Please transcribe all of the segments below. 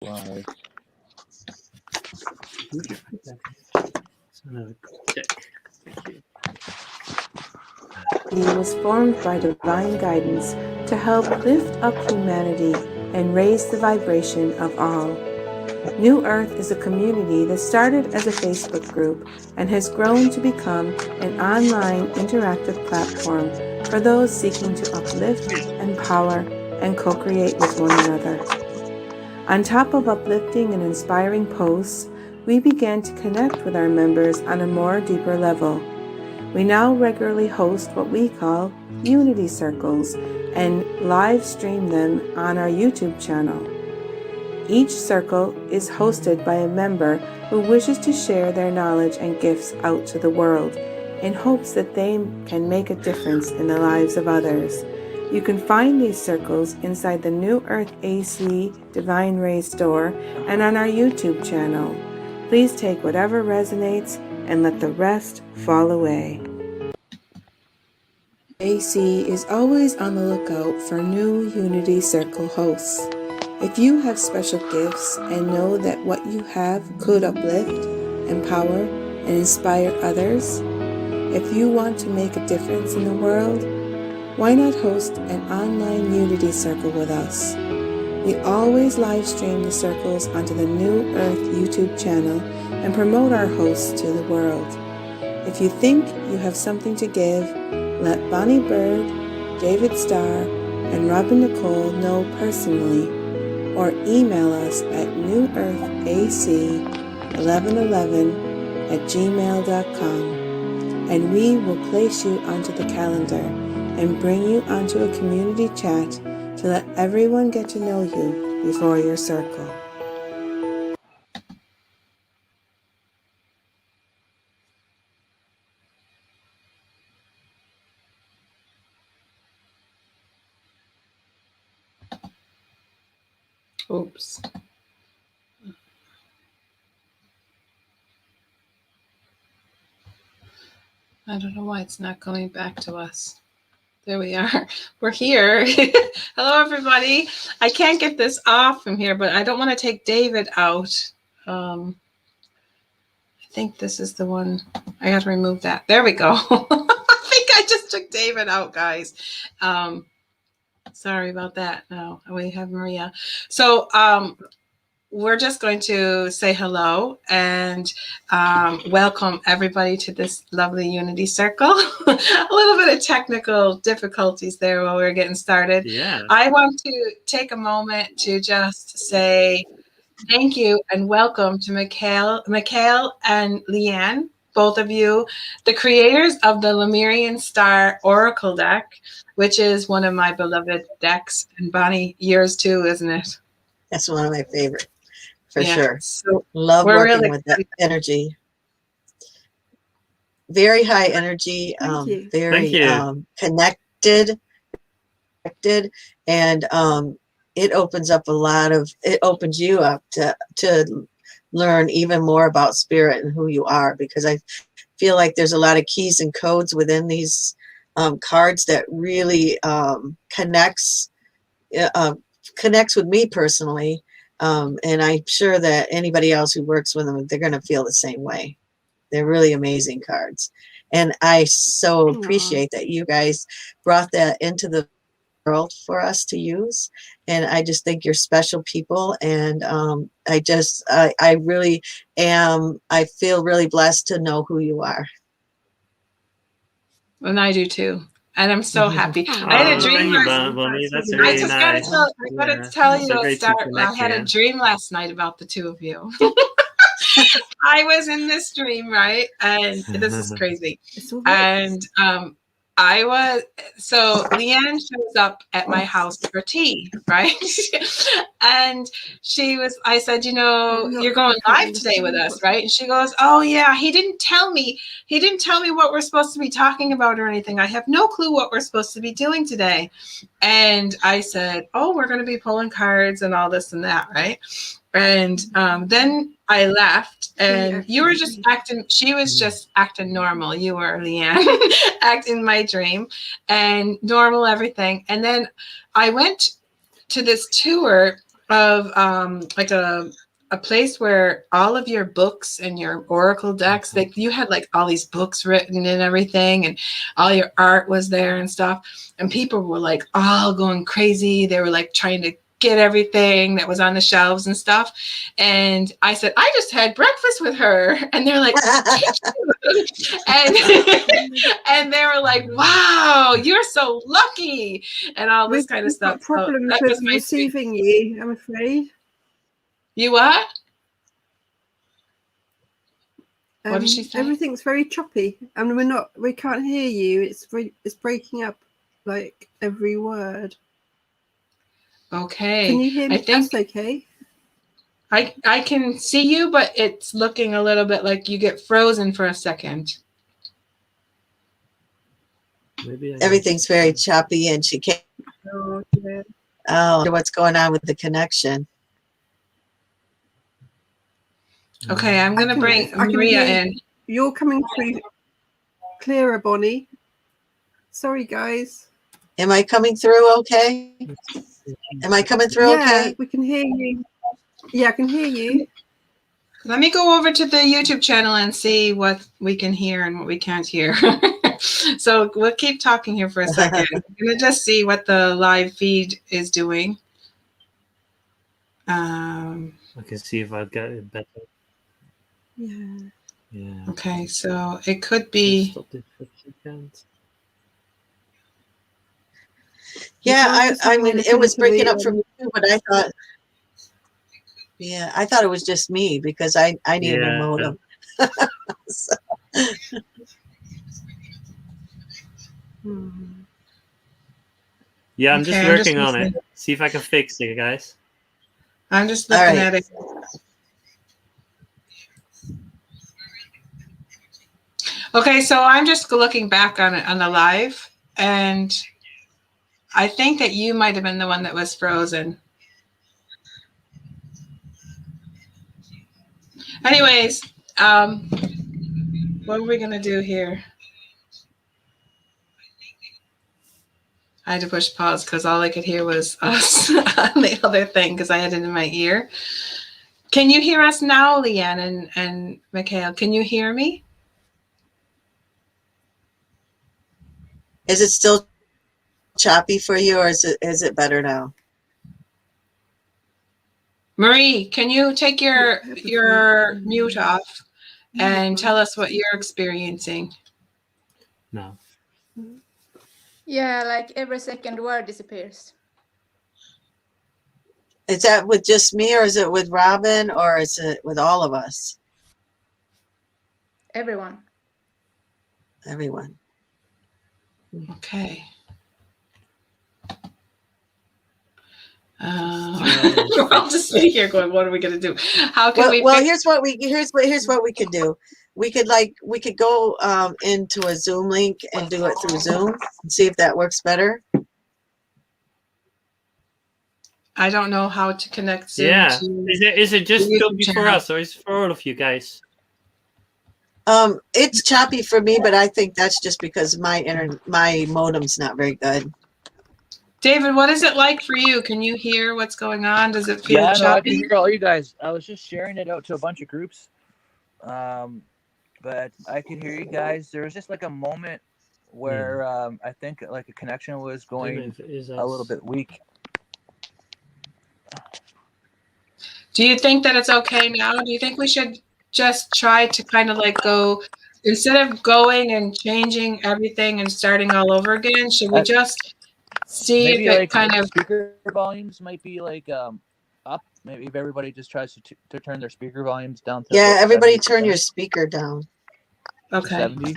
Live. He was formed by divine guidance to help lift up humanity and raise the vibration of all. New Earth is a community that started as a Facebook group and has grown to become an online interactive platform for those seeking to uplift, empower, and co-create with one another. On top of uplifting and inspiring posts, we began to connect with our members on a more deeper level. We now regularly host what we call Unity Circles and live stream them on our YouTube channel. Each circle is hosted by a member who wishes to share their knowledge and gifts out to the world in hopes that they can make a difference in the lives of others. You can find these circles inside the New Earth AC Divine Ray store and on our YouTube channel. Please take whatever resonates and let the rest fall away. AC is always on the lookout for new Unity Circle hosts. If you have special gifts and know that what you have could uplift, empower, and inspire others, if you want to make a difference in the world, why not host an online Unity Circle with us? We always live stream the circles onto the New Earth YouTube channel and promote our hosts to the world. If you think you have something to give, let Bonnie Bird, David Starr, and Robin Nicole know personally, or email us at newearthac1111@gmail.com, and we will place you onto the calendar and bring you onto a community chat to let everyone get to know you before your circle. Oops. I don't know why it's not coming back to us. There we are. We're here. Hello, everybody. I can't get this off from here, but I don't want to take David out. I think this is the one. I got to remove that. There we go. I think I just took David out, guys. Sorry about that. No, we have Maria. So we're just going to say hello and welcome everybody to this lovely Unity Circle. A little bit of technical difficulties there while we were getting started. Yeah. I want to take a moment to just say thank you and welcome to Michiel and Leanne, both of you, the creators of the Lemurian Starchild Oracle deck, which is one of my beloved decks. And Bonnie, yours too, isn't it? That's one of my favorite, for sure. So love we're working really with that energy. Very high energy, very connected, and it opens up it opens you up to learn even more about spirit and who you are, because I feel like there's a lot of keys and codes within these cards that really connects with me personally, and I'm sure that anybody else who works with them, they're going to feel the same way. They're really amazing cards, and I so appreciate that you guys brought that into the world for us to use. And I just think you're special people, and I really am. I feel really blessed to know who you are. And I do too. And I'm so happy. I had a dream. That's really nice. I gotta tell you, I had a dream last night about the two of you. I was in this dream, right? And this is crazy. And Leanne shows up at my house for tea, right? And I said, you're going live today with us, right? And she goes, oh yeah, he didn't tell me what we're supposed to be talking about or anything. I have no clue what we're supposed to be doing today. And I said, oh, we're going to be pulling cards and all this and that, right? And then I left, and you were just acting, she was just acting normal. You were, Leanne, acting my dream and normal everything. And then I went to this tour of like a place where all of your books and your oracle decks, like you had like all these books written and everything, and all your art was there and stuff, and people were like all going crazy. They were like trying to get everything that was on the shelves and stuff. And I said, I just had breakfast with her. And they're like, and and they were like, wow, you're so lucky, and all this kind of stuff. We've got problems that with was my receiving you, I'm afraid. You what? What did she say? Everything's very choppy, and we can't hear you. It's breaking up like every word. Okay. Can you hear me? I think That's okay. I can see you, but it's looking a little bit like you get frozen for a second. Maybe Everything's very choppy, and she can't. Oh, yeah. Oh, I wonder what's going on with the connection. Okay, I'm gonna bring Maria in. You're coming through clearer, Bonnie. Sorry, guys. Am I coming through okay? Am I coming through okay? We can hear you. Yeah, I can hear you. Let me go over to the YouTube channel and see what we can hear and what we can't hear. So we'll keep talking here for a second. I'm gonna just see what the live feed is doing. I can see if I get it better. Yeah. Yeah. Okay, so it could be. Stop this for a second. Yeah, I mean, it was breaking up for me too, but I thought, yeah, I thought it was just me because I need a new modem. So. Yeah, I'm just working on it. See if I can fix it, guys. I'm just looking at it. Okay, so I'm just looking back on it on the live, and I think that you might have been the one that was frozen. Anyways, what are we gonna do here? I had to push pause because all I could hear was us on the other thing because I had it in my ear. Can you hear us now, Leanne and Michiel? Can you hear me? Is it still choppy for you, or is it better now? Marie, can you take your mute off and tell us what you're experiencing? No. Yeah, like every second word disappears. Is that with just me, or is it with Robin, or is it with all of us? Everyone. Everyone. Okay. We're all just sitting here going, what are we going to do? How can we? Well, here's what we could do. We could go into a Zoom link and do it through Zoom and see if that works better. I don't know how to connect Zoom. Yeah. To Is it just choppy for us, or is it for all of you guys? It's choppy for me, but I think that's just because my modem's not very good. David, what is it like for you? Can you hear what's going on? Does it feel choppy? No, I can hear all you guys. I was just sharing it out to a bunch of groups, but I could hear you guys. There was just like a moment where I think like a connection was going a little bit weak. Do you think that it's okay now? Do you think we should just try to kind of like go, instead of going and changing everything and starting all over again, should we just see maybe if it like kind of speaker volumes might be like up? Maybe if everybody just tries to turn their speaker volumes down to everybody turn your speaker down. Okay. 70.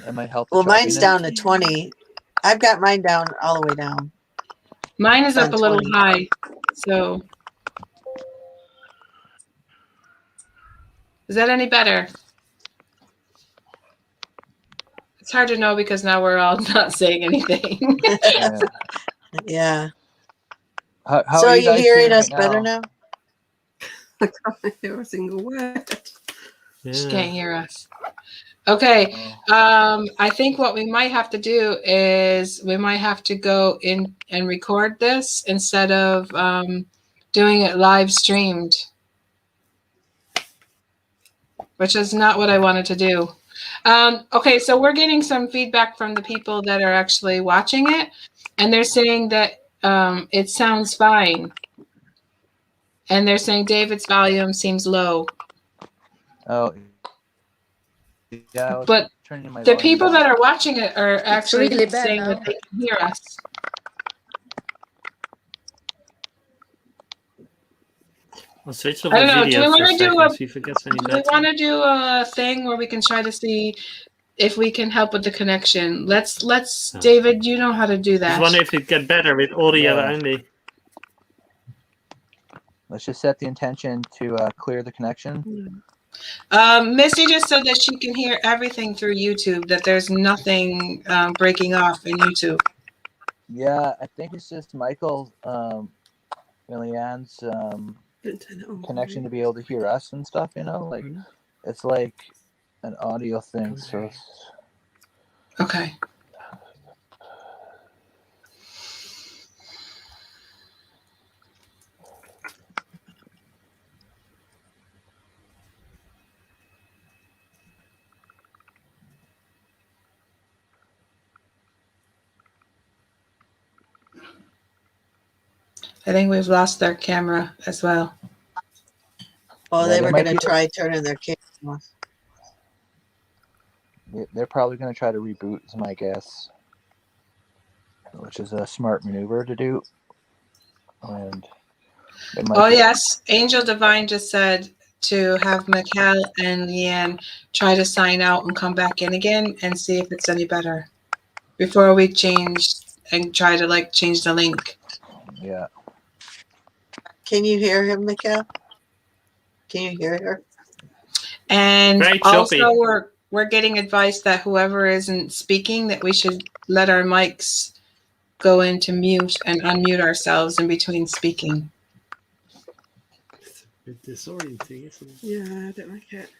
That might help. Well, mine's down to 20. I've got mine down all the way down. Mine is up a little high, so is that any better? It's hard to know because now we're all not saying anything. Yeah. How so are you hearing us right better now? I can't hear a single word. She can't hear us. Okay. I think what we might have to do is we might have to go in and record this instead of doing it live streamed, which is not what I wanted to do. Okay, so we're getting some feedback from the people that are actually watching it, and they're saying that it sounds fine. And they're saying David's volume seems low. Oh, yeah. But the people that are watching it are actually really bad saying now. that they can hear us. I'll switch off I the don't know. Do video we for a want to do second, see if it gets any Do we better. want to do a thing where we can try to see if we can help with the connection? Let's. David, you know how to do that. Just wonder if it get better with audio only. Let's just set the intention to clear the connection. Missy just said that she can hear everything through YouTube, that there's nothing breaking off in YouTube. Yeah, I think it's just Michiel Leanne's connection to be able to hear us and stuff, you know? Like, it's like an audio thing, so... Okay. I think we've lost their camera as well. Oh, Yeah, they were might going to be- try turning their camera off. They're probably going to try to reboot, is my guess. Which is a smart maneuver to do. And it might Oh, be- yes. Angel Divine just said to have Michiel and Leanne try to sign out and come back in again and see if it's any better before we change and try to like change the link. Yeah. Can you hear him, Michiel? Can you hear her? And Very also choppy. we're getting advice that whoever isn't speaking, that we should let our mics go into mute and unmute ourselves in between speaking. It's a bit disorienting, isn't it? Yeah, I don't like it.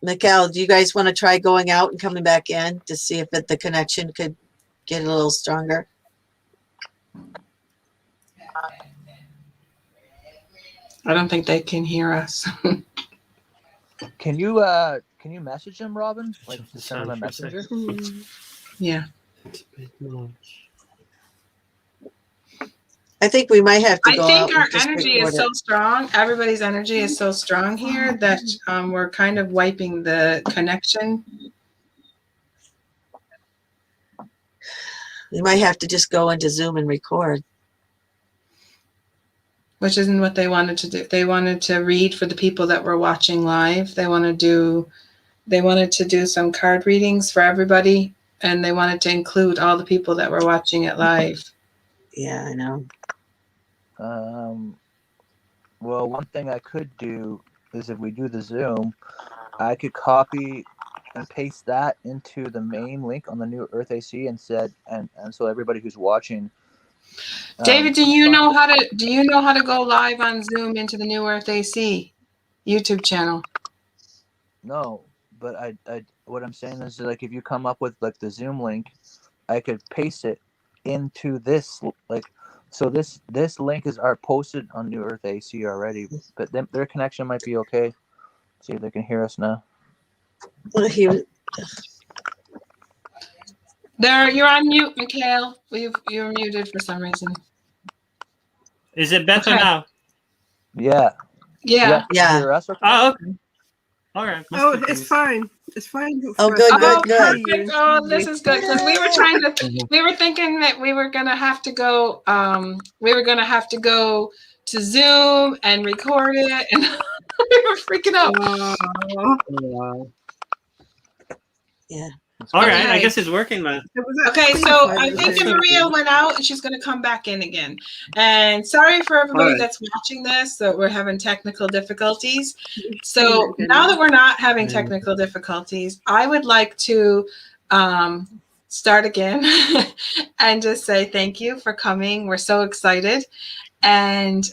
Michiel, do you guys want to try going out and coming back in to see if the connection could get a little stronger? I don't think they can hear us. Can you message them, Robin? Like, Shut the just send them a sound for a messenger? second. Yeah. It's a bit much. I think we might have to I go out think and our just energy record is so it. strong. Everybody's energy is so strong here that we're kind of wiping the connection. We might have to just go into Zoom and record. Which isn't what they wanted to do. They wanted to read for the people that were watching live. They wanted to do some card readings for everybody, and they wanted to include all the people that were watching it live. Yeah, I know. Well, one thing I could do is if we do the Zoom, I could copy and paste that into the main link on the New Earth AC and so everybody who's watching. David, do you know how to go live on Zoom into the New Earth AC YouTube channel? No, but I what I'm saying is, like, if you come up with like the Zoom link, I could paste it into this, like, so this link are posted on New Earth AC already, but their connection might be okay. See if they can hear us now. Well, You're on mute, Michiel. You're muted for some reason. Is it better Okay. now? Yeah. Yeah. Yeah. Hear us okay? Oh, okay. All right. Oh, it's fine. It's fine. Oh, good, Oh, good. perfect. Oh, this is good, because we were thinking that we were gonna have to go. We were gonna have to go to Zoom and record it, and we were freaking out. Yeah. All right. I Okay. guess it's working now. Okay, so I think Maria went out and she's going to come back in again. And sorry for everybody Alright. that's watching this, that we're having technical difficulties. So now that we're not having technical difficulties, I would like to start again and just say thank you for coming. We're so excited, and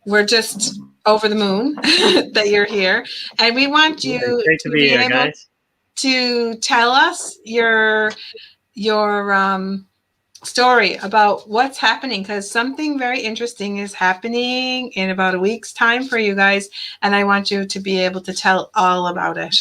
we're just over the moon that you're here, and we want you Great to be be here, able guys. to tell us your story about what's happening, because something very interesting is happening in about a week's time for you guys, and I want you to be able to tell all about it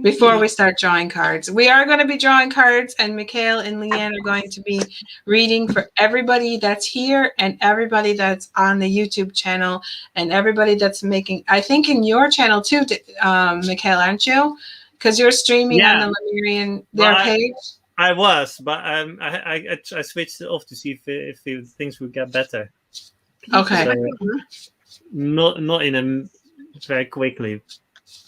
before we start drawing cards. We are going to be drawing cards, and Michiel and Leanne are going to be reading for everybody that's here and everybody that's on the YouTube channel and everybody that's making, I think in your channel too, Michiel, aren't you? Because you're streaming on the Lemurian page. I was, but I switched it off to see if things would get better. Okay. So, not in a very quickly.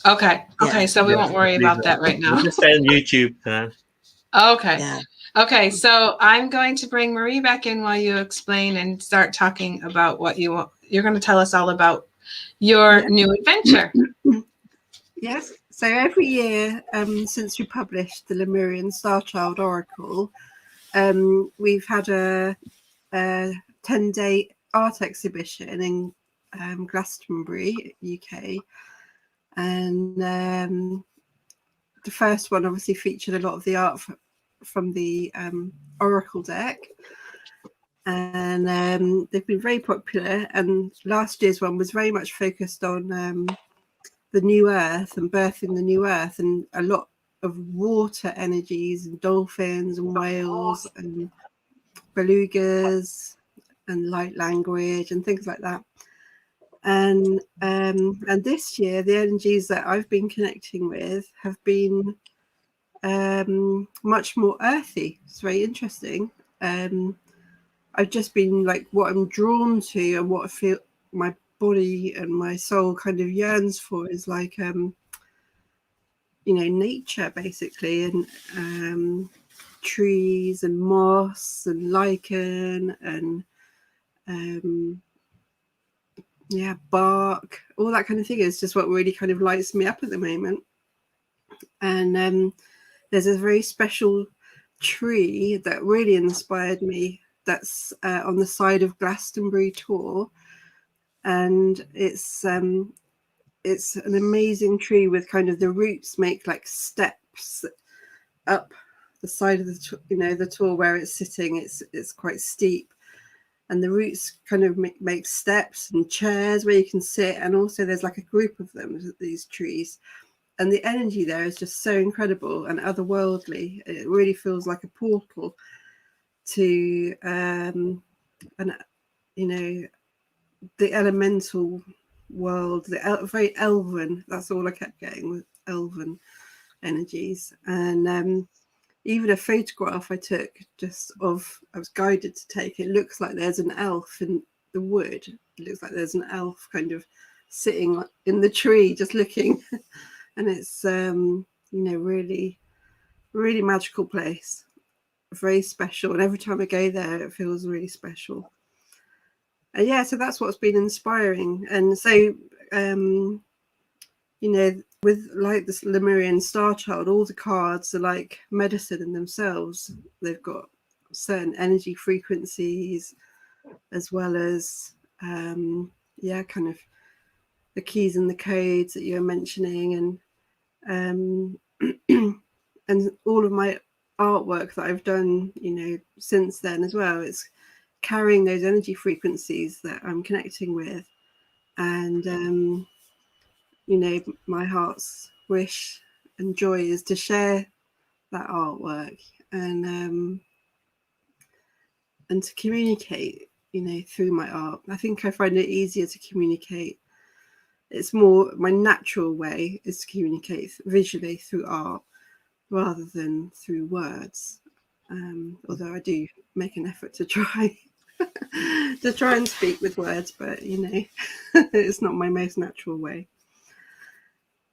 Okay. Okay. So we won't worry about that right now. We'll just stay on YouTube. Okay. Yeah. Okay. So I'm going to bring Marie back in while you explain and start talking about what you're going to tell us all about your new adventure. Yes. So every year, since we published the Lemurian Starchild Oracle, we've had a 10-day art exhibition in Glastonbury, UK. And the first one obviously featured a lot of the art from the Oracle deck. And they've been very popular. And last year's one was very much focused on the new earth and birthing the new earth, and a lot of water energies and dolphins and whales and belugas and light language and things like that. And this year the energies that I've been connecting with have been much more earthy. It's very interesting. I've just been like, what I'm drawn to and what I feel my body and my soul kind of yearns for is like nature basically, and trees and moss and lichen and bark, all that kind of thing is just what really kind of lights me up at the moment. And there's a very special tree that really inspired me that's on the side of Glastonbury tour, and it's an amazing tree with kind of the roots make like steps up the side of the tour where it's sitting. It's quite steep, and the roots kind of make steps and chairs where you can sit, and also there's like a group of them, these trees, and the energy there is just so incredible and otherworldly. It really feels like a portal to the elemental world, very elven. That's all I kept getting with elven energies. And even a photograph I took I was guided to take, it looks like there's an elf in the wood. It looks like there's an elf kind of sitting in the tree just looking. And it's really, really magical place, very special, and every time I go there it feels really special. And so that's what's been inspiring. And so with like this Lemurian Starchild, all the cards are like medicine in themselves. They've got certain energy frequencies, as well as kind of the keys and the codes that you're mentioning, and and all of my artwork that I've done since then as well, it's carrying those energy frequencies that I'm connecting with. And my heart's wish and joy is to share that artwork and to communicate through my art. I think I find it easier to communicate. It's more my natural way is to communicate visually through art rather than through words, although I do make an effort to try and speak with words, but it's not my most natural way.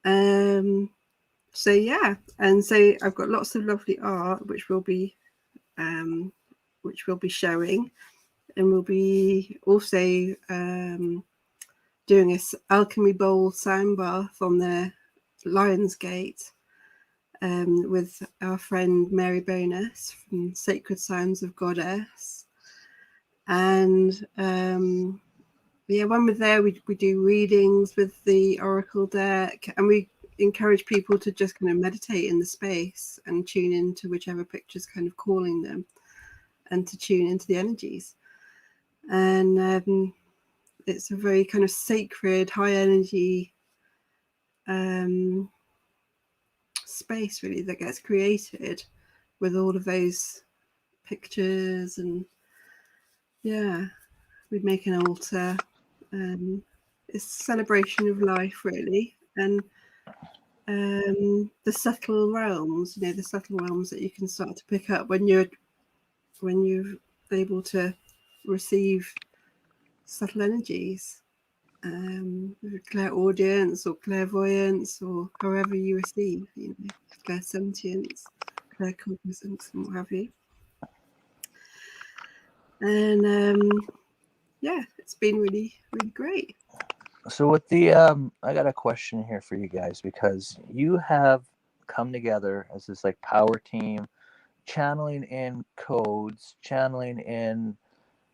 And so I've got lots of lovely art which we'll be showing, and we'll be also doing a alchemy bowl sound bath on the Lionsgate with our friend Mary Bonus from Sacred Sounds of Goddess. And yeah, when we're there, we do readings with the Oracle deck, and we encourage people to just kind of meditate in the space and tune into whichever picture's kind of calling them, and to tune into the energies. And it's a very kind of sacred, high energy space really that gets created with all of those pictures. And yeah, we make an altar. It's a celebration of life really, and the subtle realms, the subtle realms that you can start to pick up when you're able to receive subtle energies, clairaudience or clairvoyance, or however you receive, clairsentience, claircognizance, and what have you. And yeah, it's been really, really great. So with the I got a question here for you guys, because you have come together as this like power team, channeling in codes, channeling in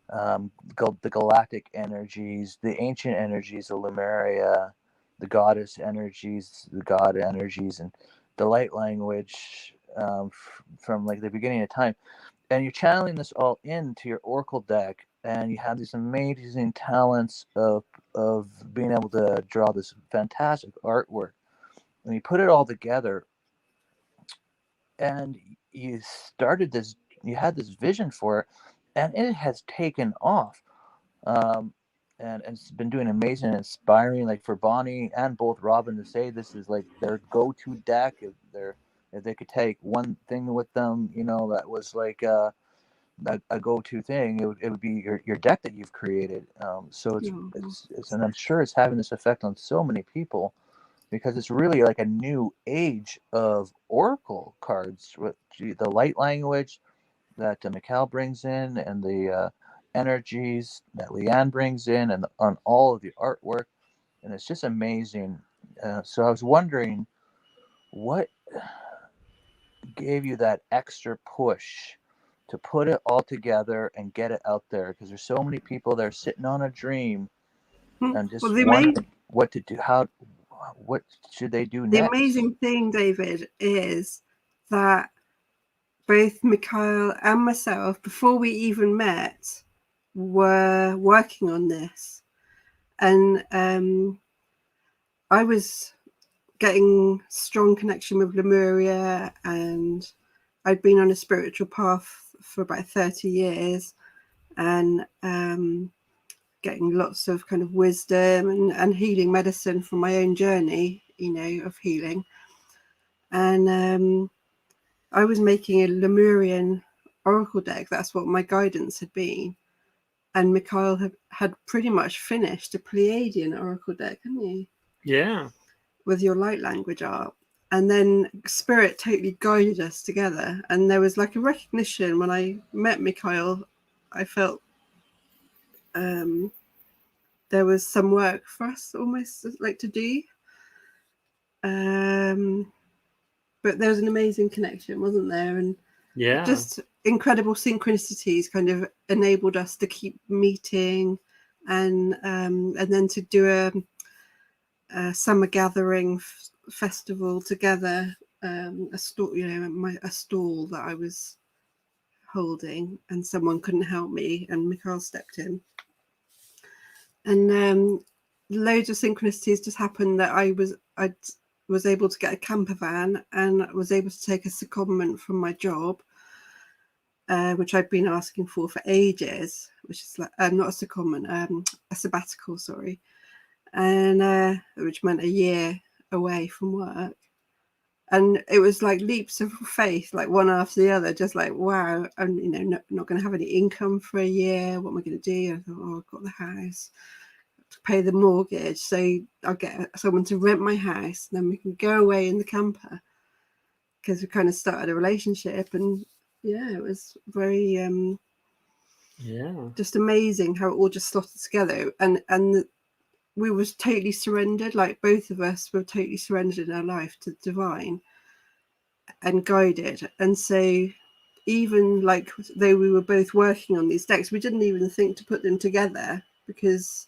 the galactic energies, the ancient energies of Lemuria, the goddess energies, the god energies, and the light language from like the beginning of time. And you're channeling this all into your oracle deck, and you have these amazing talents of being able to draw this fantastic artwork, and you put it all together, and you had this vision for it, and it has taken off, and it's been doing amazing and inspiring, like for Bonnie and both Robin to say this is like their go-to deck. If they could take one thing with them, that was like a go-to thing, it would be your deck that you've created. So it's and I'm sure it's having this effect on so many people, because it's really like a new age of oracle cards with the light language that Michiel brings in, and the energies that Leanne brings in, and on all of the artwork, and it's just amazing. So I was wondering, what gave you that extra push to put it all together and get it out there? Because there's so many people that are sitting on a dream and just wondering what to do. What should they do next? The amazing thing, David, is that both Michiel and myself, before we even met, were working on this. And I was getting strong connection with Lemuria, and I'd been on a spiritual path for about 30 years, and getting lots of kind of wisdom and healing medicine from my own journey, of healing. And I was making a Lemurian Oracle deck. That's what my guidance had been. And Michiel had pretty much finished a Pleiadian Oracle deck, hadn't you? Yeah. With your light language art. And then Spirit totally guided us together. And there was like a recognition when I met Michiel. I felt there was some work for us almost like to do. But there was an amazing connection, wasn't there? And just incredible synchronicities kind of enabled us to keep meeting, and then to do a summer gathering festival together, a stall that I was holding, and someone couldn't help me, and Michiel stepped in, and loads of synchronicities just happened that I was able to get a camper van, and was able to take a secondment from my job, which I've been asking for ages, which is like not a secondment, a sabbatical, sorry, and which meant a year away from work. And it was like leaps of faith, like one after the other, just like, wow, I'm not going to have any income for a year. What am I going to do? I thought, oh, I've got the house to pay the mortgage, so I'll get someone to rent my house, and then we can go away in the camper, because we kind of started a relationship. And yeah, it was very just amazing how it all just slotted together, and we was totally surrendered, like both of us were totally surrendered in our life to the divine. and guided. And so even like though we were both working on these decks, we didn't even think to put them together because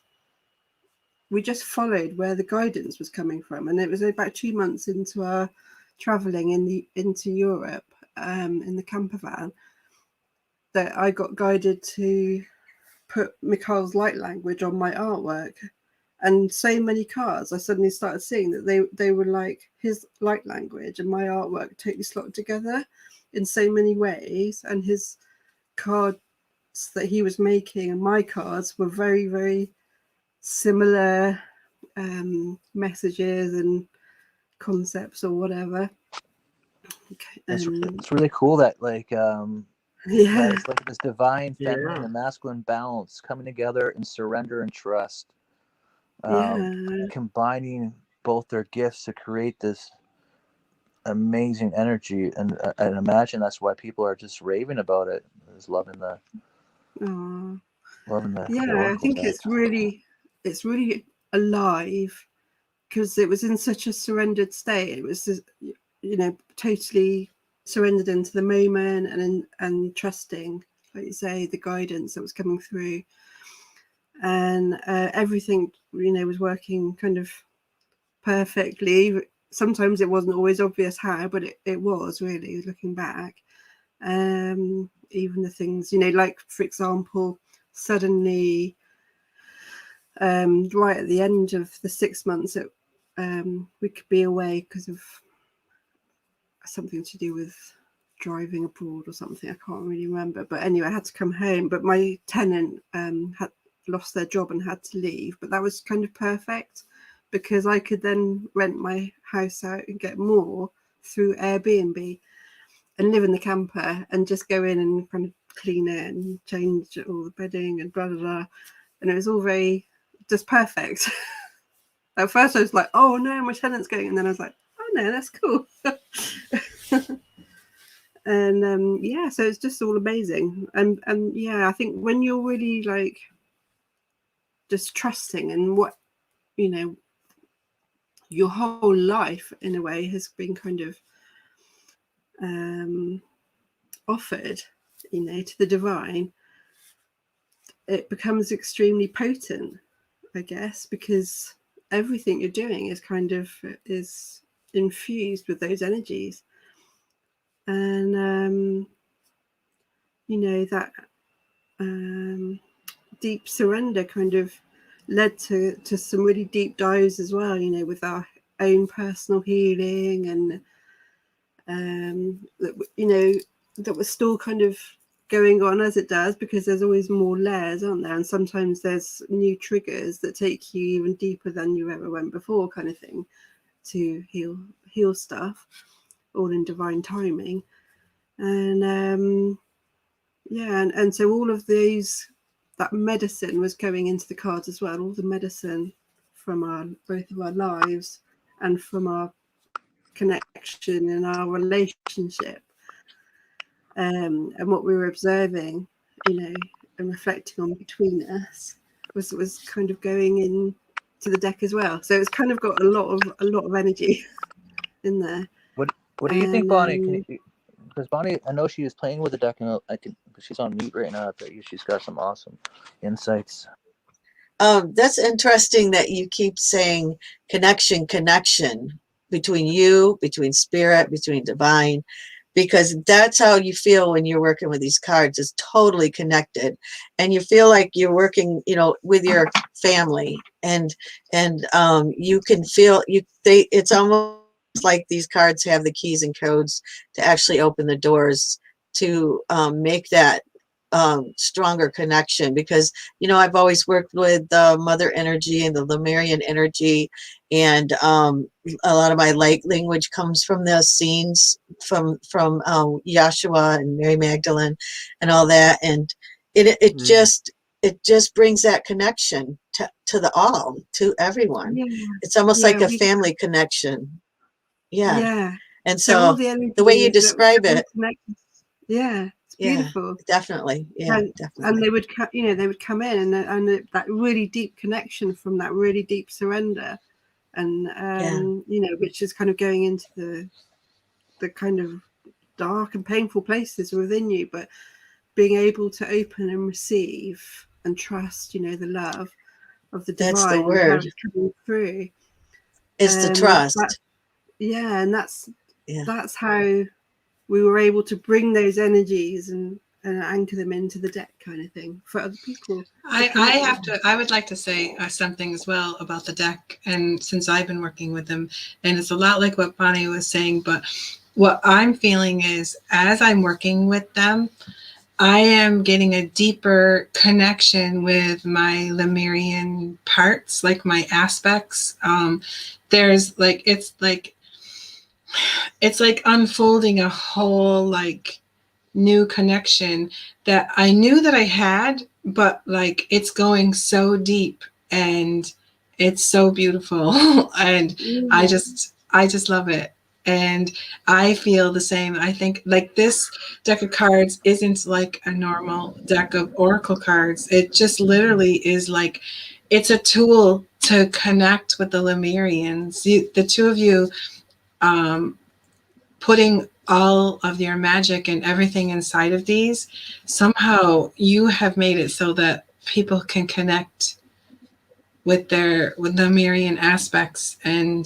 we just followed where the guidance was coming from. And it was about 2 months into our traveling into Europe, in the camper van, that I got guided to put Michiel's light language on my artwork. And so many cards, I suddenly started seeing that they were like his light language and my artwork totally slotted together in so many ways. And his cards that he was making and my cards were very, very similar messages and concepts or whatever. Okay, it's really cool that like yeah, it's like this divine feminine and masculine balance coming together in surrender and trust, combining both their gifts to create this amazing energy. And I imagine that's why people are just raving about it, is loving the I think deck. it's really alive because it was in such a surrendered state. It was, totally surrendered into the moment and trusting, like you say, the guidance that was coming through, and everything was working kind of perfectly. Sometimes it wasn't always obvious how, but it was really, looking back. Even the things, like for example, suddenly right at the end of the 6 months, we could be away because of something to do with driving abroad or something. I can't really remember, but anyway, I had to come home. But my tenant had lost their job and had to leave, but that was kind of perfect because I could then rent my house out and get more through Airbnb and live in the camper and just go in and kind of clean it and change all the bedding and blah blah blah, and it was all very just perfect. At first I was like, oh no, my tenant's going, and then I was like, oh no, that's cool. And so it's just all amazing. And I think when you're really like just trusting and what your whole life in a way has been kind of offered to the divine, it becomes extremely potent, I guess, because everything you're doing is kind of is infused with those energies. And that deep surrender kind of led to some really deep dives as well, with our own personal healing, and that was still kind of going on as it does, because there's always more layers, aren't there? And sometimes there's new triggers that take you even deeper than you ever went before, kind of thing, to heal stuff, all in divine timing. And and so all of that medicine was going into the cards as well, all the medicine from both of our lives and from our connection and our relationship, and what we were observing, and reflecting on between us was kind of going in to the deck as well. So it's kind of got a lot of energy in there. What do you think, Bonnie? Because Bonnie, I know she is playing with the deck, and she's on mute right now. I bet you she's got some awesome insights. That's interesting that you keep saying connection between you, between spirit, between divine, because that's how you feel when you're working with these cards. It's totally connected, and you feel like you're working, with your family, and you can feel it's almost like these cards have the keys and codes to actually open the doors to make that stronger connection. Because I've always worked with the mother energy and the Lemurian energy, and a lot of my light language comes from the scenes from Yahshua and Mary Magdalene and all that, and it just brings that connection to everyone. It's almost like a family connection. And so the way you describe it, it's beautiful. Definitely. Definitely. And they would come in and that really deep connection from that really deep surrender, and which is kind of going into the kind of dark and painful places within you, but being able to open and receive and trust, the love of the divine. That's the and how word. it's coming through. It's the trust. And that's how we were able to bring those energies and anchor them into the deck, kind of thing, for other people. I would like to say something as well about the deck, and since I've been working with them, and it's a lot like what Bonnie was saying, but what I'm feeling is as I'm working with them, I am getting a deeper connection with my Lemurian parts, like my aspects. There's like, it's like unfolding a whole like new connection that I knew that I had, but like it's going so deep and it's so beautiful. And I just love it. And I feel the same. I think like this deck of cards isn't like a normal deck of oracle cards. It just literally is like, it's a tool to connect with the Lemurians. The two of you putting all of your magic and everything inside of these, somehow you have made it so that people can connect with the Lemurian aspects. And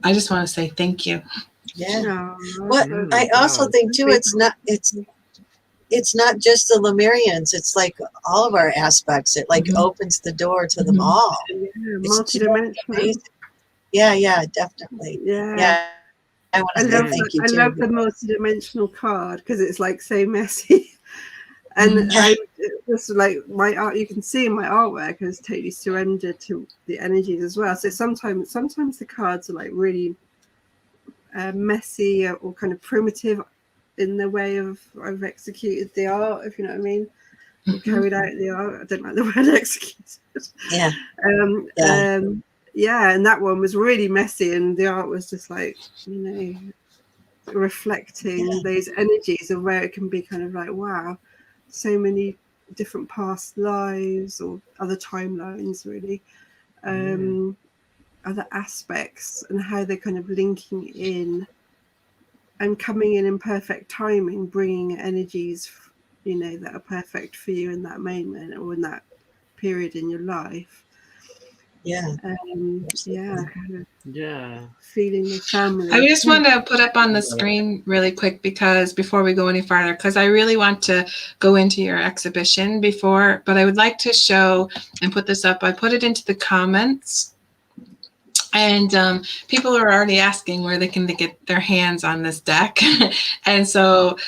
I just want to say thank you. Yeah. What I also think too, it's not just the Lemurians. It's like all of our aspects. It like opens the door to them all. Multidimensional. Yeah, definitely. Yeah. I want to say thank you too. I love the multidimensional card because it's like so messy. And I just like my art, you can see in my artwork has totally surrendered to the energies as well. So sometimes the cards are like really messy or kind of primitive in the way of I've executed the art, if you know what I mean, or carried out the art. I don't like the word executed. Yeah, and that one was really messy, and the art was just like, reflecting those energies of where it can be kind of like, wow, so many different past lives or other timelines, really, other aspects, and how they're kind of linking in and coming in perfect timing, bringing energies, that are perfect for you in that moment or in that period in your life. Feeling the family. I just want to put up on the screen really quick, because before we go any farther, because I really want to go into your exhibition before, but I would like to show and put this up. I put it into the comments, and people are already asking where they can get their hands on this deck. And so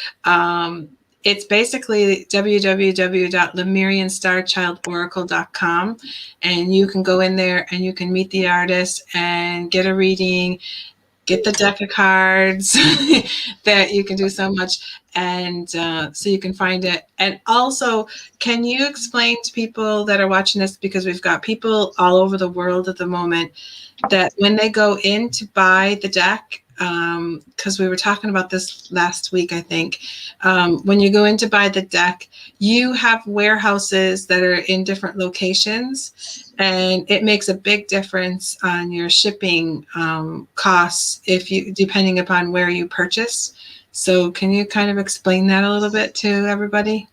it's basically www.lemurianstarchildoracle.com, and you can go in there and you can meet the artist and get a reading, get the deck of cards that you can do so much. And so you can find it. And also, can you explain to people that are watching this, because we've got people all over the world at the moment, that when they go in to buy the deck, because we were talking about this last week, I think, when you go in to buy the deck, you have warehouses that are in different locations, and it makes a big difference on your shipping costs depending upon where you purchase. So can you kind of explain that a little bit to everybody?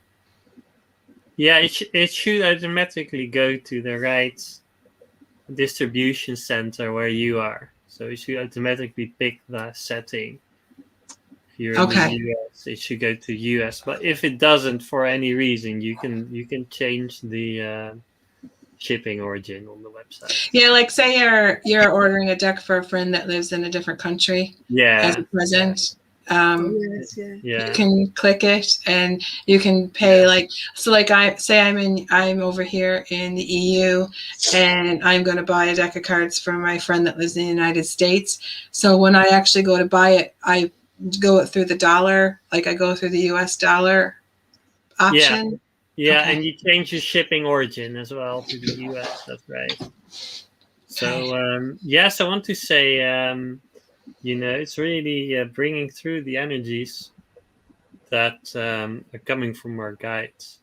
Yeah, it should automatically go to the right distribution center where you are. So it should automatically pick the setting. If you're in the US, it should go to US. But if it doesn't for any reason, you can change the shipping origin on the website. Yeah, like say you're ordering a deck for a friend that lives in a different country. As a present. You can click it and you can pay I'm over here in the EU and I'm going to buy a deck of cards for my friend that lives in the United States. So when I actually go to buy it, I go through the dollar, like I go through the US dollar option. And you change your shipping origin as well to the US. That's right. So I want to say it's really bringing through the energies that are coming from our guides,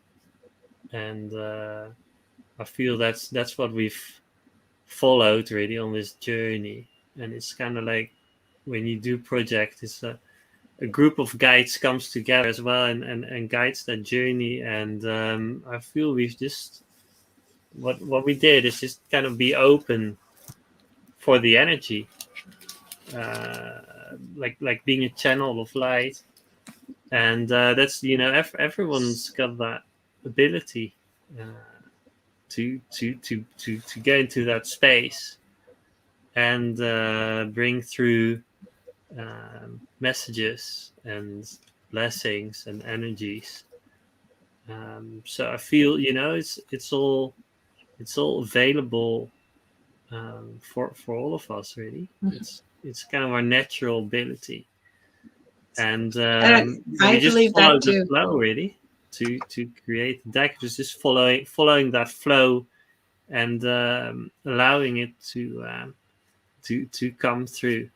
and I feel that's what we've followed really on this journey. And it's kind of like when you do project, a group of guides comes together as well and guides that journey. And I feel we've just what we did is just kind of be open for the energy, like being a channel of light. And that's, you know, everyone's got that ability to go into that space and bring through messages and blessings and energies. So I feel, you know, it's all available for all of us, really. It's kind of our natural ability, and I we just believe follow that the too. flow, really, to create the deck. Just following that flow and allowing it to come through.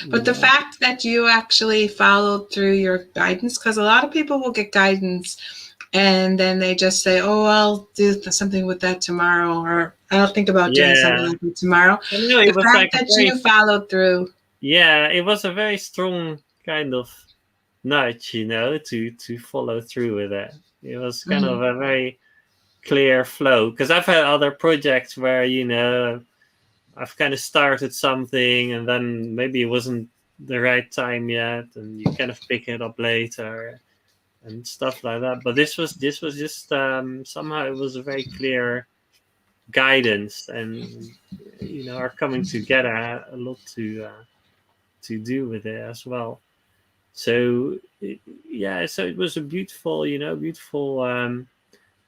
But the fact that you actually followed through your guidance, because a lot of people will get guidance and then they just say, oh, I'll do something with that tomorrow, or I'll think about doing something like that tomorrow. No, it The was fact like that you followed through. Yeah, it was a very strong kind of nudge, you know, to follow through with it. It was kind of a very clear flow, because I've had other projects where, you know, I've kind of started something and then maybe it wasn't the right time yet, and you kind of pick it up later and stuff like that. But this was just somehow it was a very clear guidance, and you know, our coming together had a lot to do with it as well. So so it was a beautiful, you know,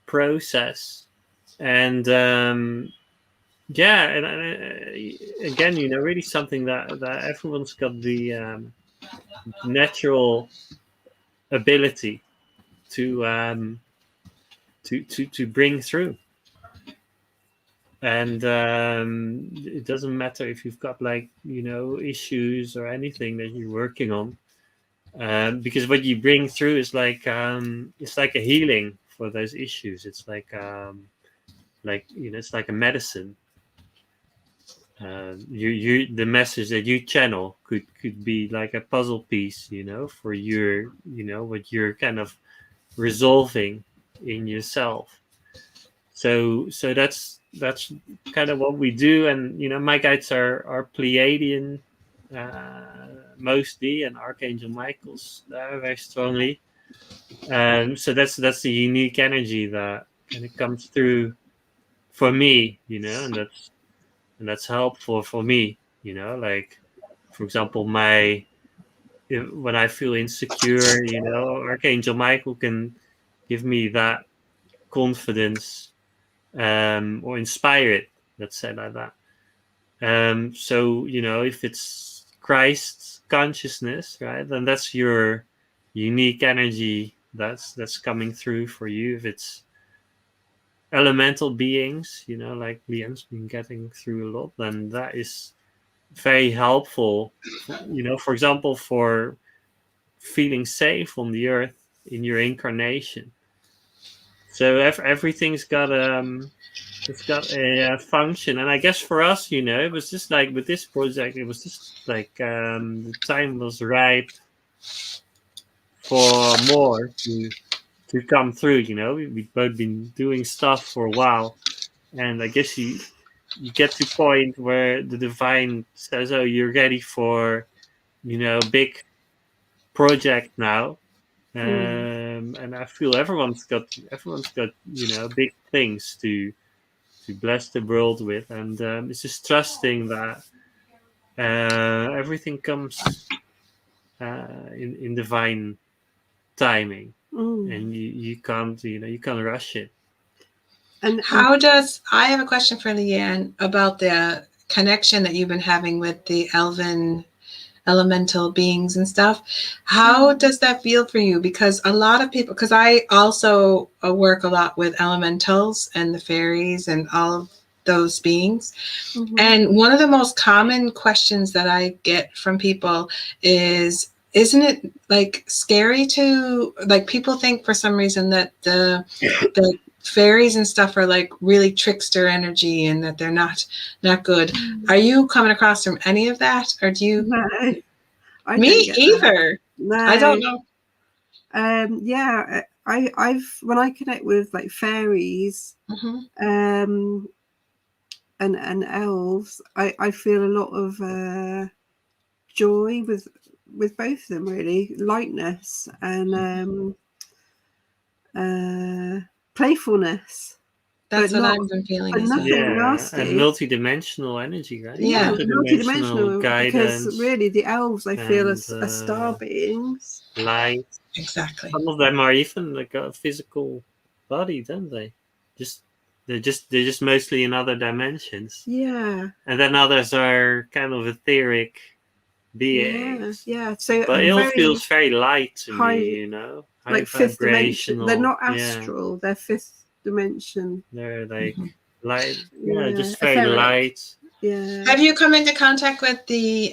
process, and and again, you know, really something that everyone's got the natural ability to bring through. And it doesn't matter if you've got, like, you know, issues or anything that you're working on, because what you bring through is it's like a healing for those issues. It's like you know, it's like a medicine. The message that you channel could be like a puzzle piece, you know, for your, you know, what you're kind of resolving in yourself. So that's kind of what we do. And you know, my guides are Pleiadian mostly, and Archangel Michael's very strongly. So that's the unique energy that kind of comes through for me, you know, and that's helpful for me, you know. Like, for example, when I feel insecure, you know, Archangel Michael can give me that confidence, or inspire it. Let's say like that. So you know, if it's Christ's consciousness, right, then that's your unique energy that's coming through for you. If it's elemental beings, you know, like Leanne's been getting through a lot, then that is very helpful, you know, for example, for feeling safe on the earth in your incarnation. So everything's got it's got a function. And I guess for us, you know, it was just like with this project, it was just like the time was ripe for more to come through. You know, we've both been doing stuff for a while, and I guess you get to a point where the divine says, "Oh, you're ready for, you know, big project now." And I feel everyone's got you know, big things to bless the world with, and it's just trusting that everything comes in divine timing, and you can't, you know, you can't rush it. And I have a question for Leanne about the connection that you've been having with the Elven elemental beings and stuff. How does that feel for you? Because a lot of people, because I also work a lot with elementals and the fairies and all of those beings. And one of the most common questions that I get from people is, isn't it like scary to, like, people think for some reason that the fairies and stuff are like really trickster energy and that they're not good. Are you coming across from any of that, or do you? No, Me get that. either. No, I don't know. Yeah, I've when I connect with like fairies, Mm-hmm. and elves, I feel a lot of joy with both of them, really, lightness and playfulness, That's but what not, I've been feeling but as well. nothing Yeah, and nasty. multidimensional energy, right? Yeah. Multidimensional, because guidance really the elves I feel and are star beings. light. Exactly. Some of them are even like a physical body, don't they? They're just mostly in other dimensions. Yeah, And then others are kind of etheric beings. yeah. So But it all very feels very light to high, me, you know? High like fifth dimension. They're vibrational. not Yeah. astral. They're fifth dimension. They're like Mhm. light. Yeah, Yeah, just very etheric. light. Yeah. Have you come into contact with the,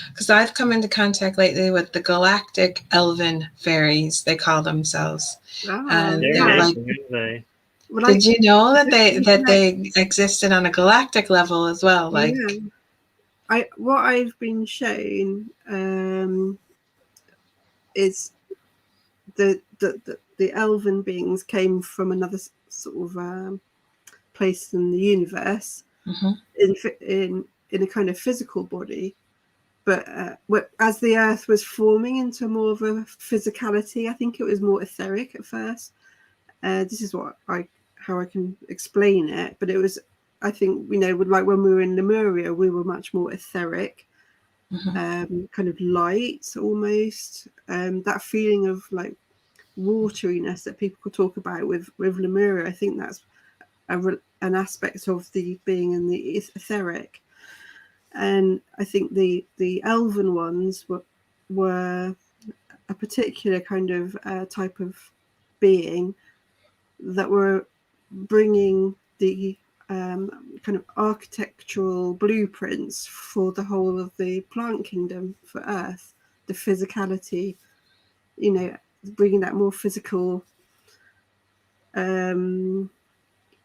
because I've come into contact lately with the galactic Elven fairies, they call themselves. And They're they're like, amazing, aren't they? Well, did you know that you they existed on a galactic level as well? Like, yeah. What I've been shown is the elven beings came from another sort of place in the universe, mhm. in a kind of physical body, but as the earth was forming into more of a physicality, I think it was more etheric at first. This is how I can explain it, but it was, I think, like when we were in Lemuria, we were much more etheric, kind of light almost, that feeling of like wateriness that people could talk about with Lemuria. I think that's an aspect of the being in the etheric, and I think the elven ones were a particular kind of type of being that were bringing the kind of architectural blueprints for the whole of the plant kingdom for Earth, the physicality, bringing that more physical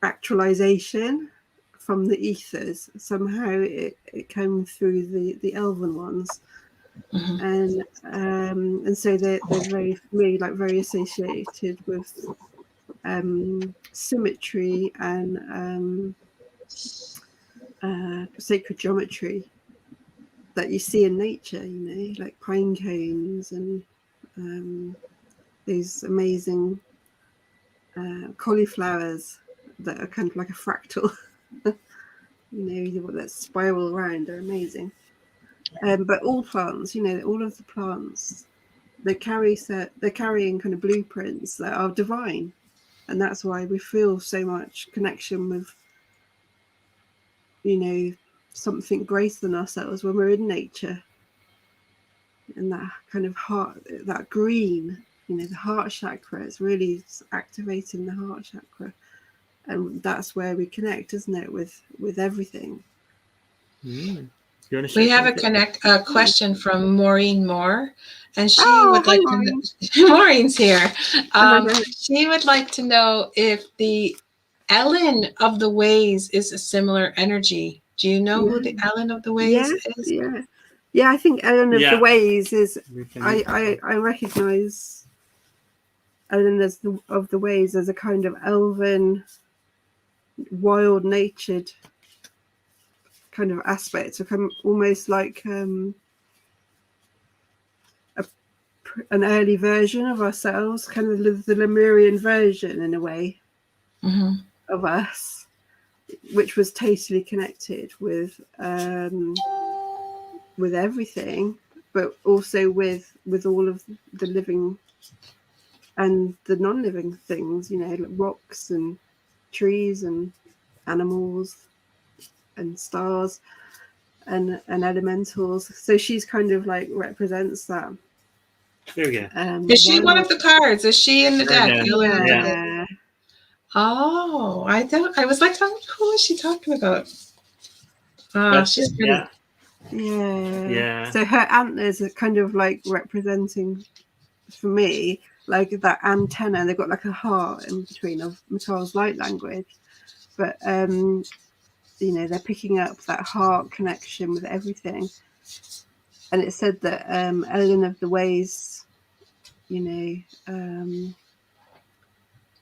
actualization from the ethers. Somehow it came through the elven ones, and so they're very, for me, like very associated with symmetry and sacred geometry that you see in nature, like pine cones and these amazing cauliflowers that are kind of like a fractal, that spiral around. They're amazing. But all plants, all of the plants, they're carrying kind of blueprints that are divine, and that's why we feel so much connection with something greater than ourselves when we're in nature. And that kind of heart, that green, the heart chakra, is really activating the heart chakra, and that's where we connect, isn't it, with everything. We have a question from Maureen Moore, and she would like to know, Maureen's here. She would like to know if the Ellen of the Ways is a similar energy. Do you know who the Ellen of the Ways is? Yeah, I think Ellen of the Ways is, I recognize Ellen of the Ways as a kind of elven, wild-natured kind of aspect, so almost like an early version of ourselves, kind of the Lemurian version in a way of us, which was totally connected with everything, but also with all of the living and the non-living things, like rocks and trees and animals and stars and elementals. So she's kind of like represents that. There we go. Is she one of the cards? Is she in the deck? Yeah. Oh, I was like, who is she talking about? She's pretty. Yeah. So her antlers are kind of like representing, for me, like that antenna. They've got like a heart in between of Michiel's light language, but they're picking up that heart connection with everything, and it said that Ellen of the Ways, you know,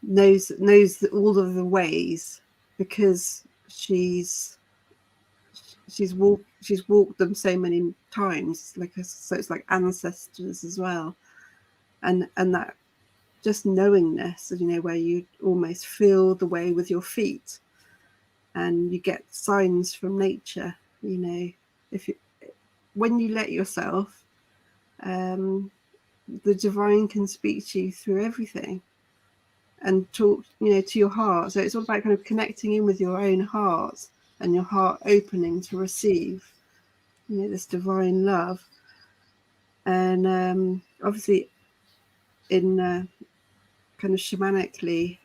knows all of the ways because she's walked them so many times, so it's like ancestors as well, and that just knowingness, you know, where you almost feel the way with your feet, and you get signs from nature, you know, when you let yourself, the divine can speak to you through everything and talk, you know, to your heart. So it's all about kind of connecting in with your own heart and your heart opening to receive, you know, this divine love. And obviously in kind of shamanically,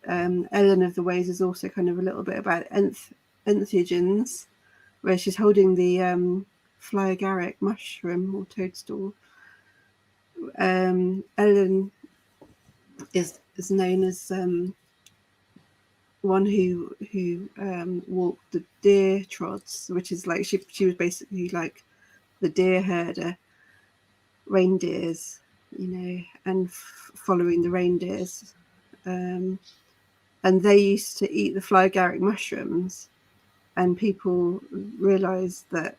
Ellen of the Ways is also kind of a little bit about entheogens, where she's holding the fly agaric mushroom or toadstool. Ellen is known as one who walked the deer trods, which is like she was basically like the deer herder, reindeers, you know, and following the reindeers, and they used to eat the fly agaric mushrooms, and people realized that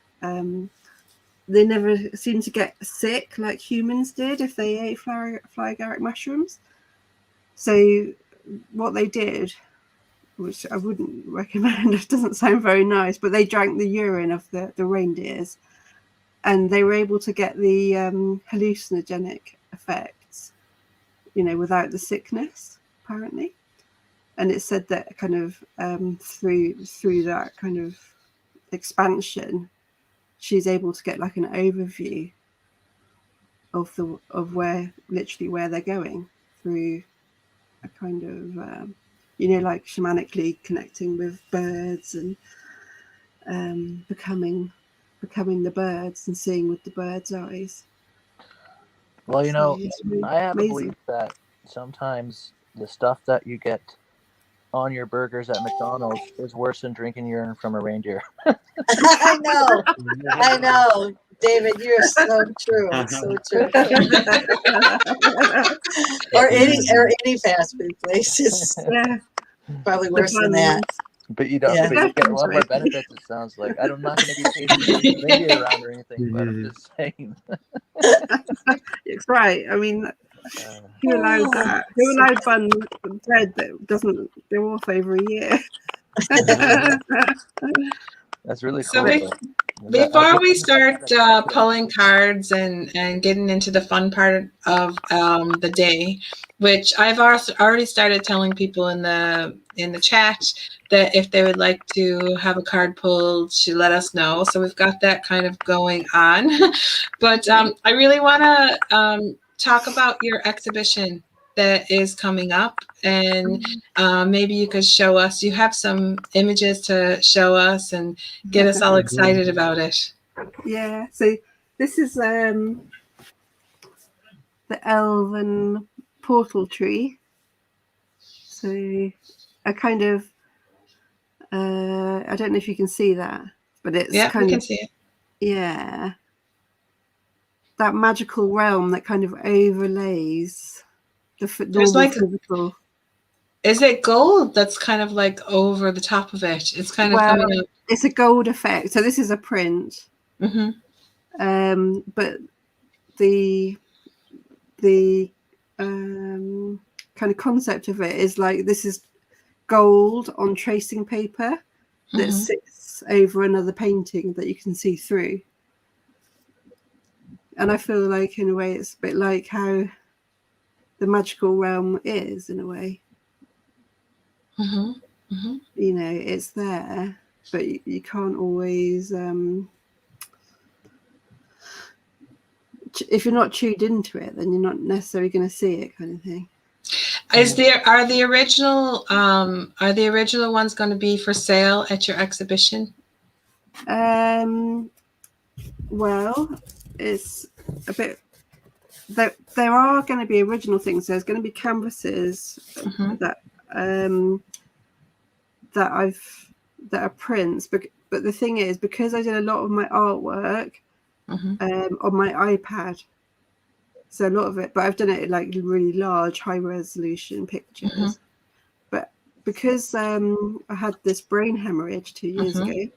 they never seemed to get sick like humans did if they ate fly agaric mushrooms. So what they did, which I wouldn't recommend, it doesn't sound very nice, but they drank the urine of the reindeers, and they were able to get the hallucinogenic effects, you know, without the sickness, apparently. And it said that kind of through that kind of expansion, she's able to get like an overview of where they're going through a kind of you know, like shamanically connecting with birds and becoming the birds and seeing with the bird's eyes. Well, you know, really I have amazing. a belief that sometimes the stuff that you get on your burgers at McDonald's is worse than drinking urine from a reindeer. I know, David, you're so true. So true. or any fast food places. Yeah, Probably worse than that. But you don't. Yeah. But you get a lot more benefits. It sounds like. I'm not going to be chasing reindeer around or anything, but I'm just saying. It's right. I mean, who allowed that? Who allowed bun bread that doesn't go off over a year? That's really So cool. before we start pulling cards and getting into the fun part of the day, which I've already started telling people in the chat that if they would like to have a card pulled, to let us know. So we've got that kind of going on. But I really want to talk about your exhibition that is coming up, and maybe you could show us. You have some images to show us and get us all excited about it. Yeah. So this is the Elven portal tree. So a kind of I don't know if you can see that, but it's Yeah, kind we can of see it. Yeah, that magical realm that kind of overlays the normal like physical. Is it gold that's kind of like over the top of it? It's kind of coming up. It's a gold effect. So this is a print. Mm-hmm. But the kind of concept of it is like this is gold on tracing paper that sits over another painting that you can see through. And I feel like in a way it's a bit like how the magical realm is in a way. You know, it's there, but you can't always if you're not tuned into it, then you're not necessarily going to see it, kind of thing. Are the original ones going to be for sale at your exhibition? Well, it's a bit. There are going to be original things. There's going to be canvases that are prints, but the thing is, because I did a lot of my artwork on my iPad. So a lot of it, but I've done it in like really large, high resolution pictures. But because I had this brain hemorrhage 2 years ago,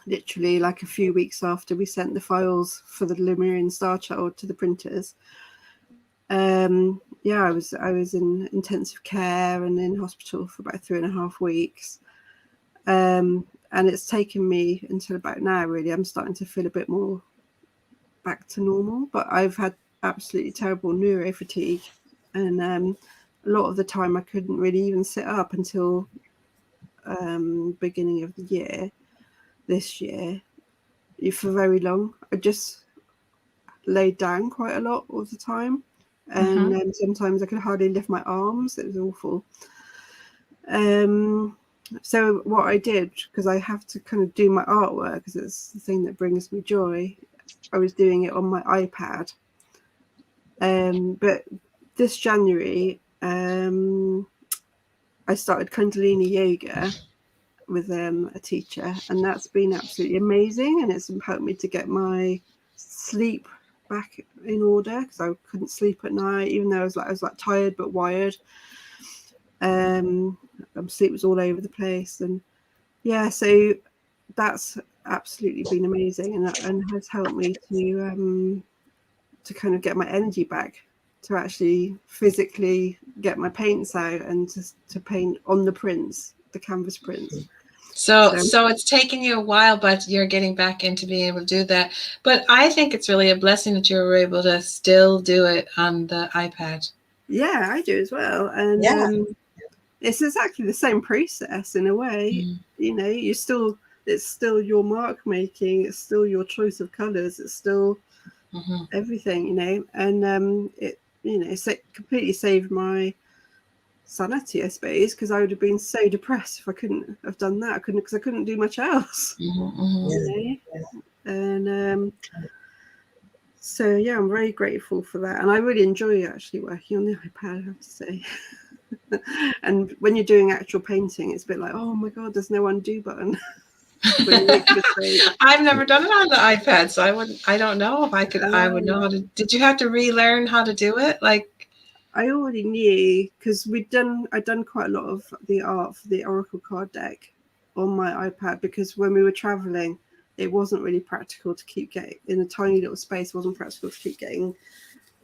literally like a few weeks after we sent the files for the Lemurian Starchild to the printers, yeah, I was in intensive care and in hospital for about 3.5 weeks. And it's taken me until about now, really. I'm starting to feel a bit more back to normal, but I've had absolutely terrible neuro fatigue, and a lot of the time I couldn't really even sit up until beginning of the year, this year, for very long. I just laid down quite a lot of the time, and sometimes I could hardly lift my arms. It was awful. So what I did, because I have to kind of do my artwork, because it's the thing that brings me joy, I was doing it on my iPad. But this January, I started Kundalini yoga with a teacher, and that's been absolutely amazing, and it's helped me to get my sleep back in order, because I couldn't sleep at night, even though I was like tired but wired. Sleep was all over the place, and yeah, so that's absolutely been amazing, and has helped me to kind of get my energy back, to actually physically get my paints out and to paint on the prints, the canvas prints. So it's taken you a while, but you're getting back into being able to do that. But I think it's really a blessing that you were able to still do it on the iPad. Yeah, I do as well. And it's exactly the same process in a way. You know, it's still your mark making, it's still your choice of colors, it's still everything, you know. And it, you know, completely saved my sanity, I suppose, because I would have been so depressed if I couldn't have done that. Because I couldn't do much else. You know? And so yeah, I'm very grateful for that, and I really enjoy actually working on the iPad, I have to say. And when you're doing actual painting, it's a bit like, oh my god, there's no undo button. I've never done it on the iPad, so I don't know if I would know how to. Did you have to relearn how to do it? Like, I already knew, because I'd done quite a lot of the art for the Oracle card deck on my iPad, because when we were traveling, it wasn't really practical to keep getting in a tiny little space. It wasn't practical to keep getting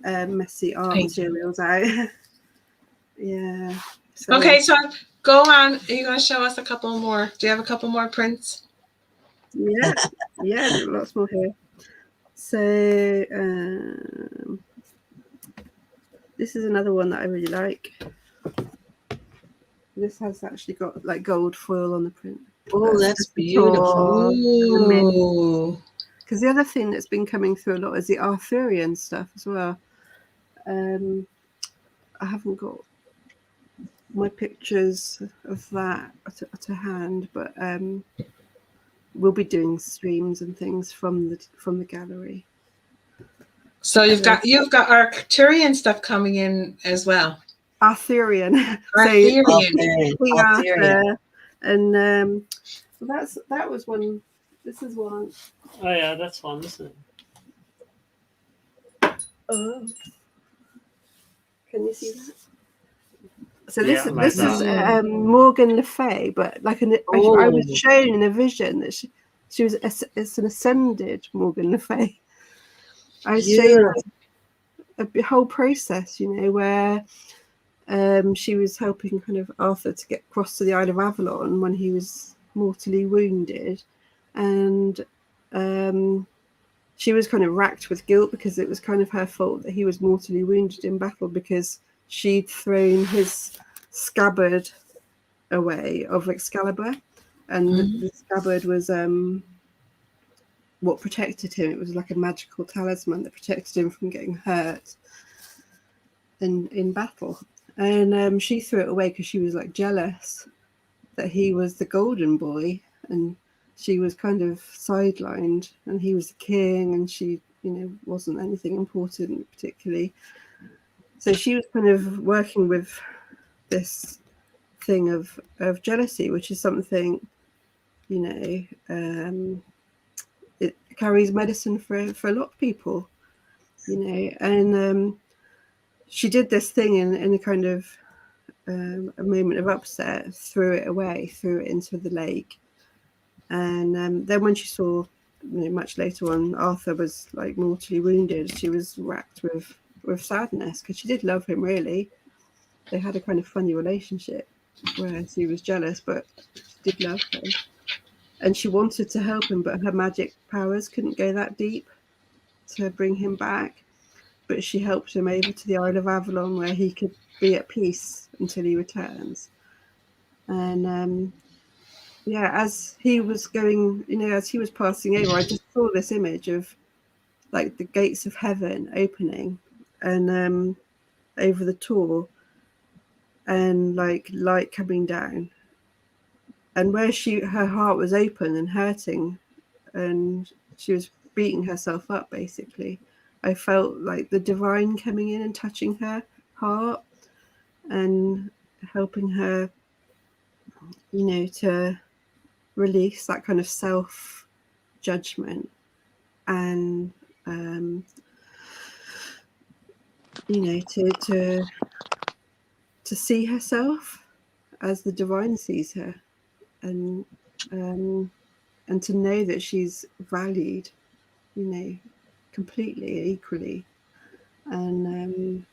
messy art materials out. Yeah. So. Okay, so go on. Are you going to show us a couple more? Do you have a couple more prints? Yeah, lots more here. So this is another one that I really like. This has actually got like gold foil on the print. Oh, that's beautiful. Because the other thing that's been coming through a lot is the Arthurian stuff as well. I haven't got my pictures of that to hand, but we'll be doing streams and things from the gallery. So you've got Arcturian stuff coming in as well. Arthurian. King Arthur, and that was one. This is one. Oh yeah, that's one, isn't it? Oh, can you see that? So this is Morgan Le Fay, but like I was shown in a vision that she was it's an ascended Morgan Le Fay. I was shown a whole process, you know, where she was helping kind of Arthur to get across to the Isle of Avalon when he was mortally wounded, and she was kind of racked with guilt because it was kind of her fault that he was mortally wounded in battle, because she'd thrown his scabbard away of Excalibur, and the scabbard was what protected him. It was like a magical talisman that protected him from getting hurt in battle. And she threw it away because she was like jealous that he was the golden boy, and she was kind of sidelined, and he was the king, and she, you know, wasn't anything important particularly. So she was kind of working with this thing of jealousy, which is something, you know, it carries medicine for a lot of people, you know. And she did this thing in a kind of a moment of upset, threw it into the lake. And then when she saw, much later on, Arthur was like mortally wounded, she was racked with sadness, because she did love him, really. They had a kind of funny relationship where she was jealous, but she did love him. And she wanted to help him, but her magic powers couldn't go that deep to bring him back. But she helped him over to the Isle of Avalon, where he could be at peace until he returns. And as he was going, as he was passing over, I just saw this image of like the gates of heaven opening, and over the Tor, and like light coming down. And where her heart was open and hurting, and she was beating herself up, basically, I felt like the divine coming in and touching her heart and helping her, to release that kind of self-judgment, and to see herself as the divine sees her, and to know that she's valued, completely, equally, and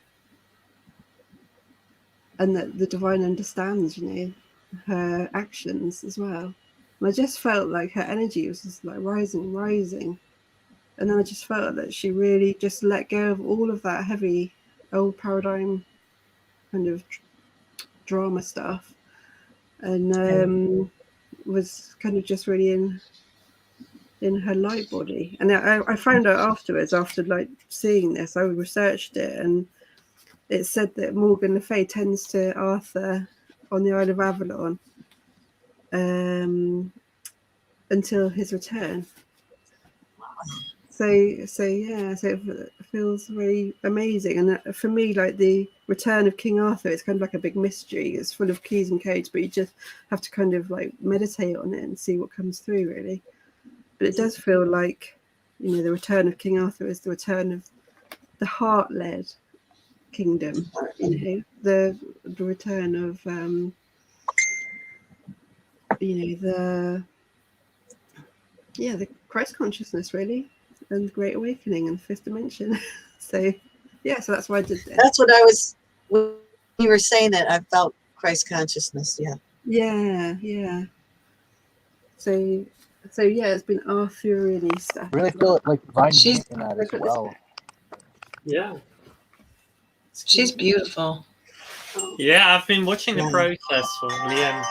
that the divine understands, her actions as well. And I just felt like her energy was just like rising, and then I just felt that she really just let go of all of that heavy old paradigm kind of drama stuff, and was kind of just really in her light body. And I found out afterwards, after like seeing this, I researched it, and it said that Morgan Le Fay tends to Arthur on the Isle of Avalon until his return. So it feels very amazing. And for me, like the return of King Arthur, it's kind of like a big mystery. It's full of keys and codes, but you just have to kind of like meditate on it and see what comes through, really. But it does feel like, the return of King Arthur is the return of the heart-led kingdom, the return of the Christ consciousness, really, and the Great Awakening and the Fifth Dimension. So that's why I did this. That's what I was, when you were saying that, I felt Christ consciousness. Yeah. So it's been Arthurian stuff. Really feel it like divine She's- in that as well. Yeah. She's beautiful. Yeah, I've been watching the process for Leanne.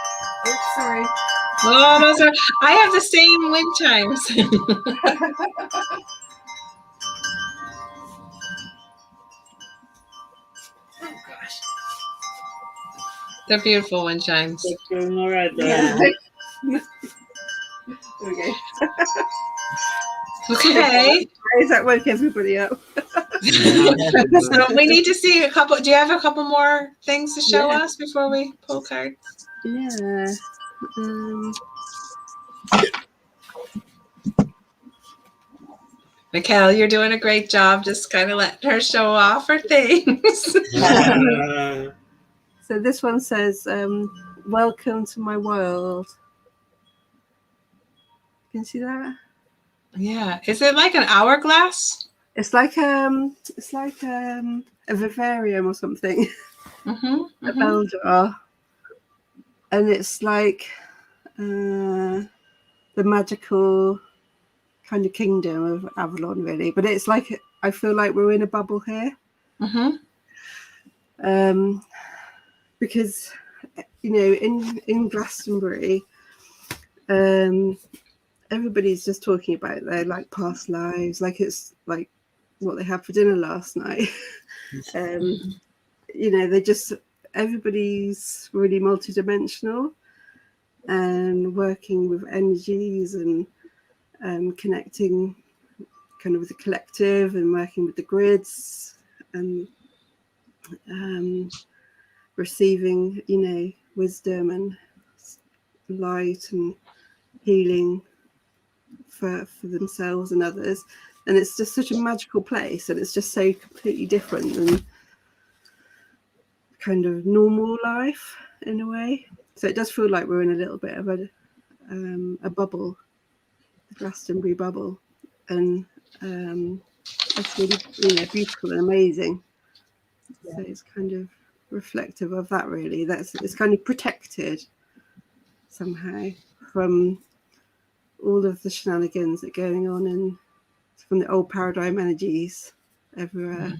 Oh, sorry. Oh, those are. I have the same wind chimes. Oh gosh. They're beautiful wind chimes. What's going on right there? Yeah. Okay. Okay. Is that woke everybody up? So we need to see a couple. Do you have a couple more things to show Yeah. us before we pull cards? Yeah. Michiel, you're doing a great job. Just kind of letting her show off her things. So this one says, "Welcome to my world." Can you see that? Yeah. Is it like an hourglass? It's like a vivarium or something, Mm-hmm. a bell jar, and it's like the magical kind of kingdom of Avalon, really. But it's like, I feel like we're in a bubble here, Mm-hmm. because in Glastonbury, everybody's just talking about their like past lives, like it's like what they had for dinner last night. Everybody's really multidimensional and working with energies and connecting kind of with the collective and working with the grids and receiving, wisdom and light and healing for themselves and others. And it's just such a magical place, and it's just so completely different than kind of normal life in a way. So it does feel like we're in a little bit of a bubble, the Glastonbury bubble, and it's really beautiful and amazing. So it's kind of reflective of that, really. It's kind of protected somehow from all of the shenanigans that are going on, and from the old paradigm energies everywhere.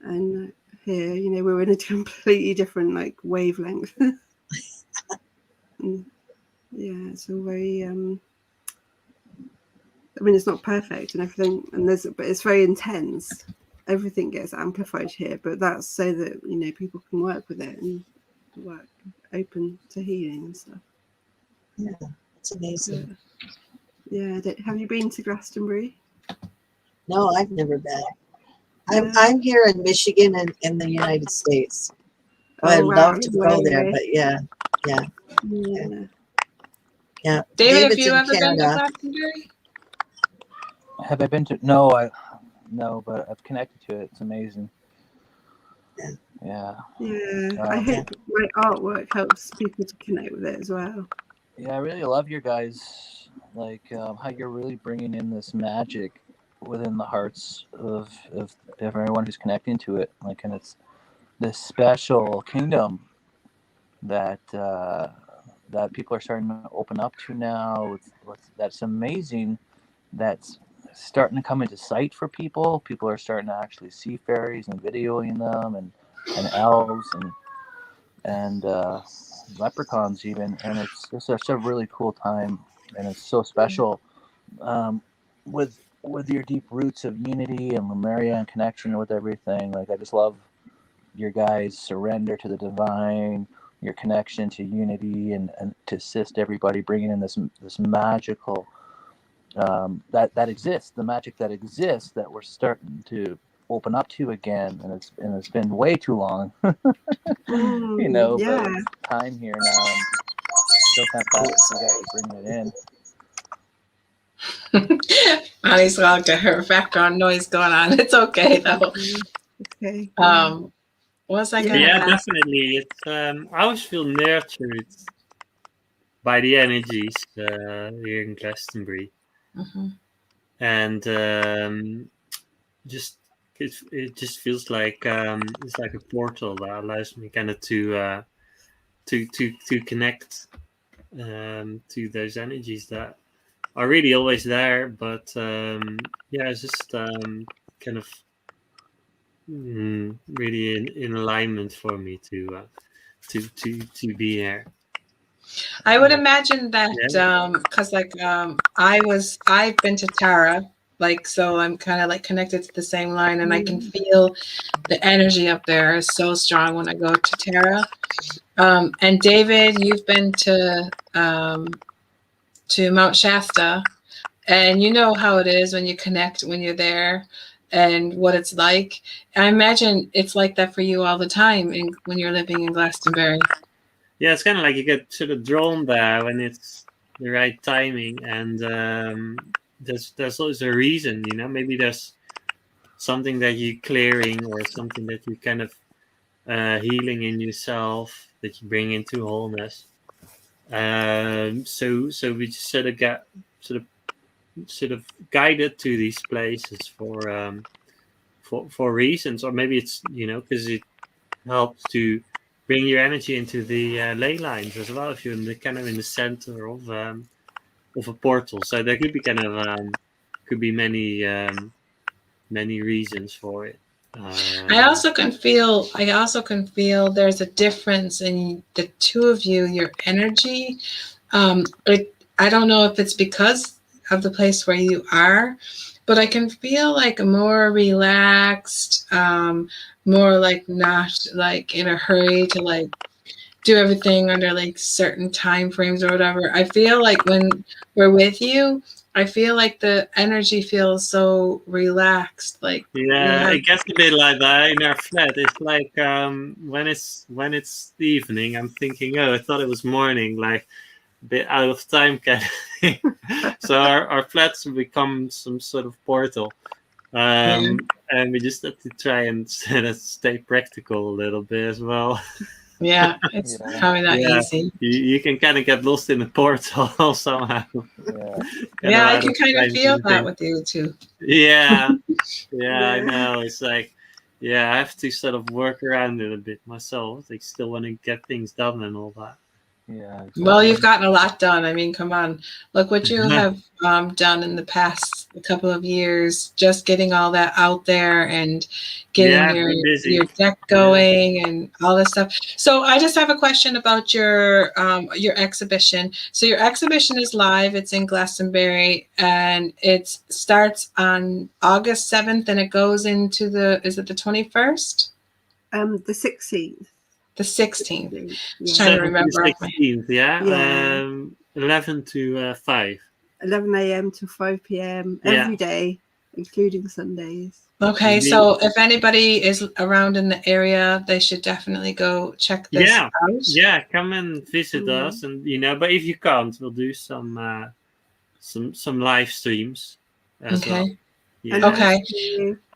And here, we're in a completely different wavelength. And, yeah, it's all very it's not perfect and everything, but it's very intense. Everything gets amplified here, but that's so that people can work with it and work open to healing and stuff. Yeah, it's amazing. Yeah. Have you been to Glastonbury? No, I've never been. I'm here in Michigan and in the United States. I'd love to go there, but yeah. David, have David's you in ever been to Canada. Glastonbury? Have I been to? No, but I've connected to it. It's amazing. Yeah. I hope my artwork helps people to connect with it as well. Yeah, I really love your guys, how you're really bringing in this magic within the hearts of everyone who's connecting to it. And it's this special kingdom that that people are starting to open up to now. That's amazing. That's starting to come into sight for people. People are starting to actually see fairies and videoing them, and elves and leprechauns even, and it's just such a really cool time, and it's so special with your deep roots of unity and Lemuria and connection with everything. I just love your guys' surrender to the divine, your connection to unity, and to assist everybody, bringing in this magical that exists, the magic that exists, that we're starting to open up to again, and it's been way too long, but it's time here now, and so fantastic you guys are bringing it in. Annie's got her background noise going on. It's okay though. Okay. What was I gonna ask? Definitely. It's I always feel nurtured by the energies here in Glastonbury, and it just feels like it's like a portal that allows me kind of to connect to those energies that are really always there, but it's just kind of really in alignment for me to be here. I would imagine that because I've been to Tara, so I'm kind of connected to the same line, and I can feel the energy up there is so strong when I go to Tara. And David, you've been to Mount Shasta, and you know how it is when you connect when you're there, and what it's like. I imagine it's like that for you all the time when you're living in Glastonbury. Yeah, it's kind of like you get sort of drawn there when it's the right timing, and there's always a reason, maybe there's something that you're clearing, or something that you kind of healing in yourself that you bring into wholeness. So we just sort of get sort of guided to these places for reasons, or maybe it's because it helps to bring your energy into the ley lines as well, if you're in the center of a portal. So there could be could be many reasons for it. I also can feel there's a difference in the two of you, your energy. I don't know if it's because of the place where you are, but I can feel like a more relaxed, more not in a hurry to do everything under certain time frames or whatever. I feel like when we're with you, I feel like the energy feels so relaxed. It gets a bit like that in our flat. It's like when it's evening, I'm thinking, oh, I thought it was morning. bit out of time kind of thing. So our flats have become some sort of portal. And we just have to try and stay practical a little bit as well. Yeah, it's probably not easy. You can kind of get lost in the portal somehow. Yeah, I can kind of feel that with you too. Yeah, I know. It's like, I have to sort of work around it a bit myself. I still want to get things done and all that. Yeah. Exactly. Well, you've gotten a lot done. I mean, come on. Look what you have done in the past couple of years, just getting all that out there and getting your deck going and all this stuff. So I just have a question about your exhibition. So your exhibition is live. It's in Glastonbury, and it starts on August 7th, and it goes into is it the 21st? The 16th. The 16th. Yeah. Trying to remember. 16th, 11 to 5. 11 a.m. to 5 p.m. every day, including Sundays. Okay, so if anybody is around in the area, they should definitely go check this out. Yeah, come and visit us, and but if you can't, we'll do some live streams as well. Yeah. Okay.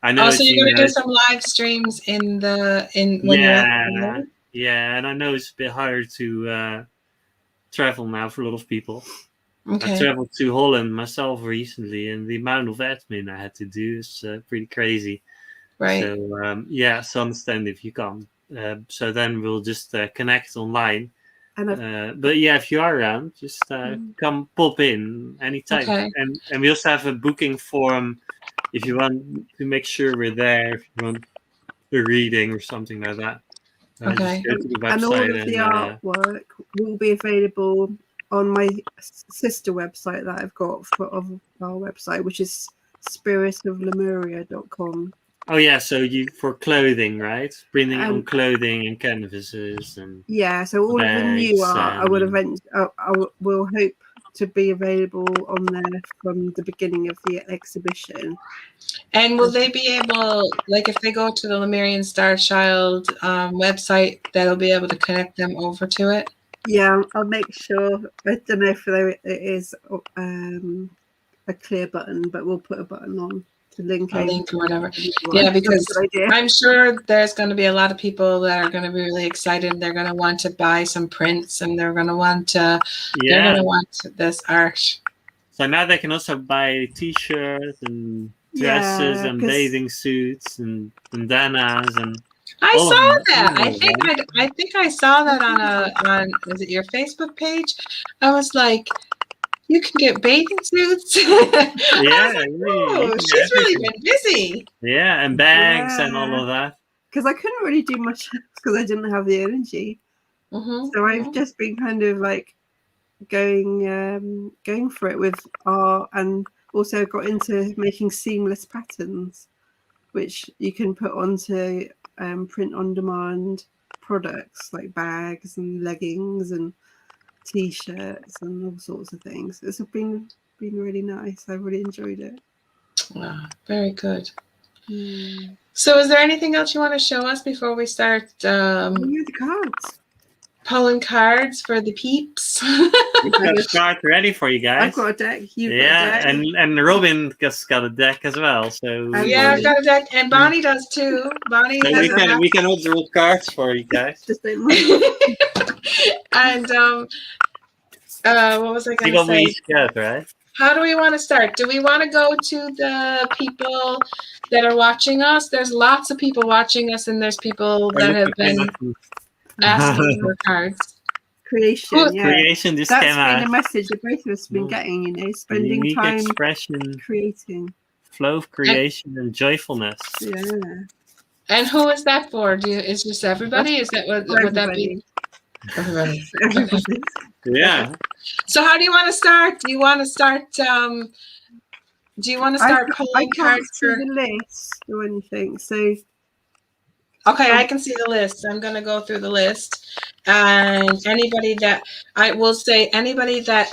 I know. So you're gonna do some live streams when you're at Yeah, and I know it's a bit harder to travel now for a lot of people. Okay. I traveled to Holland myself recently, and the amount of admin I had to do is pretty crazy. Right. So, so understand if you can't. So then we'll just connect online. But if you are around, just come pop in anytime. Okay. And we also have a booking form if you want to make sure we're there, if you want a reading or something like that. Okay. And all of the artwork will be available on my sister website that I've got of our website, which is spiritoflemuria.com. Oh yeah, so you for clothing, right? Printing on clothing and canvases and so all of the new art I will hope to be available on there from the beginning of the exhibition. And will they be able, like if they go to the Lemurian Starchild website, that'll be able to connect them over to it? Yeah, I'll make sure. I don't know if it is a clear button, but we'll put a button on to link or whatever. Yeah, because I'm sure there's going to be a lot of people that are going to be really excited. They're going to want to buy some prints, and they're going to want this art. So now they can also buy T-shirts and dresses and bathing suits and bandanas and. I saw that. I think I saw that on is it your Facebook page? I was like, you can get bathing suits. She's really been busy. Yeah, and bags and all of that. Because I couldn't really do much because I didn't have the energy. So I've just been kind of like going for it with art, and also got into making seamless patterns, which you can put onto print on demand products like bags and leggings and T-shirts and all sorts of things. It's been really nice. I really enjoyed it. Wow, very good. So is there anything else you want to show us before we start the cards? Pulling cards for the peeps? We've got a card ready for you guys. I've got a deck. You've got a deck. And Robin has got a deck as well. So I've got a deck, and Bonnie does too. Bonnie so we can all draw cards for you guys. Just don't and what was I going to say? We each get, right? How do we want to start? Do we want to go to the people that are watching us? There's lots of people watching us, and there's people that have been asking for cards. Creation just That's came out. been a message that both of us have been getting, spending unique time expression, creating. Flow of creation and joyfulness. Yeah. And who is that for? Is just everybody? Is that what would that be? Everybody. Yeah. So how do you want to start? Do you want to start pulling cards for the list or anything? So okay, I can see the list. I'm going to go through the list. And anybody that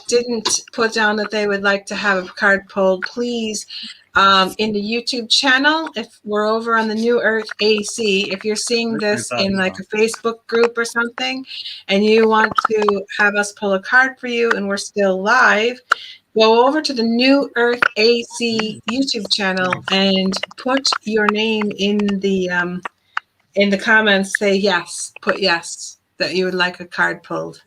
didn't put down that they would like to have a card pulled, please in the YouTube channel. If we're over on the New Earth AC, if you're seeing this in like a Facebook group or something, and you want to have us pull a card for you, and we're still live, go over to the New Earth AC YouTube channel and put your name in the comments. Say yes, put yes that you would like a card pulled.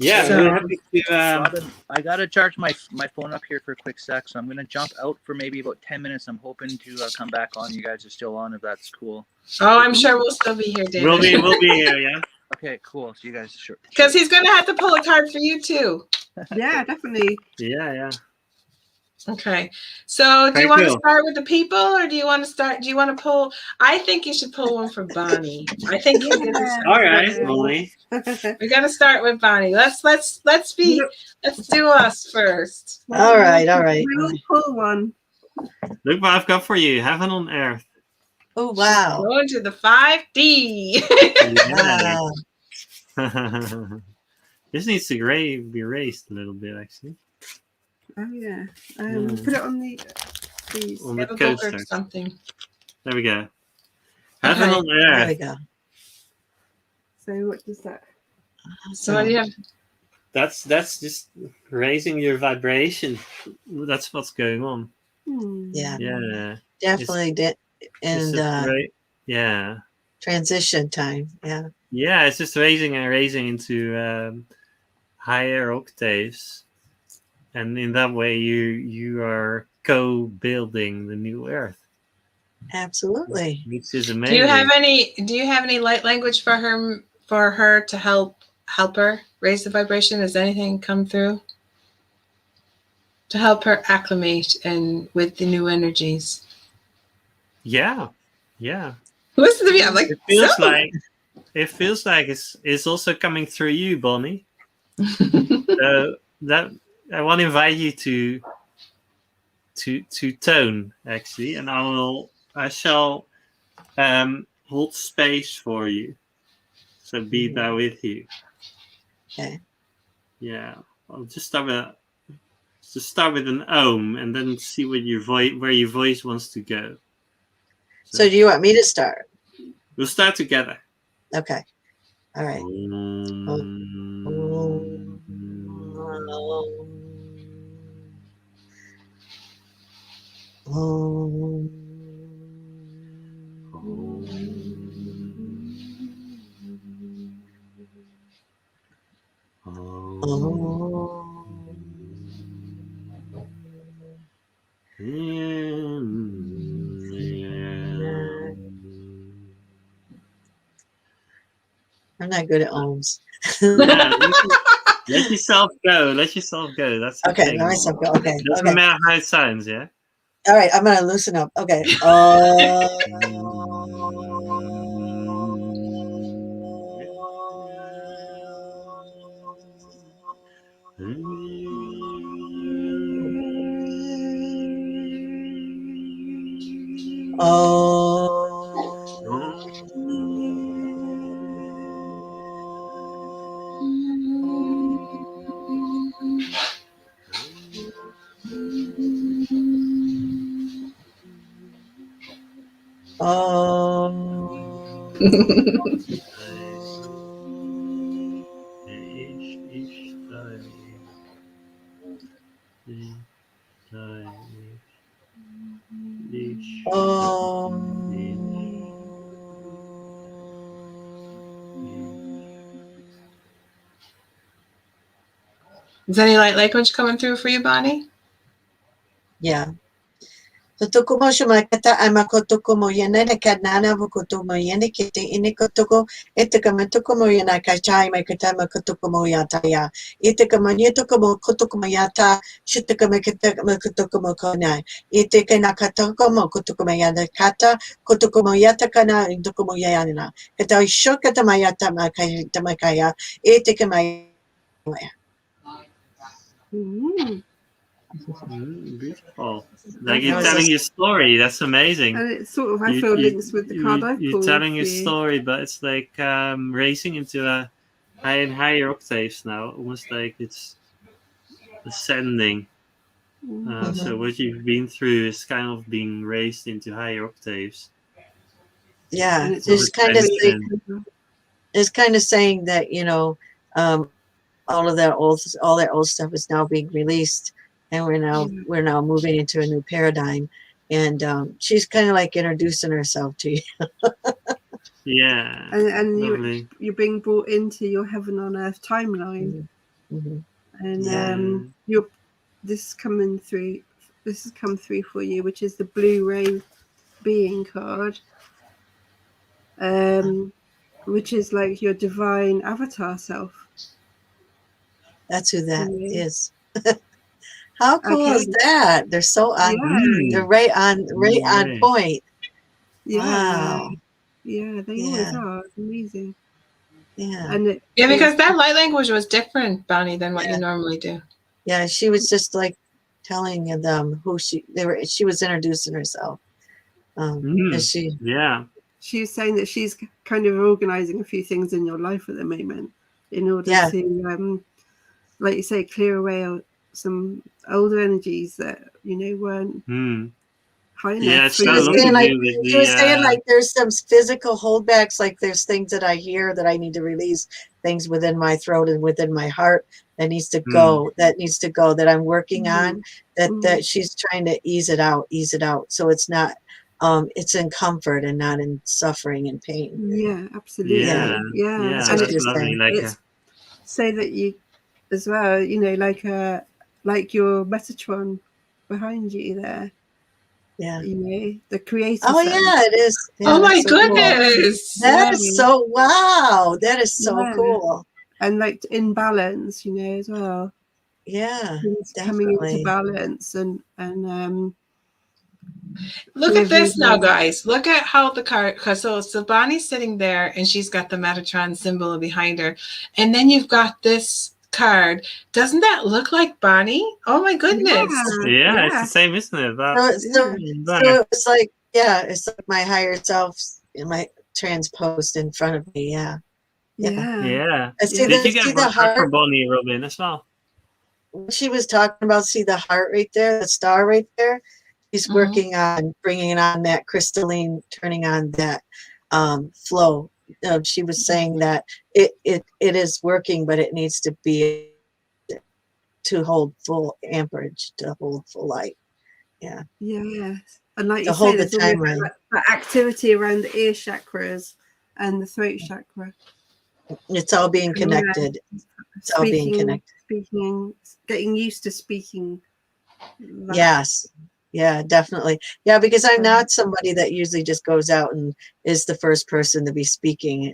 Yeah, So- we're happy to. I gotta charge my phone up here for a quick sec, so I'm gonna jump out for maybe about 10 minutes. I'm hoping to come back on. You guys are still on, if that's cool. Oh, I'm sure we'll still be here, David. We'll be here, yeah. Okay, cool. So you guys sure? Because he's going to have to pull a card for you too. Yeah, definitely. Yeah. Okay. So do Very you want to cool. start with the people, or do you want to pull? I think you should pull one for Bonnie. I think you can start. All right, Molly. We're going to start with Bonnie. Let's do us first. All right, all right. We'll pull one. Look what I've got for you. Heaven on earth. Oh, wow. Going to the 5D. Wow. This needs to be raised a little bit, actually. Oh yeah. Put it on the please. On the Have a book or coaster. something. There we go. Heaven Okay. on There we earth. go. So what does that? So what do you have? That's just raising your vibration. That's what's going on. Yeah, Yeah. definitely. It's And just yeah. transition time. Yeah. Yeah, it's just raising into higher octaves, and in that way, you are co-building the new Earth, Absolutely. which is Do amazing. you have any light language for her to help her raise the vibration? Has anything come through to help her acclimate and with the new energies? Yeah. Listen to me. I'm like, It feels so. like it's also coming through you, Bonnie. So that I want to invite you to tone, actually, and I shall hold space for you. So be there with you. Okay. Yeah. I'll just start with an ohm, and then see where your voice wants to go. So do you want me to start? We'll start together. Okay. All right. I'm not good at ohms. Yeah, let yourself go. Let yourself go. That's the Okay, thing. let myself go. Okay. Doesn't Okay. matter how it sounds, yeah? All right, I'm gonna loosen up. Okay. Is any light language coming through for you, Bonnie? Yeah. Tutukumo shumakata amakotukumo yanene kanana vukutumo yanikiti inikotuko itakamantukumo yanakachai makatama kutukumo yataya itakamanitukumo kutukumo yata shutakamakatukumo kona itakanakatukumo kutukumo yanakata kutukumo yatakana intukumo yana kata shokatama yata makaya itakamaya. Beautiful. Like you're telling your story. That's amazing. And it's sort of, I feel, links with the card I pulled. You're telling your story, but it's like raising into a higher octaves now. Almost like it's ascending. So what you've been through is kind of being raised into higher octaves. Yeah, And it's it's kind of Vibration. it's kind of saying that, you know, all that old stuff is now being released, and we're now moving into a new paradigm. And she's kind of like introducing herself to you. Yeah. and Lovely. you're being brought into your heaven on earth timeline. Mm-hmm. And Yeah. you're this is coming through. This has come through for you, which is the blue ray being card, which is like your divine avatar self. That's who that Yeah. is. How cool Okay. is that? They're so on. Yeah. They're right on Right. point. Yeah. Wow. Yeah, they always Yeah. are. It's amazing. Yeah. And Yeah, because that light language was different, Bonnie, than what you normally do. Yeah. She was just like telling them who she was introducing herself. And she Yeah. she's saying that she's kind of organizing a few things in your life at the moment in order to, like you say, clear away some older energies that weren't high enough. Yeah, it's she got a was lot saying to like do with she was saying the like there's some physical holdbacks, like there's things that I hear that I need to release, things within my throat and within my heart that needs to go, that I'm working on, that she's trying to ease it out. So it's not it's in comfort and not in suffering and pain. Yeah, absolutely. yeah. Yeah. That's And what she That's was lovely. saying. Like it's say that you as well, like your Metatron behind you there. Yeah. The creator. Oh self. yeah, it is. Yeah, Oh my that's so cool. goodness. That is so wow. That is so cool. And like in balance, as well. Yeah, Things coming into definitely. balance and Look at this now, guys. Look at how the card, because so Bonnie's sitting there and she's got the Metatron symbol behind her. And then you've got this card. Doesn't that look like Bonnie? Oh my goodness. yeah, it's the same, isn't it? So it's like, it's like my higher self in my transposed in front of me. Yeah. Yeah. See Did you get the that for heart? Bonnie, Robin, as well? She was talking about, see the heart right there, the star right there. He's working on bringing on that crystalline, turning on that flow. She was saying that it is working, but it needs to be to hold full amperage, to hold full light. Yeah. Yeah. And like to you hold say, the there's always timeline. that activity around the ear chakras and the throat chakra. It's all being connected. It's all being connected. Speaking, getting used to speaking. Yes. Yeah, definitely. Yeah, because I'm not somebody that usually just goes out and is the first person to be speaking.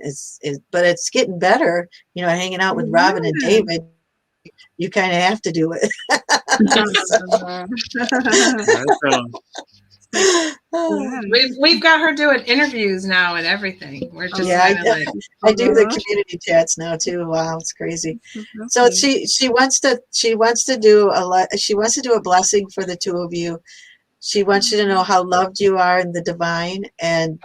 But it's getting better. Hanging out with Robin and David, you kind of have to do it. We've got her doing interviews now and everything. We're just I do the community chats now too. Wow, it's crazy. So she wants to do a blessing for the two of you. She wants you to know how loved you are in the divine, and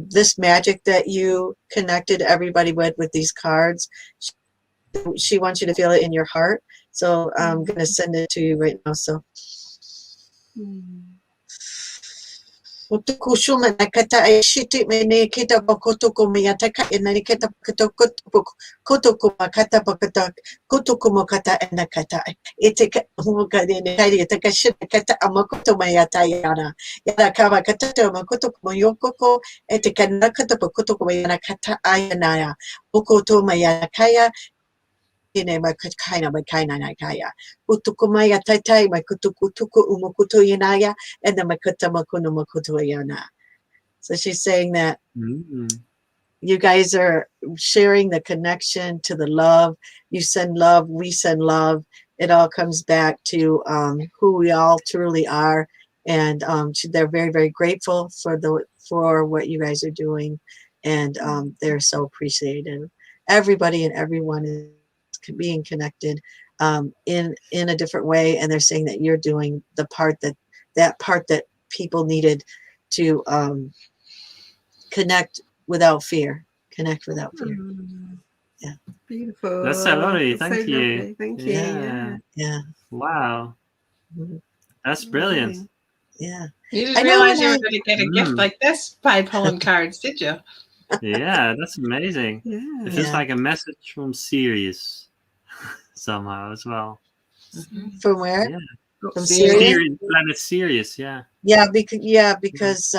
this magic that you connected everybody with these cards. She wants you to feel it in your heart. So I'm going to send it to you right now. So. Kushuma nakata shiti mene kita bakotuko miyataka inaniketa kutuko makata bakata kutuko makata enakata iteka mukadene kari itaka shita kata amakoto mayata yana yana kama kata makoto moyokoko eteka nakata bakoto mayana kata ayanaya bukoto mayakaya ine makaina nakaya utukumaya tatai makutukutuku umukuto yanaya and the makata makuno makuto yana. So she's saying that you guys are sharing the connection to the love. You send love, we send love. It all comes back to who we all truly are, and they're very, very grateful for what you guys are doing, and they're so appreciative. Everybody and everyone is being connected in a different way, and they're saying that you're doing the part that people needed to connect without fear. Beautiful. That's so lovely. That's Thank so you. lovely. Thank you. Yeah. Yeah. Wow. Mhm. That's brilliant. Yeah. You I didn't know realize when you were I going to get a gift like this by pulling cards, did you? Yeah, that's amazing. Yeah. It feels Yeah. like a message from Sirius somehow as well. from where? Yeah. From Sirius. Sirius? Planet Sirius, yeah. Yeah, because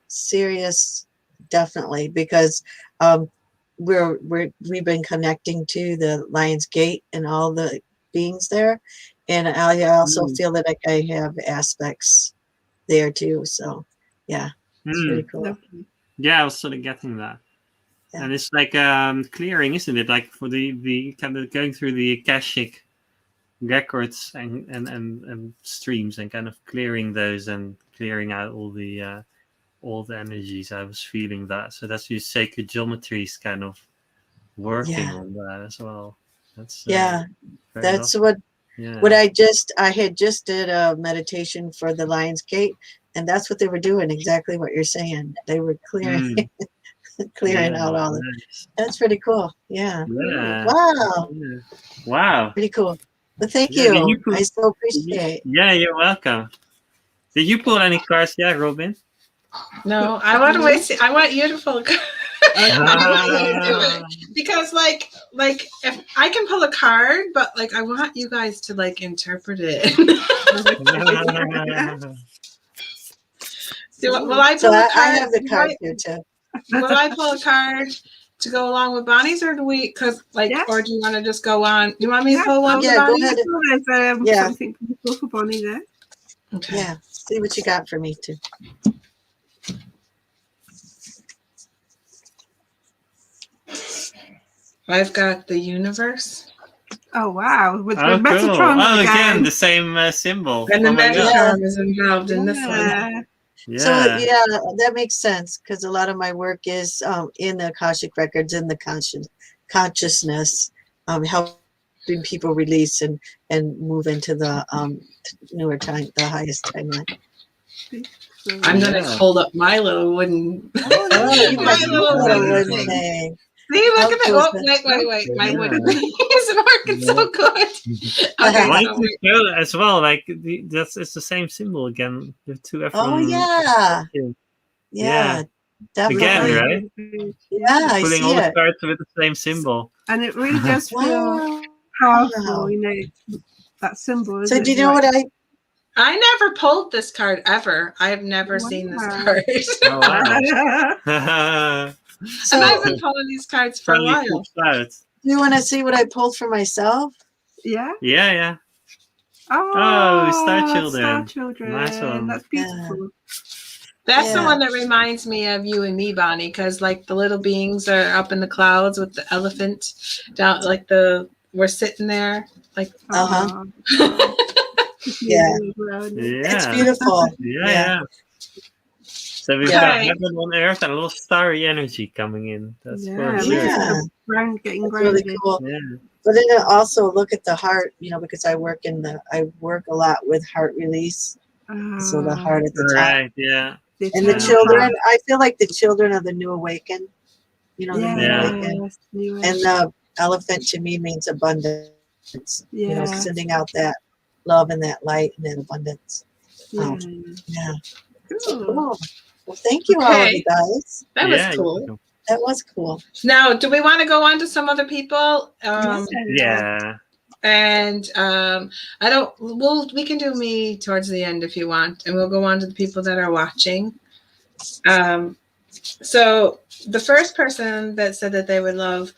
Sirius definitely because we've been connecting to the Lion's Gate and all the beings there, and I also feel that I have aspects there too. So yeah, it's pretty cool. Lovely. Yeah, I was sort of getting that. Yeah. And it's like clearing, isn't it? Like for the kind of going through the Akashic records and streams and kind of clearing those and clearing out all the energies. I was feeling that. So that's your sacred geometry is kind of working on that as well. That's very that's lovely. what I had just did a meditation for the Lion's Gate, and that's what they were doing, exactly what you're saying. They were clearing clearing out all the that's pretty cool. Yeah. Wow. Yeah. Wow. Pretty cool. Well, thank Yeah, you. I so appreciate it. Yeah, you're welcome. Did you pull any cards yet, Robin? No, I want to wait. I want you to pull a card. Because like if I can pull a card, but like I want you guys to like interpret it. Will I pull a card? I have the card here too. Will I pull a card to go along with Bonnie's, or do we? Because like, or do you want to just go on? Do you want me to pull one? Yeah, Bonnie? go ahead. There's something beautiful for Bonnie there. Okay. Yeah, see what you got for me too. I've got the universe. Oh wow! With cool. Metatron again, the same symbol. And the Metatron is involved in this one. Yeah. So that makes sense because a lot of my work is in the Akashic records, in the consciousness, helping people release and move into the newer time, the highest timeline. I'm gonna hold up my little wooden. My little wooden thing. See, look at that. Oh, wait. My wooden thing isn't working so good. Okay, Why don't you show as well? Like it's the same symbol again. The two F. Oh yeah. Definitely. Again, right? Yeah, I pulling see all the it. cards with the same symbol. And it really does feel powerful, you know, that symbol. So do you know what I never pulled this card ever. I have never seen this card. Oh, wow. And I've been pulling these cards for a while. Do you want to see what I pulled for myself? Yeah. Yeah. Oh, Star Children. Star Children. Nice one. That's beautiful. That's the one that reminds me of you and me, Bonnie, because like the little beings are up in the clouds with the elephant down, like we're sitting there, like Yeah. It's beautiful. Yeah. So we've got heaven on earth and a little starry energy coming in. That's for sure. Getting really cool. Yeah. But then also look at the heart, you know, because I work a lot with heart release. So the heart at the top. Right, yeah. And the children, I feel like the children of the new awakened, you know, the new awakened. And the elephant to me means abundance. You know, sending out that love and that light and that abundance. Yeah. So cool. Well, thank you all of you guys. That was cool. That was cool. Now, do we want to go on to some other people? Yeah. And we can do me towards the end if you want, and we'll go on to the people that are watching. So the first person that said that they would love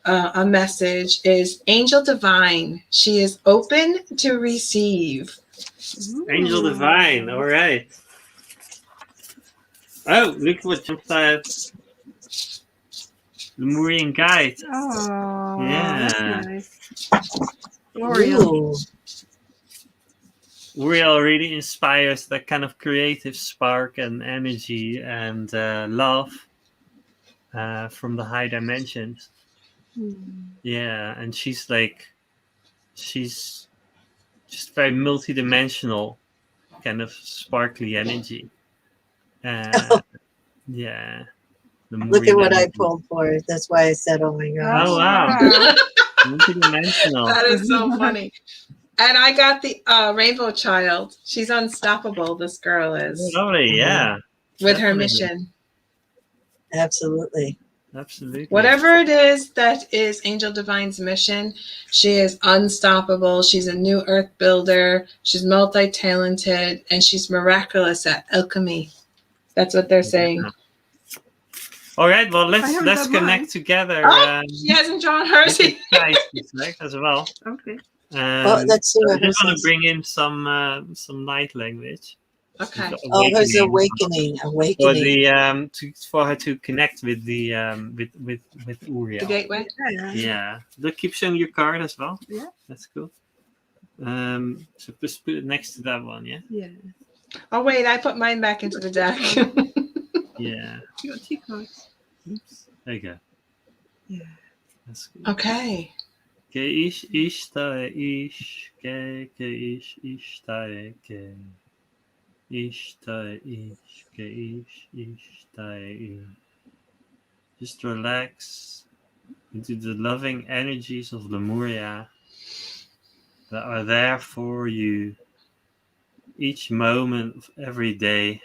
a message is Angel Divine. She is open to receive. Angel Divine. All right. Oh, look what jumped out. Lemurian Guide. Oh, yeah. That's nice. Uriel really inspires that kind of creative spark and energy and love from the high dimensions. Yeah, and she's just very multidimensional, kind of sparkly energy. Yeah. Look at what I energy. pulled for it. That's why I said, "Oh my gosh." Oh wow! Multidimensional. That is so funny. And I got the Rainbow Child. She's unstoppable. This girl is Lovely, yeah. with her Definitely. mission. Absolutely. Absolutely. Whatever it is that is Angel Divine's mission, she is unstoppable. She's a new earth builder. She's multi-talented, and she's miraculous at alchemy. That's what they're saying. Yeah. All right, well, let's haven't done mine. connect together. Oh, she hasn't drawn hers. with the guys tonight as well. Okay. Let's see I what hers just want is. to bring in some light language. Okay. Oh, hers Awakening. awakening. For her to connect with the with Uriel. The gateway. Yeah. Look, keep showing your card as well. Yeah. That's cool. So just put it next to that one, yeah? Yeah. Oh wait, I put mine back into the deck. Yeah. You got 2 cards. Oops. There you go. Yeah. That's cool. Okay. Que ishtae ish ke ish ishtae ke ishtae ish ke ish ishtae ish. Just relax into the loving energies of Lemuria that are there for you each moment of every day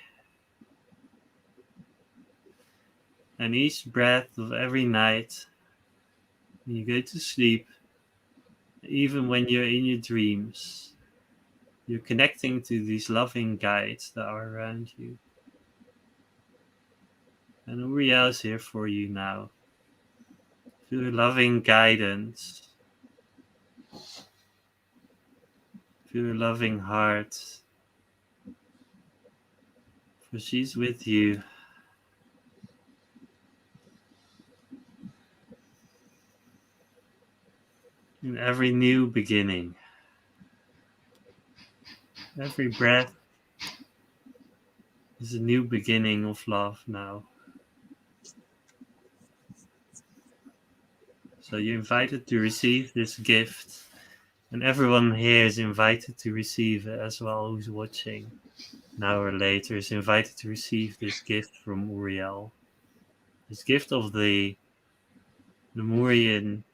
and each breath of every night when you go to sleep. Even when you're in your dreams, you're connecting to these loving guides that are around you. And Uriel is here for you now. Feel your loving guidance. Feel your loving heart. For she's with you. In every new beginning. Every breath is a new beginning of love now. So you're invited to receive this gift, and everyone here is invited to receive it as well who's watching now or later is invited to receive this gift from Uriel. This gift of the Lemurian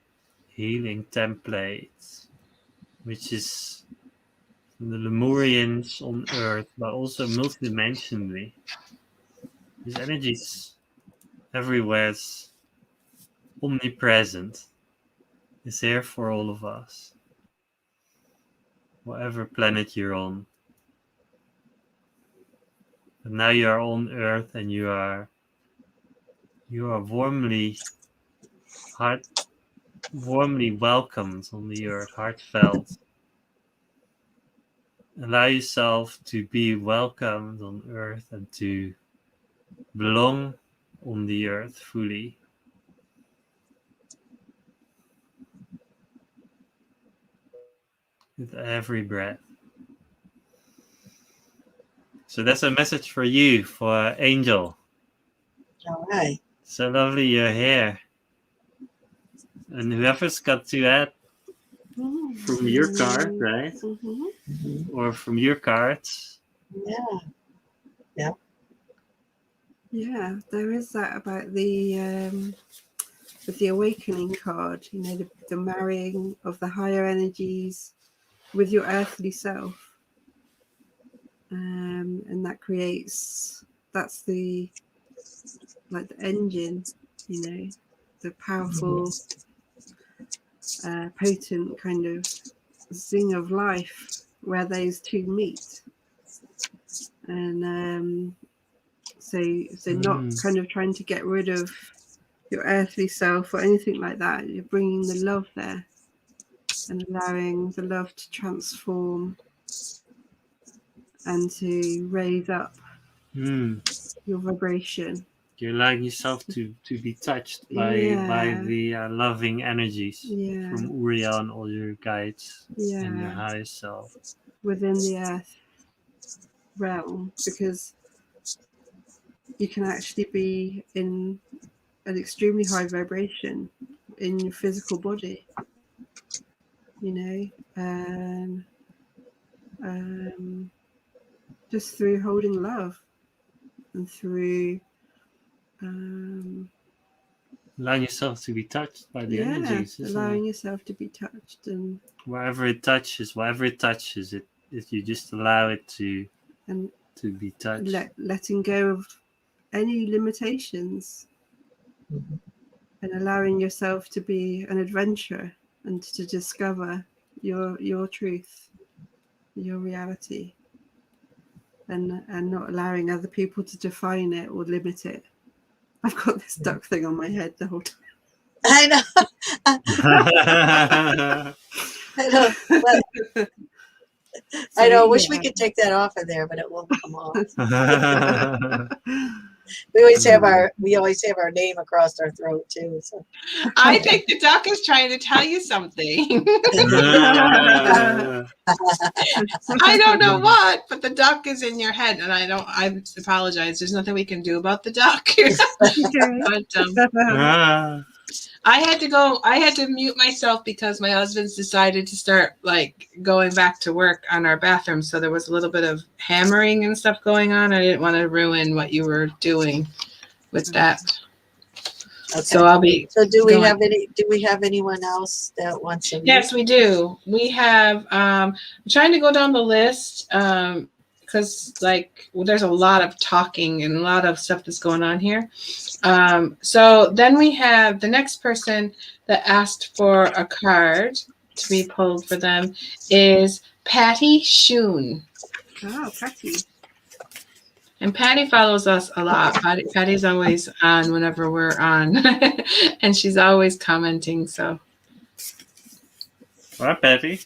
healing template, which is from the Lemurians on Earth, but also multidimensionally. This energy is everywhere, it's omnipresent. It's here for all of us. Whatever planet you're on. But now you are on Earth and you are warmly welcomed on the Earth, heartfelt. Allow yourself to be welcomed on Earth and to belong on the Earth fully. With every breath. So that's a message for you, for Angel. All right. So lovely you're here. And whoever's got to add from your card, right? Mm-hmm. Or from your cards. Yeah. Yeah, there is that about the with the awakening card, you know, the marrying of the higher energies with your earthly self. And that creates, that's the engine, you know, the powerful, potent kind of zing of life where those two meet. And so not kind of trying to get rid of your earthly self or anything like that. You're bringing the love there and allowing the love to transform and to raise up your vibration. You're allowing yourself to be touched by the loving energies from Uriel and all your guides and your higher self within the earth realm, because you can actually be in an extremely high vibration in your physical body, you know, and just through holding love and through Allowing yourself to be touched by the energies, isn't allowing it? yourself to be touched and Whatever it touches, it if you just allow it to be touched. letting go of any limitations and allowing yourself to be an adventurer and to discover your truth, your reality, and not allowing other people to define it or limit it. I've got this duck thing on my head the whole time. I know. I know. But I know. Wish we could take that off of there, but it won't come off. We always have our name across our throat too. So. I think the duck is trying to tell you something. I don't know what, but the duck is in your head, and I apologize. There's nothing we can do about the duck. But I had to mute myself because my husband's decided to start like going back to work on our bathroom. So there was a little bit of hammering and stuff going on. I didn't want to ruin what you were doing with that. Okay. So I'll be. So do we have anyone else that wants to? Yes, we do. We have. I'm trying to go down the list because there's a lot of talking and a lot of stuff that's going on here. So then we have the next person that asked for a card to be pulled for them is Patty Shoon. Oh, Patty. And Patty follows us a lot. Patty's always on whenever we're on. And she's always commenting. So. All right, Patty.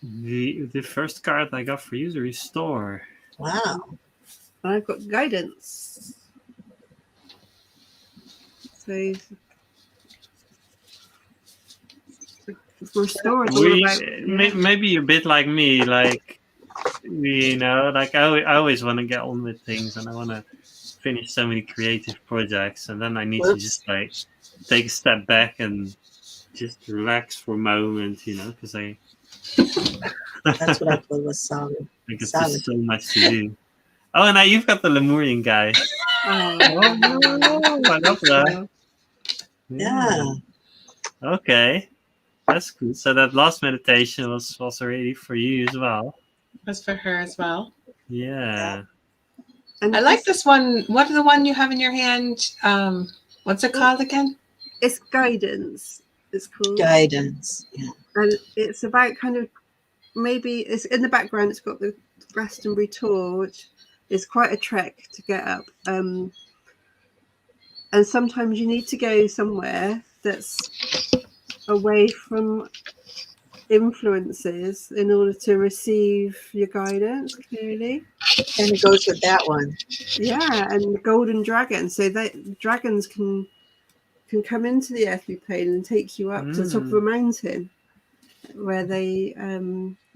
The first card I got for you is Restore. Wow. I've got Guidance. So Restore is all about, maybe a bit like me, like I always want to get on with things and I want to finish so many creative projects, and then I need to just like take a step back and just relax for a moment, because that's what I put was solid. Because there's so much to do. Oh, and now you've got the Lemurian guy. Oh, I love that. Yeah. Okay. That's good. So that last meditation was already for you as well. That's for her as well. Yeah. and I like this one. What is the one you have in your hand? What's it called again? It's Guidance. It's called Guidance. Yeah. And it's about kind of, maybe it's in the background. It's got the Glastonbury tour, which is quite a trek to get up. And sometimes you need to go somewhere that's away from influences in order to receive your guidance clearly. And it goes with that one. Yeah, and the golden dragon. So dragons can come into the earthly plane and take you up to the top of a mountain, where they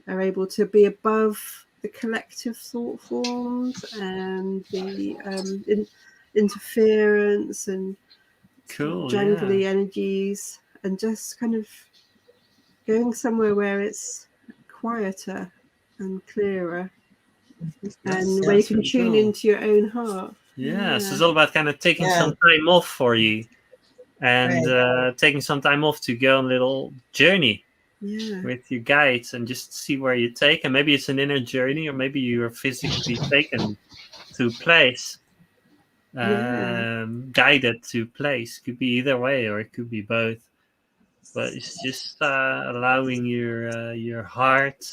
are able to be above the collective thought forms and the interference and jangly energies, and just kind of going somewhere where it's quieter and clearer, and where you can tune into your own heart. Yeah, so it's all about kind of taking some time off for you, and taking some time off to go on a little journey with your guides and just see where you take. And maybe it's an inner journey, or maybe you are physically taken to a place, guided to a place. Could be either way, or it could be both. But it's just allowing your heart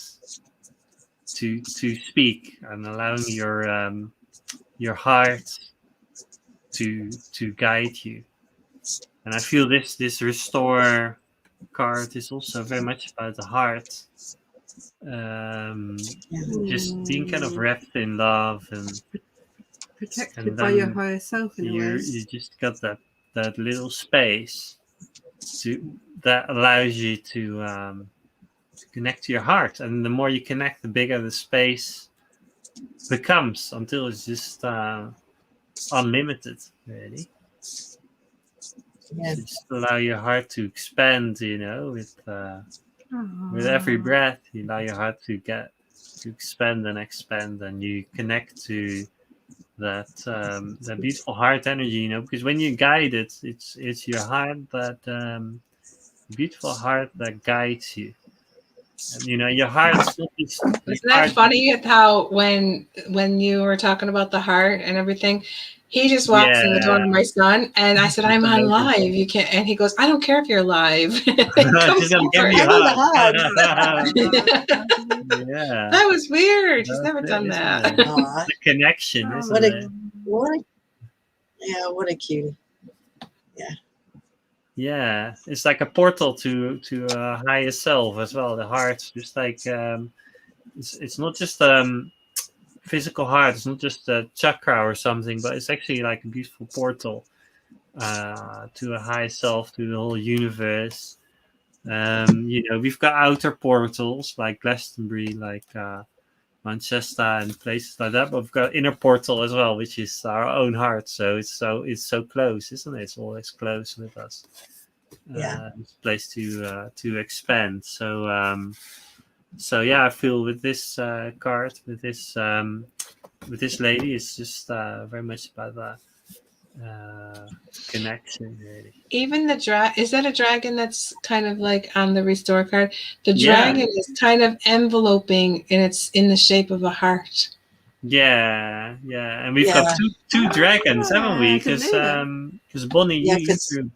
to speak, and allowing your heart to guide you. And I feel this Restore card is also very much about the heart, just being kind of wrapped in love and protected by your higher self. You just got that little space that allows you to connect to your heart, and the more you connect, the bigger the space becomes, until it's just unlimited, really. Just allow your heart to expand, with every breath. You allow your heart to expand and expand, and you connect to that beautiful heart energy, you know, because when you guide it, it's your heart that beautiful heart that guides you. And, you know, your heart's not just your Isn't that heart. funny how when you were talking about the heart and everything, he just walks in the door Yeah. of my son, and I said, "I'm on live. You can't." And he goes, "I don't care if you're live." He comes She's gonna give over. me a I need a hug. hug. Yeah. That was weird. He's That's never it, done isn't that. it? Aw, The connection, isn't what it? a what a yeah, what a cutie. Yeah, it's like a portal to a higher self as well. The heart, just like it's not just physical heart. It's not just a chakra or something, but it's actually like a beautiful portal to a higher self, to the whole universe. You know, we've got outer portals like Glastonbury, like Manchester, and places like that. But we've got inner portal as well, which is our own heart. So it's so close, isn't it? It's always close with us. Yeah. It's a place to expand. So yeah, I feel with this card, with this lady, it's just very much about that connection, really. Even the is that a dragon that's kind of like on the restore card? The Yeah. dragon is kind of enveloping, and it's in the shape of a heart. Yeah, and we've Yeah. got two dragons, haven't we? I didn't Because know that. Bonnie, Yeah, you 'cause drew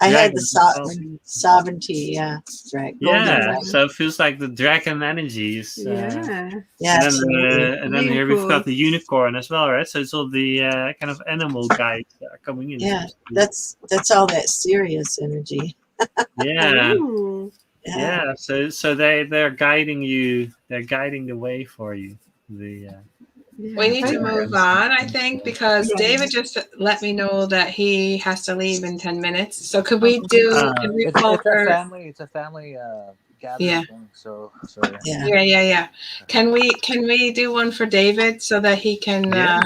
I had the dragons as well. sovereignty, golden Yeah, dragon. so it feels like the dragon energy is. Yeah. Yeah, And absolutely. then here we've Unicorn. got the unicorn as well, right? So it's all the kind of animal guides that are coming in. Yeah, that's all that serious energy. Yeah, Ooh. Yeah. So they're guiding you. They're guiding the way for you. The Yeah. We need to Yeah. move on, I think, because Yeah. David just let me know that he has to leave in 10 minutes. So could we can we It's pull a her? family. It's a family gathering Yeah. thing. So Yeah. Yeah. Can we do one for David so that he can? Yeah.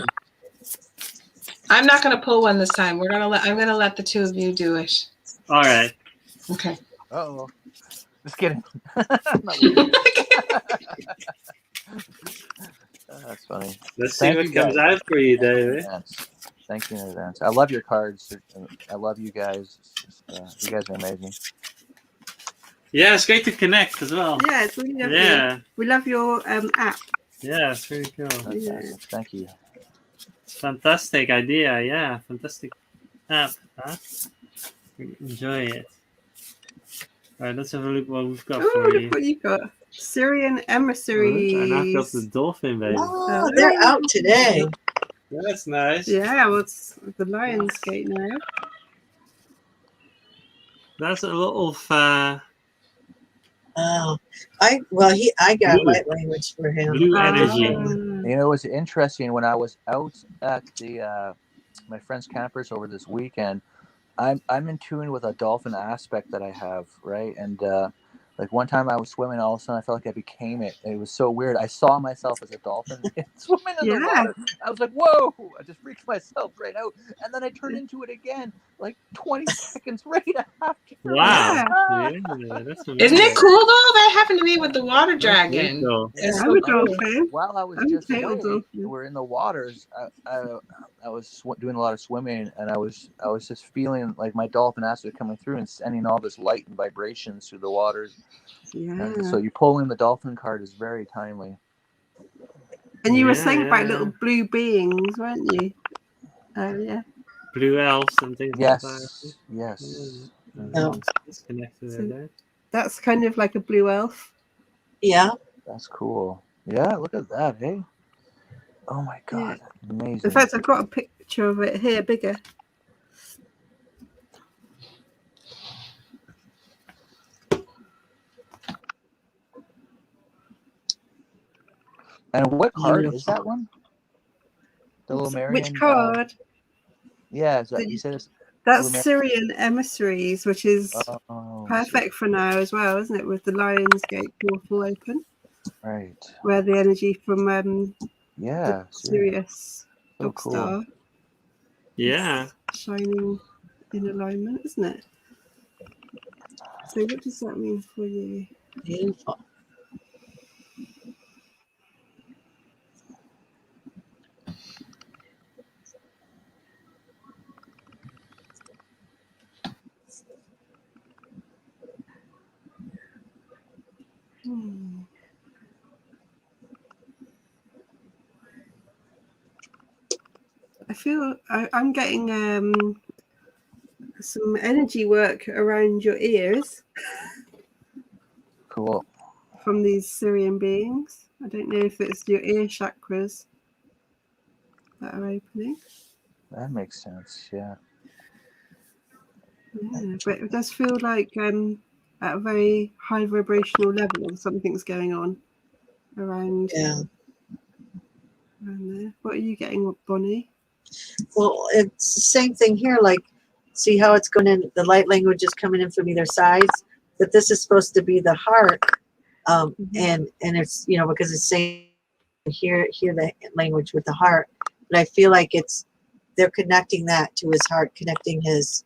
I'm not going to pull one this time. I'm gonna let the two of you do it. All right. Okay. oh, just kidding. I'm not leaving. That's funny. Let's see Thank what you, comes guys. out for you, Thank you in David. advance. Thank you in advance. I love your cards. I love you guys. It's just, you guys are amazing. Yeah, it's great to connect as well. Yeah, it's really lovely. Yeah, We love your app. yeah, it's really cool. Fantastic. Thank you. Fantastic idea. Yeah, fantastic app. Huh? Enjoy it. All right, let's have a look what we've got Oh, for you. look what you got. Syrian emissaries. And I've got the dolphin, baby. Oh, they're out today. That's nice. Yeah, well, it's the Lionsgate now. That's a lot of Oh, I got Blue. light language for him. blue energy. You know, it was interesting when I was out at the my friend's campers over this weekend. I'm in tune with a dolphin aspect that I have, right? And like one time I was swimming, all of a sudden I felt like I became it. It was so weird. I saw myself as a dolphin swimming in the water. I was like, whoa! I just freaked myself right out, and then I turned into it again, like 20 seconds right after. Wow. Yeah. Yeah, that's Isn't it cool though? That happened to me with the water dragon. Cool. It's I'm so a cool. dolphin. While I was I'm just a away, dolphin. we're in the waters. I was doing a lot of swimming, and I was just feeling like my dolphin aspect coming through and sending all this light and vibrations through the waters. Yeah. And so you pulling the dolphin card is very timely. And you were Yeah, saying about yeah. little blue beings, weren't you? Oh, yeah. Blue elves and things like that. Yes. No. It's connected So- there. That's kind of like a blue elf. Yeah. That's cool. Yeah, look at that, hey. Oh my god, amazing. In fact, I've got a picture of it here, bigger. And what card Beautiful. is that one? The Lemurian. Which card? Yeah, is that, you said it's That's Lemurian. Syrian emissaries, which is Oh, perfect for now as well, isn't it? With the Lionsgate portal open, right. where the energy from Yeah. Sirius So Dog cool. Star Yeah. shining in alignment, isn't it? So what does that mean for you? Beautiful. I feel I'm getting some energy work around your ears Cool. from these Syrian beings. I don't know if it's your ear chakras that are opening. That makes sense. Yeah. Yeah, but it does feel like at a very high vibrational level, something's going on around, Yeah. around there. What are you getting, Bonnie? Well, it's the same thing here. Like, see how it's going in? The light language is coming in from either sides, but this is supposed to be the heart, and it's because it's saying hear the language with the heart. But I feel like they're connecting that to his heart, connecting his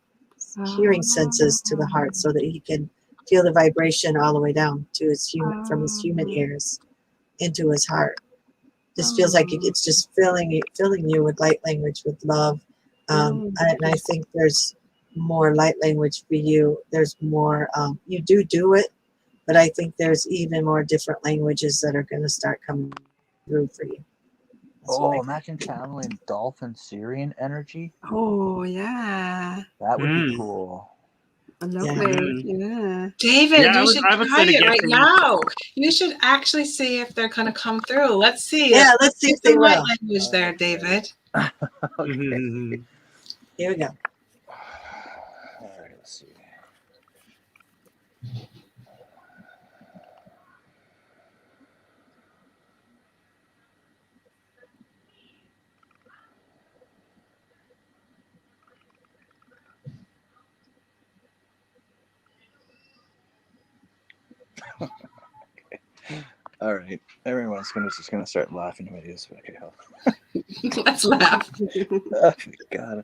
hearing senses to the heart, so that he can feel the vibration all the way down to his from his human ears into his heart. Just feels like it's just filling you with light language, with love. And I think there's more light language for you. There's more, you do it, but I think there's even more different languages that are going to start coming through for you. Imagine channeling dolphin Syrian energy. Oh, yeah. That would be cool. Lovely. Yeah. David, you should I was try gonna it get right them. now. You should actually see if they're going to come through. Let's see. Yeah, let's see if they light will. language there, David. Okay. Here we go. All right, let's see. All right, everyone's just gonna start laughing at this. Okay, Let's laugh. oh my god.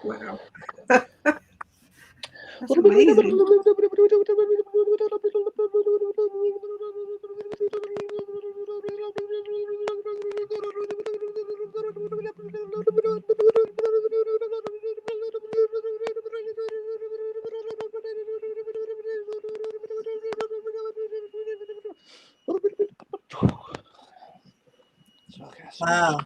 Wow. That's amazing. Wow.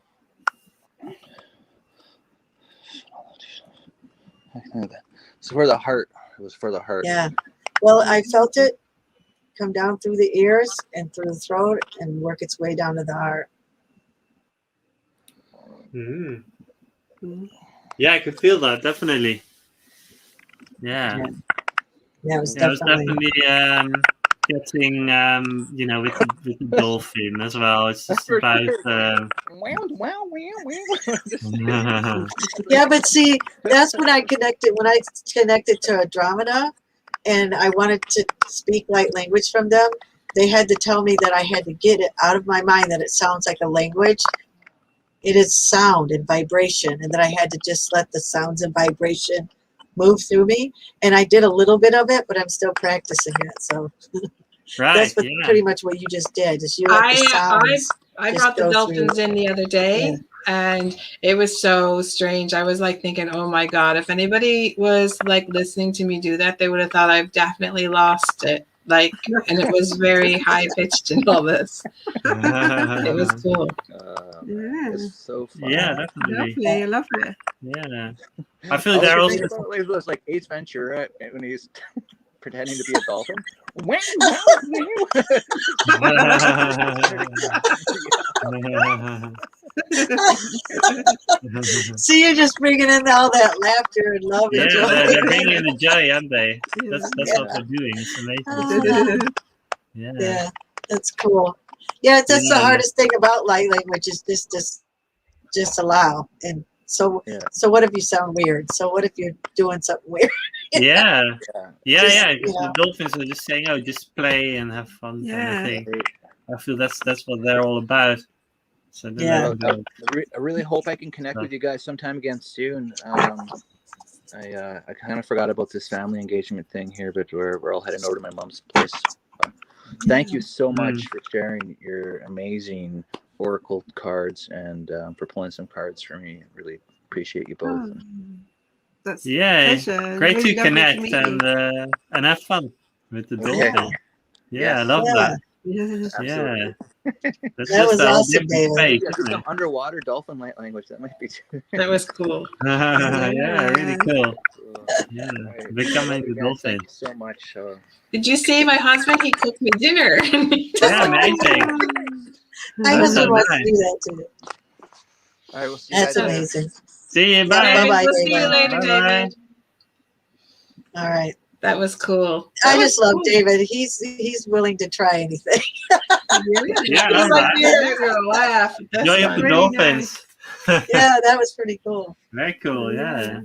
So for the heart, it was for the heart. Yeah. Well, I felt it come down through the ears and through the throat and work its way down to the heart. Yeah, I could feel that, definitely. Yeah. Yeah, it was I was definitely. definitely getting, with the dolphin as well. It's just about. Yeah, but see, that's when I connected to Andromeda, and I wanted to speak light language from them. They had to tell me that I had to get it out of my mind that it sounds like a language. It is sound and vibration, and that I had to just let the sounds and vibration move through me. And I did a little bit of it, but I'm still practicing it. So Right. that's pretty much what you just did. Just you let the sounds. I just brought the go dolphins through. in the other day, and it was so strange. I was like thinking, oh my God, if anybody was like listening to me do that, they would have thought I've definitely lost it. Like, and it was very high pitched and all this. It was cool. Yeah. It's so fun. Yeah, definitely. Lovely. I love it. Yeah. I feel they're also. It was like Ace Ventura when he's pretending to be a dolphin. See, you're just bringing in all that laughter and love and joy. they're bringing in the joy, aren't they? Yeah. That's what they're doing. It's amazing. Yeah, that's cool. Yeah, that's the Yeah. hardest thing about light language is just allow. And so what if you sound weird? So what if you're doing something weird? Yeah. Because you know. the dolphins are just saying, "Oh, just play and have fun." Kind of thing. I feel that's what they're all about. So Yeah. I really hope I can connect with you guys sometime again soon. I kind of forgot about this family engagement thing here, but we're all heading over to my mom's place. Thank you so much for sharing your amazing oracle cards and for pulling some cards for me. Really appreciate you both. That's great really to lovely connect meet you. and have fun with the Okay. dolphin. Yes. I love that. Yeah. Absolutely. That's That was a whole awesome, different David. space, Yeah, isn't some it? underwater dolphin light language. That might be too. That was cool. Really cool. Yeah, Right. becoming the Again, dolphin. Thank you so much. Did you see my husband? He cooked me dinner. Yeah, amazing. My That's so husband wants to nice. do that too. All right, we'll see you That's guys later. amazing. See you. Yeah, Bye. bye-bye, We'll see you David. later, Bye-bye. David. All right. That was cool. I That just was love cool. David. He's willing to try anything. Yeah, I He's love like, that. you're gonna laugh. That's Joy of fun. the Really dolphins. Yeah, that was pretty cool. Very cool. Yeah.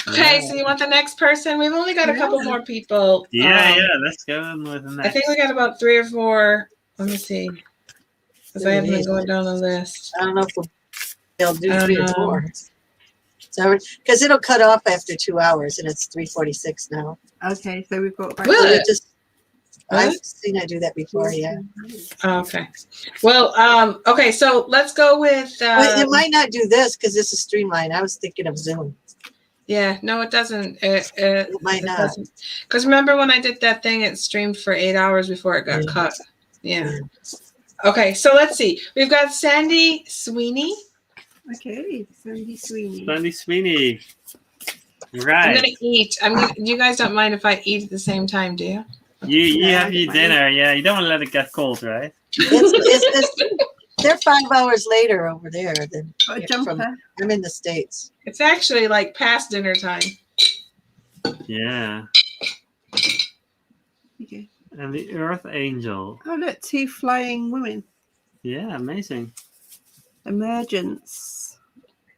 Okay, so you want the next person? We've only got a couple more people. Yeah. Let's go on with the next. I think we got about 3 or 4. Let me see. Because I haven't been going down the list. I don't know if they'll do I don't 3 or know. 4. So, because it'll cut off after 2 hours, and it's 3:46 now. Okay, so we've got. Will So it? I've seen I do that before. Yeah. Oh, okay. Well, okay, so let's go with. But it might not do this because this is Streamline. I was thinking of Zoom. Yeah, no, it doesn't. It might not. Because remember when I did that thing, it streamed for 8 hours before it got cut. Yeah. Okay, so let's see. We've got Sandy Sweeney. Okay, Sandy Sweeney. Sandy Sweeney. I'm Right. gonna eat. You guys don't mind if I eat at the same time, do you? You have your dinner. Yeah, you don't want to let it get cold, right? They're 5 hours later over there than I'm in the States. It's actually like past dinner time. Yeah. Okay. And the Earth Angel. Oh, look, 2 flying women. Yeah, amazing. Emergence.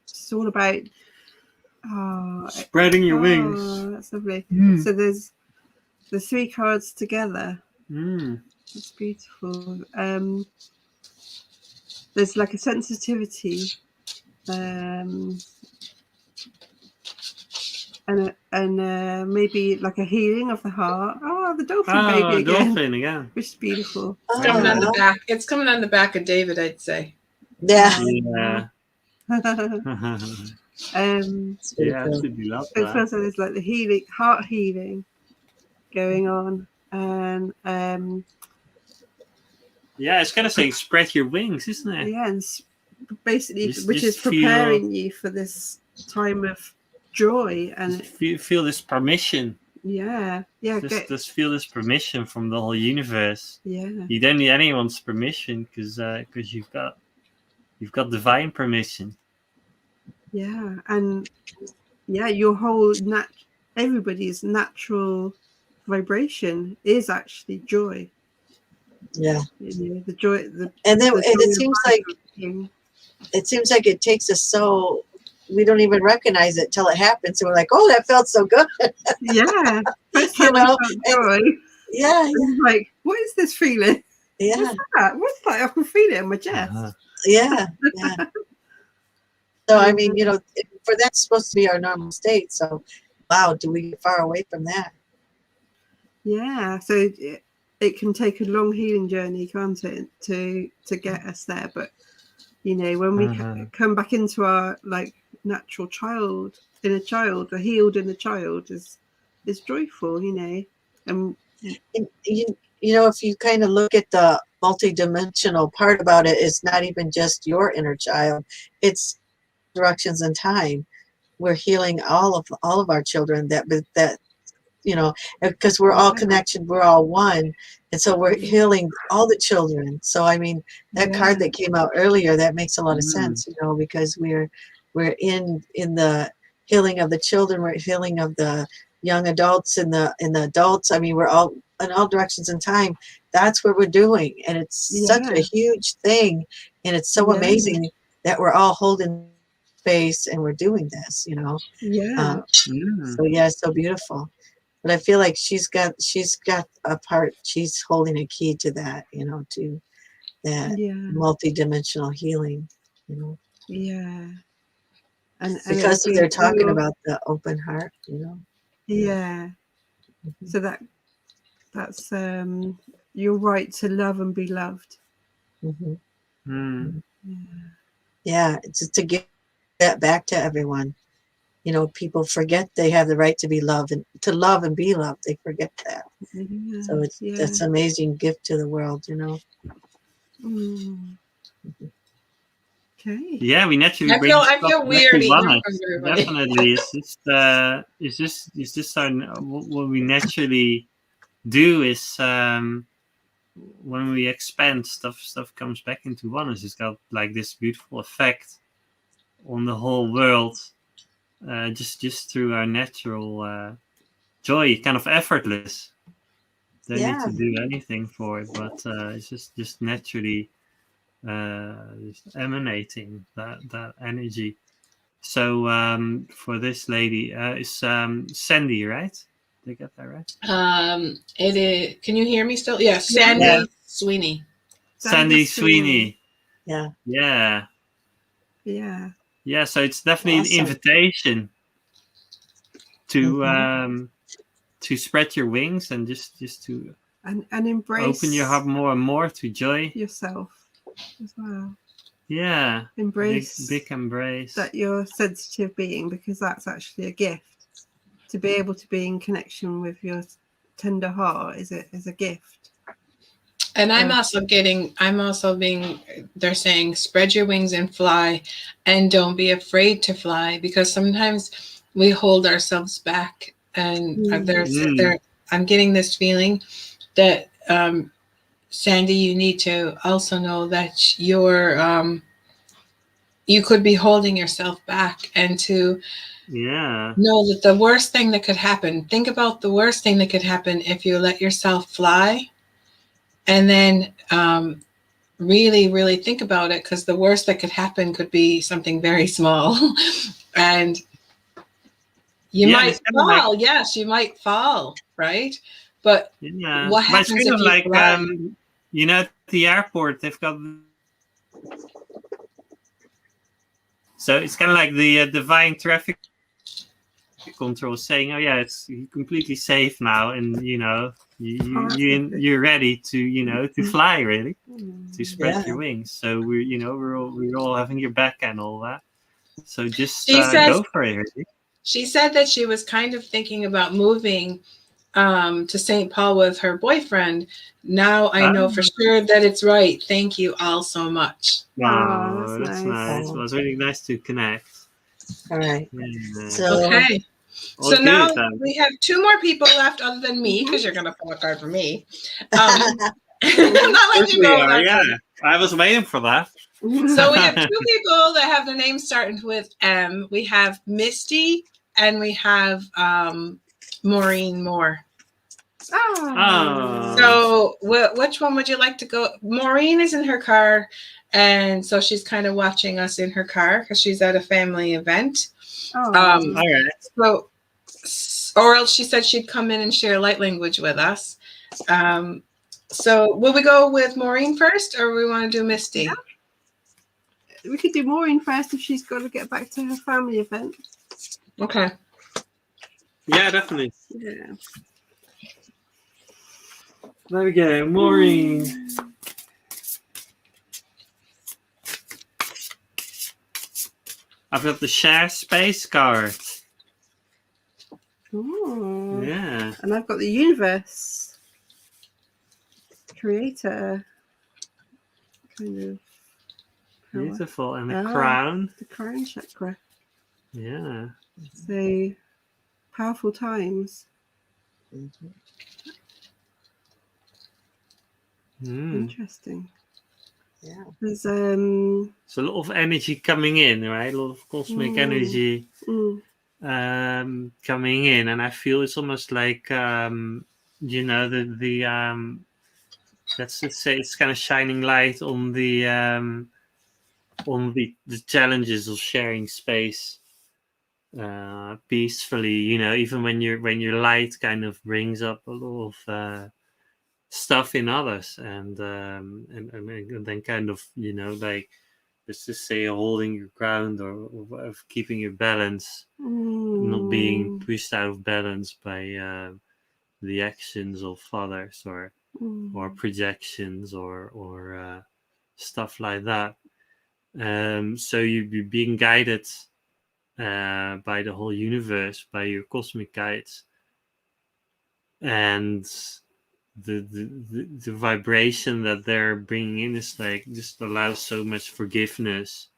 It's all about Spreading your wings. Oh, that's lovely. So there's the 3 cards together. It's beautiful. There's like a sensitivity, and maybe like a healing of the heart. Oh, the dolphin baby again. Dolphin again. Which is beautiful. It's coming on the back. It's coming on the back of David, I'd say. Yeah. Yeah. Yeah, absolutely love It that. feels like there's like the healing, heart healing going on, and yeah, it's kind of saying spread your wings, isn't it? yeah, and basically, Just which is preparing you for this time of joy, and feel this permission. yeah, Just feel this permission from the whole universe. yeah, You don't need anyone's permission because you've got divine permission. yeah, and yeah, your whole everybody's natural vibration is actually joy. Yeah. You know, the joy. And then the and joy it of seems like it takes us so we don't even recognize it till it happens. So we're like, oh, that felt so good. Yeah. First You time I know, felt joy. Yeah. I was like, what is this feeling? Yeah. What's that? I can feel it in my chest. Yeah. Yeah. So I mean, you know, for that's supposed to be our normal state. So, wow, do we get far away from that? Yeah. So it can take a long healing journey, can't it, to get us there? But you know, when we come back into our like natural inner child, the healed inner child is joyful, you know. And you know, if you kind of look at the multidimensional part about it, it's not even just your inner child; it's directions in time. We're healing all of our children that because we're all connected, we're all one. And so we're healing all the children. So, I mean, that card that came out earlier, that makes a lot of sense, because we're in the healing of the children, we're healing of the young adults and the adults. I mean, we're all in all directions in time. That's what we're doing. And it's such a huge thing. And it's so amazing that we're all holding space and we're doing this, So it's so beautiful. But I feel like she's got a part, she's holding a key to that, to that multi-dimensional healing, Yeah. And because they're talking about the open heart, Yeah. So that's your right to love and be loved. Yeah, it's to give that back to everyone. People forget they have the right to be loved and to love and be loved. They forget that. So that's an amazing gift to the world, Okay. Yeah, we naturally I bring feel weird eating oneness. from everybody. Definitely, it's just what we naturally do is when we expand, stuff comes back into oneness. It's got like this beautiful effect on the whole world, just through our natural joy, kind of effortless. Don't need to do anything for it, but it's just naturally just emanating that energy. So for this lady, is Sandy, right? Did I get that right? It is. Can you hear me still? Yeah, Sandy Sweeney. Sandy Sweeney. Yeah. Yeah. Yeah. Yeah. So it's definitely an invitation to spread your wings and just to and embrace, open your heart more and more to joy yourself as well. Yeah. Embrace big embrace that you're a sensitive being, because that's actually a gift. To be able to be in connection with your tender heart is a gift. And I'm also being, they're saying, spread your wings and fly, and don't be afraid to fly, because sometimes we hold ourselves back. And I'm getting this feeling that, Sandy, you need to also know that you could be holding yourself back, and to know that the worst thing that could happen, think about the worst thing that could happen if you let yourself fly. And then really, really think about it, because the worst that could happen could be something very small. And you might fall. Yes, you might fall, right? But what happens if you fly? At the airport, they've got... So it's kind of like the divine traffic control saying, "Oh yeah, it's completely safe now, and you're ready to to fly, really, to spread your wings." So we're all having your back and all that. So just go for it. Really. She said that she was kind of thinking about moving to St. Paul with her boyfriend. Now I know for sure that it's right. Thank you all so much. Oh, that's nice. Well, it's really nice to connect. All right. Okay. So now we have 2 more people left other than me, because you're going to pull a card for me. I'm not letting you go. Yeah, I was waiting for that. So we have 2 people that have their names starting with M. We have Misty and we have Maureen Moore. Oh. So which one would you like to go? Maureen is in her car, and so she's kind of watching us in her car because she's at a family event. All right. So, or else she said she'd come in and share light language with us. So will we go with Maureen first, or we want to do Misty? Yeah. We could do Maureen first if she's got to get back to her family event. Okay. Yeah, definitely. Yeah. There we go, Maureen. I've got the share space card. Ooh. Yeah. And I've got the universe creator kind of power. Beautiful. And the crown. The crown chakra. Yeah. So powerful times. Mhm. Interesting. Yeah. There's So a lot of energy coming in, right? A lot of cosmic energy coming in, and I feel it's almost like let's just say it's kind of shining light on the challenges of sharing space peacefully. Even when your light kind of brings up a lot of stuff in others, and then kind of like, let's just say, holding your ground, or of keeping your balance, not being pushed out of balance by the actions of others, or projections, or stuff like that. So you're being guided by the whole universe, by your cosmic guides, and the vibration that they're bringing in is like just allows so much forgiveness,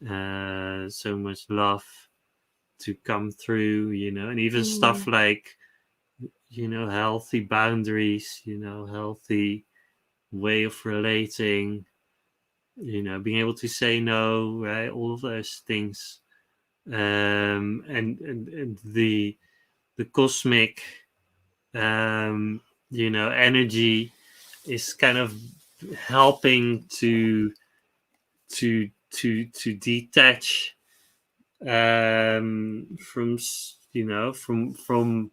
so much love to come through, and even stuff like healthy boundaries, healthy way of relating, being able to say no, right? All of those things, and the cosmic energy is kind of helping to detach from from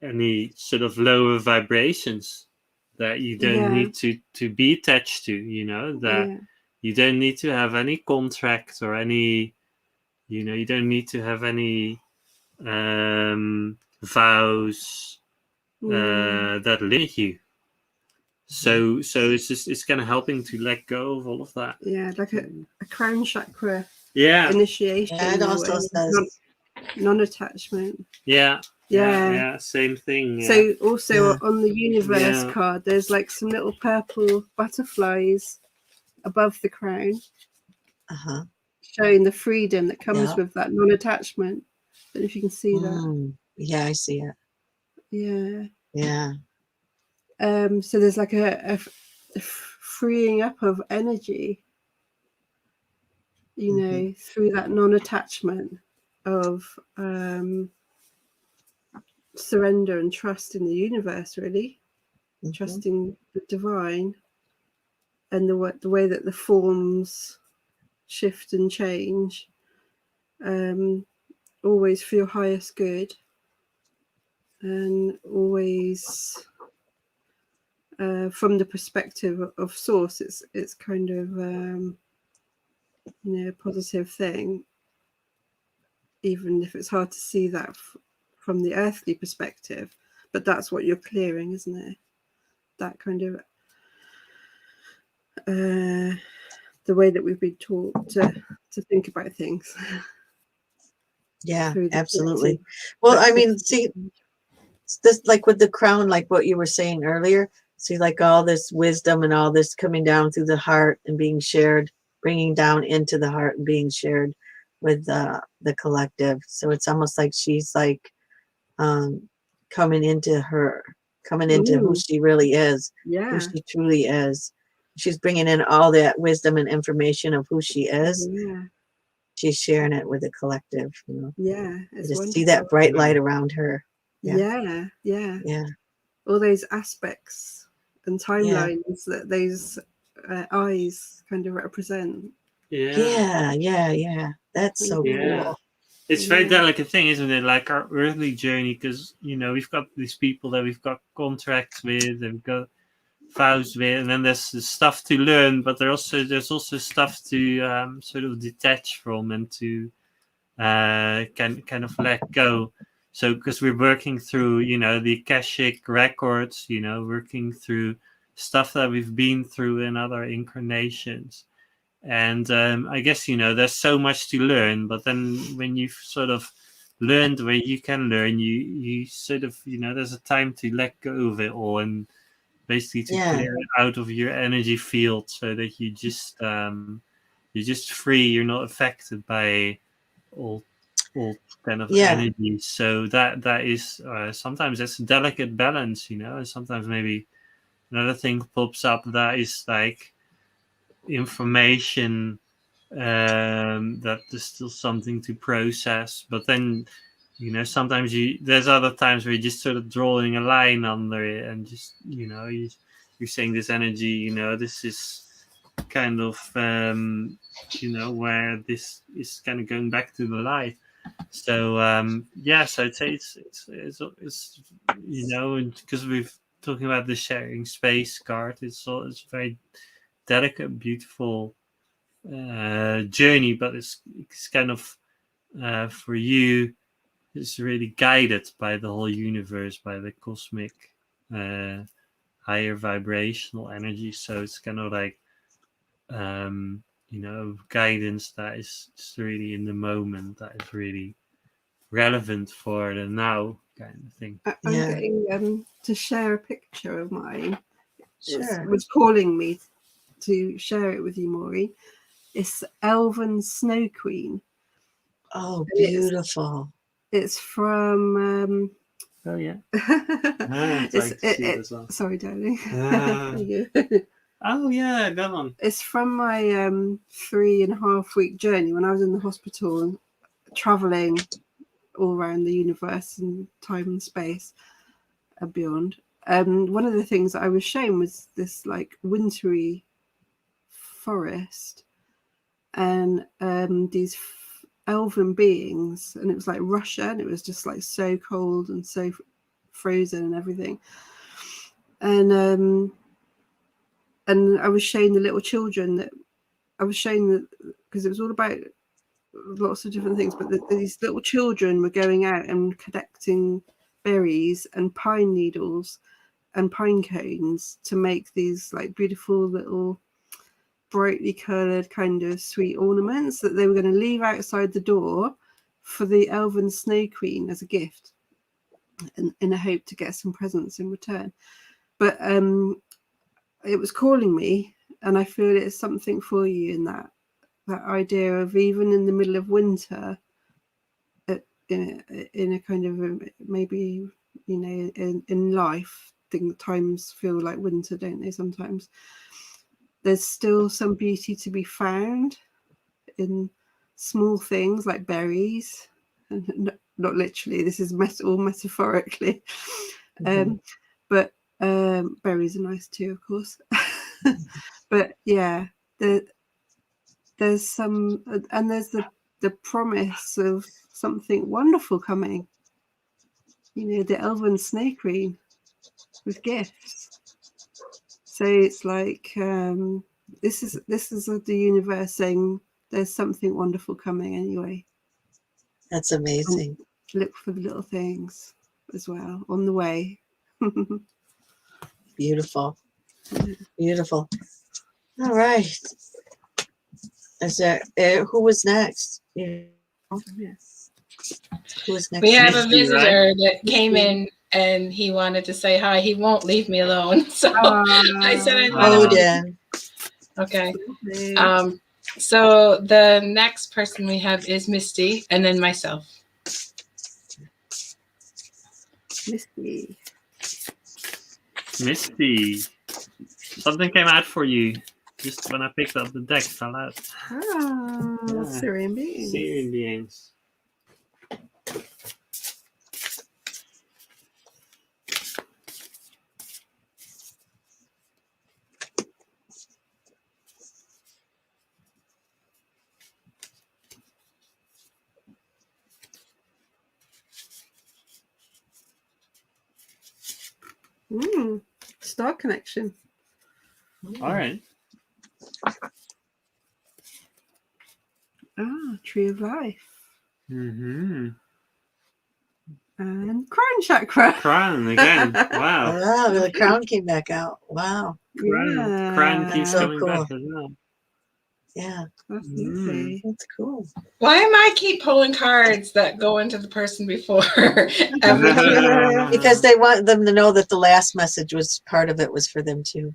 any sort of lower vibrations that you don't need to be attached to, that you don't need to have any contract or any, you don't need to have any vows that limit you. So it's kind of helping to let go of all of that. Yeah, like a crown chakra Yeah. initiation. Yeah, it also says non-attachment. Yeah. Yeah. Same thing. Yeah. So also on the universe card, there's like some little purple butterflies above the crown, showing the freedom that comes with that non-attachment. I don't know if you can see that. Yeah, I see it. Yeah. Yeah. So there's like a freeing up of energy, through that non-attachment of surrender and trust in the universe, really. Trusting the divine, and the way that the forms shift and change, always for your highest good, and always from the perspective of source. It's kind of a positive thing, even if it's hard to see that from the earthly perspective. But that's what you're clearing, isn't it? That kind of the way that we've been taught to think about things. Yeah, absolutely. Well, I mean, see, this, like with the crown, like what you were saying earlier, see, like all this wisdom and all this coming down through the heart and being shared, bringing down into the heart and being shared with the collective. So it's almost like she's like coming into who she really is, who she truly is. She's bringing in all that wisdom and information of who she is. She's sharing it with the collective. Just see that bright light around her. Yeah. All those aspects and timelines that those eyes kind of represent. Yeah. That's so cool. It's a very delicate thing, isn't it? Like our earthly journey, because we've got these people that we've got contracts with, and we've got vows with, and then there's the stuff to learn, but there's also stuff to sort of detach from, and to kind of let go. So because we're working through the Akashic records, working through stuff that we've been through in other incarnations. And I guess there's so much to learn, but then when you've sort of learned where you can learn, you sort of there's a time to let go of it all, and basically to clear it out of your energy field, so that you're just free. You're not affected by all all kind of Yeah. energies. So that is sometimes that's a delicate balance, and sometimes maybe another thing pops up that is like information that there's still something to process, but then sometimes there's other times where you're just sort of drawing a line under it and just you're saying this energy, this is kind of where this is kind of going back to the light. So so I'd say it's because we've talking about the sharing space card, it's very delicate, beautiful journey, but it's kind of for you, it's really guided by the whole universe, by the cosmic higher vibrational energy. So it's kind of like guidance that is just really in the moment, that is really relevant for the now kind of thing. I'm Yeah. getting to share a picture of mine. Sure. It was calling me to share it with you, Maury. It's Elven Snow Queen. Oh, beautiful. It's from Oh yeah. Sorry, darling. Oh yeah, that one. It's from my 3.5 week journey when I was in the hospital and traveling all around the universe and time and space and beyond. One of the things that I was shown was this like wintry forest and these elven beings, and it was like Russia, and it was just like so cold and so frozen and everything. And I was showing the little children that I was showing that because it was all about lots of different things, but these little children were going out and collecting berries and pine needles and pine cones to make these like beautiful little brightly coloured kind of sweet ornaments that they were going to leave outside the door for the Elven Snow Queen as a gift, in a hope to get some presents in return. But it was calling me, and I feel it's something for you in that idea of even in the middle of winter, in a kind of maybe in life, times feel like winter, don't they? Sometimes there's still some beauty to be found in small things like berries, and not literally. This is all metaphorically, but berries are nice too, of course. But yeah, there's some, and there's the promise of something wonderful coming. The Elven Snow Queen with gifts. So it's like this is the universe saying there's something wonderful coming anyway. That's amazing. Look for the little things as well on the way. Beautiful. Beautiful. All right. Is there who was next? Yes. Who was next? We have a Misty, visitor that came in and he wanted to say hi. He won't leave me alone. So I said I'd let him Odin. Okay. So the next person we have is Misty, and then myself. Misty. Something came out for you just when I picked up the deck. Fell out. Syrian beings. Syrian beings. Star connection. All right. Tree of life. Mm-hmm. And crown chakra. Crown again. Wow. Wow, the crown came back out. Wow. Crown keeps So coming cool. back as well. Yeah. That's lovely. That's cool. Why am I keep pulling cards that go into the person before? Because they want them to know that the last message was part of it was for them too.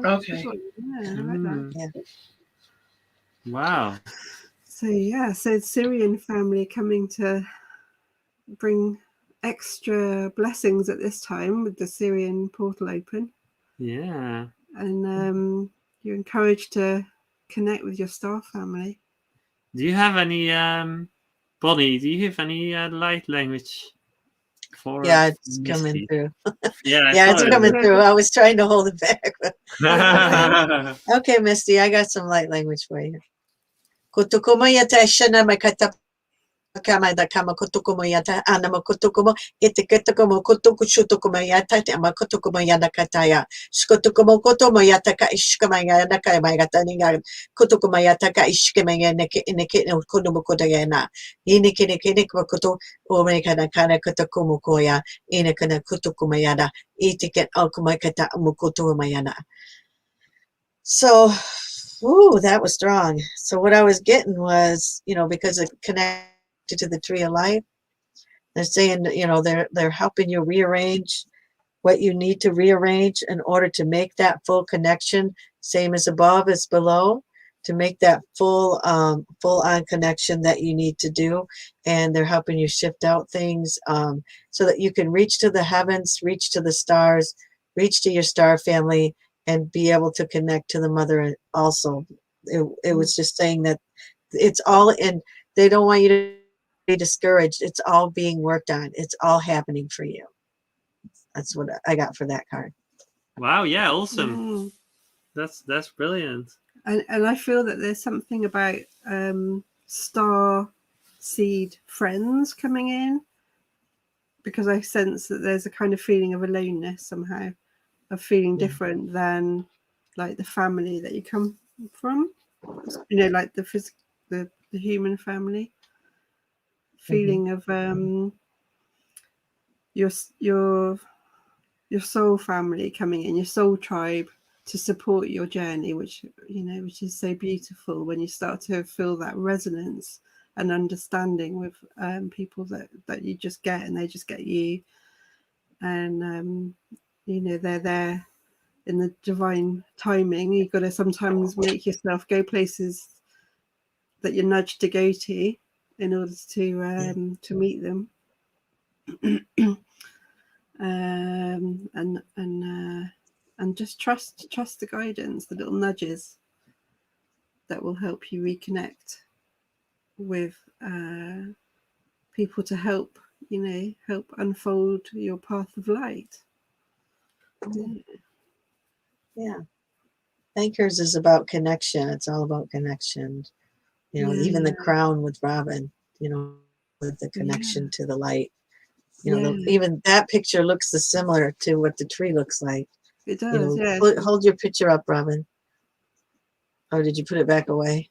Okay. Yeah, I like that. Yeah. Wow. So the Syrian family coming to bring extra blessings at this time with the Syrian portal open. Yeah. And you're encouraged to connect with your star family. Do you have any, Bonnie, do you have any light language for Yeah, it's coming Misty? through. Yeah, I Yeah, saw it's it. coming through. I was trying to hold it back. Okay, Misty, I got some light language for you. Kama da kama kutukumo yata anama kutukumo itiketukumo kutukushutukumo yata ama kutukumo yana kataya skutukumo kutumo yata ka ishkama yana ka magata ninga kutukumo yata ka ishkama yana ke ineke kutumo kutayana ineke kutu o me kana kutukumo koya inekana kutukumo yana itiket alkuma kata umukutumo yana. So, ooh, that was strong. So what I was getting was, because it connected to the tree of life, they're saying, they're helping you rearrange what you need to rearrange in order to make that full connection, same as above as below, to make that full on connection that you need to do. And they're helping you shift out things so that you can reach to the heavens, reach to the stars, reach to your star family, and be able to connect to the mother also. It was just saying that it's all in, they don't want you to be discouraged. It's all being worked on. It's all happening for you. That's what I got for that card. Wow, yeah, awesome. That's brilliant. And I feel that there's something about star seed friends coming in, because I sense that there's a kind of feeling of aloneness somehow, of feeling different than like the family that you come from, like the human family. Feeling of your soul family coming in, your soul tribe, to support your journey, which is so beautiful when you start to feel that resonance and understanding with people that you just get, and they just get you, and they're there in the divine timing. You've got to sometimes make yourself go places that you're nudged to go to in order to meet them. And just trust the guidance, the little nudges that will help you reconnect with people to help unfold your path of light. Yeah. Anchors is about connection. It's all about connection. Even the crown with Robin, with the connection to the light. Even that picture looks similar to what the tree looks like. It does, Hold your picture up, Robin. Or did you put it back away?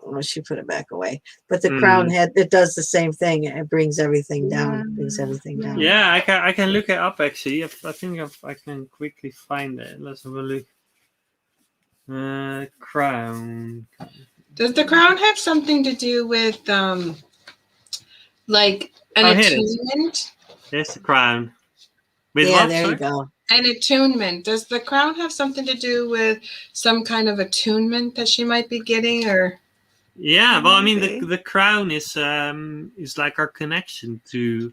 Oh, she put it back away. But the crown head, it does the same thing. It brings everything down. Down. Yeah, I can look it up actually. I think I can quickly find it. Let's have a look. Crown. Does the crown have something to do with like an attunement? There's the crown. With yeah, what, there sorry? you go. An attunement. Does the crown have something to do with some kind of attunement that she might be getting, or? Yeah, well, I mean, the crown is like our connection to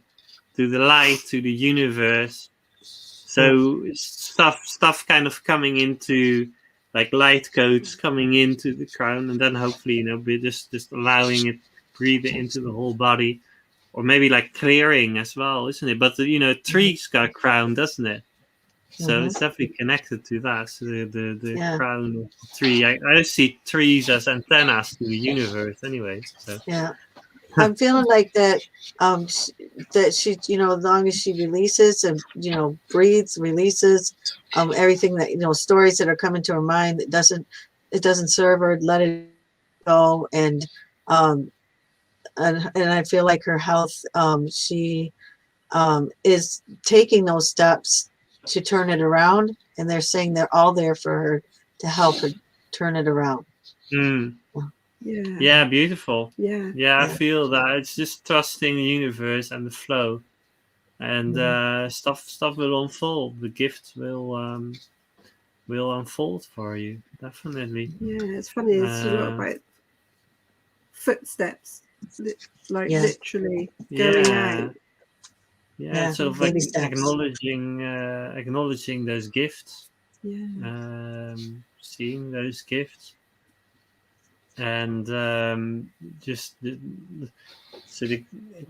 the light, to the universe. So stuff kind of coming into, like light codes coming into the crown, and then hopefully be just allowing it to breathe into the whole body, or maybe like clearing as well, isn't it? But tree's got a crown, doesn't it? So it's definitely connected to that. So the crown of the tree. I see trees as antennas to the universe anyway. So. Yeah. I'm feeling like that that she, as long as she releases and, breathes, releases everything that, stories that are coming to her mind that doesn't serve her, let it go. And I feel like her health, she is taking those steps to turn it around, and they're saying they're all there for her to help her turn it around. Yeah, beautiful. Yeah, I feel that. It's just trusting the universe and the flow, and stuff will unfold. The gifts will will unfold for you. Definitely. Yeah, it's funny. It's a lot about footsteps, like Yeah. literally going Yeah. out. Yeah, sort of baby steps. acknowledging those gifts, Yeah. seeing those gifts, and so the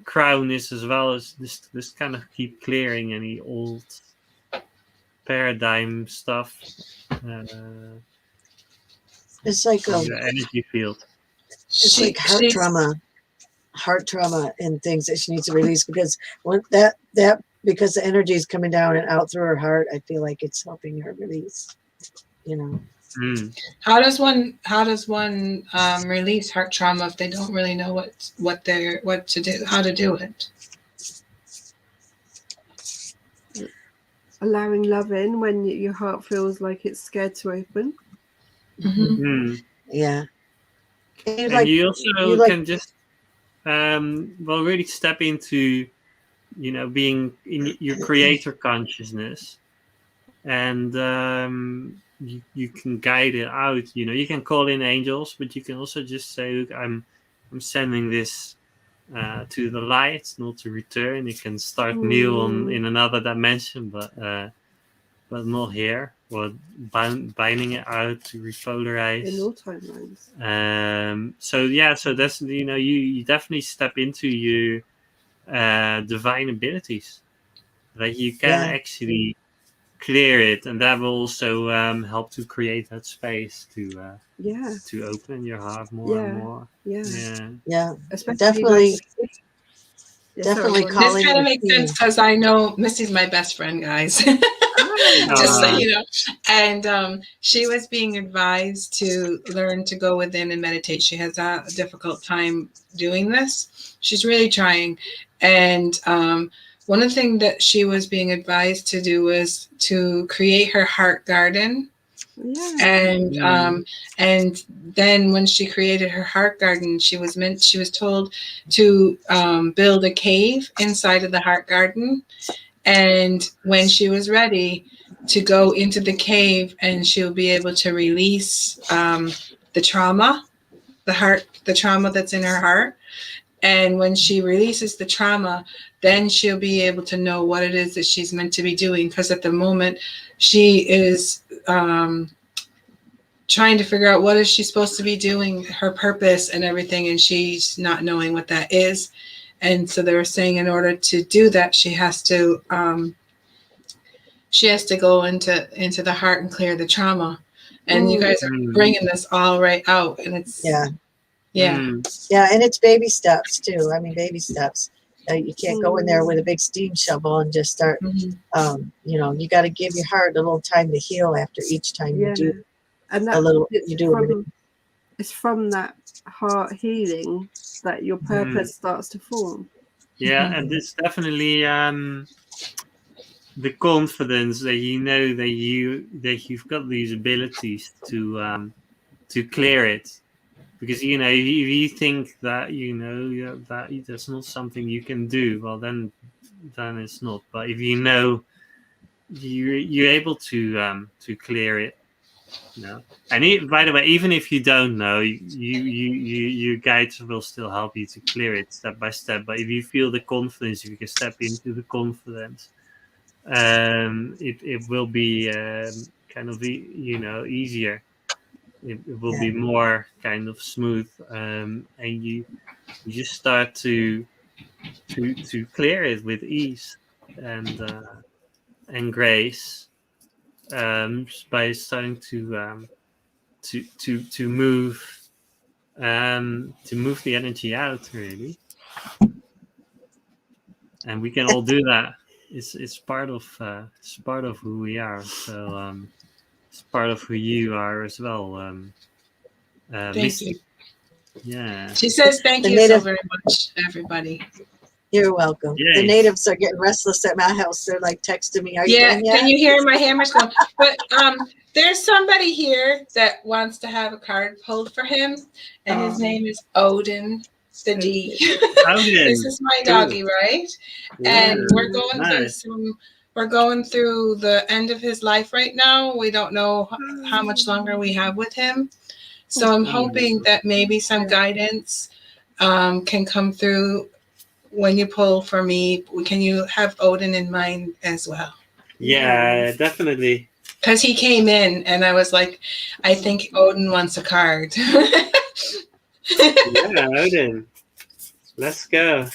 crown is as well as this kind of keep clearing any old paradigm stuff. It's like From your energy field. it's like heart trauma and things that she needs to release, because when that because the energy is coming down and out through her heart, I feel like it's helping her release. How does one release heart trauma if they don't really know what to do, how to do it? Allowing love in when your heart feels like it's scared to open. Yeah. And you also can just really step into being in your creator consciousness, and you can guide it out. You can call in angels, but you can also just say, look, I'm sending this to the light, not to return. It can start new in another dimension, but not here. Or binding it out to repolarize in all timelines. So that's you definitely step into your divine abilities. Like you can actually clear it, and that will also help to create that space to open your heart more and more. Yeah. Especially definitely this kind of makes sense because I know Missy's my best friend, guys. Just so you know. And she was being advised to learn to go within and meditate. She has a difficult time doing this. She's really trying. And one of the things that she was being advised to do was to create her heart garden. And then when she created her heart garden, she was told to build a cave inside of the heart garden. And when she was ready to go into the cave, and she'll be able to release the trauma that's in her heart. And when she releases the trauma, then she'll be able to know what it is that she's meant to be doing. Because at the moment, she is trying to figure out what is she supposed to be doing, her purpose and everything, and she's not knowing what that is. And so they were saying in order to do that, she has to go into the heart and clear the trauma. And you guys are bringing this all right out, and it's and it's baby steps too. I mean, baby steps. You can't go in there with a big steam shovel and just start. You got to give your heart a little time to heal after each time you do. And that it's from that heart healing that your purpose starts to form. And it's definitely the confidence that that you've got these abilities to clear it. Because if you think that that that's not something you can do, well then it's not. But if you're able to clear it. And by the way, even if you don't know, your guides will still help you to clear it step by step. But if you feel the confidence, if you can step into the confidence, it will be kind of easier. It will be more kind of smooth, and you just start to clear it with ease and grace. By starting to move the energy out, really, and we can all do that. It's part of who we are. So it's part of who you are as well. Thank you. Yeah. She says thank you so very much, everybody. You're welcome. Yay. The natives are getting restless at my house. They're like texting me. Are you done yet? Can you hear my hammers going? But there's somebody here that wants to have a card pulled for him, and his name is Odin the D. This is my doggy, right? Yeah. And we're going through we're going through the end of his life right now. We don't know how much longer we have with him. So I'm hoping that maybe some guidance can come through when you pull for me. Can you have Odin in mind as well? Yeah, definitely. Because he came in and I was like, I think Odin wants a card. Yeah, Odin. Let's go.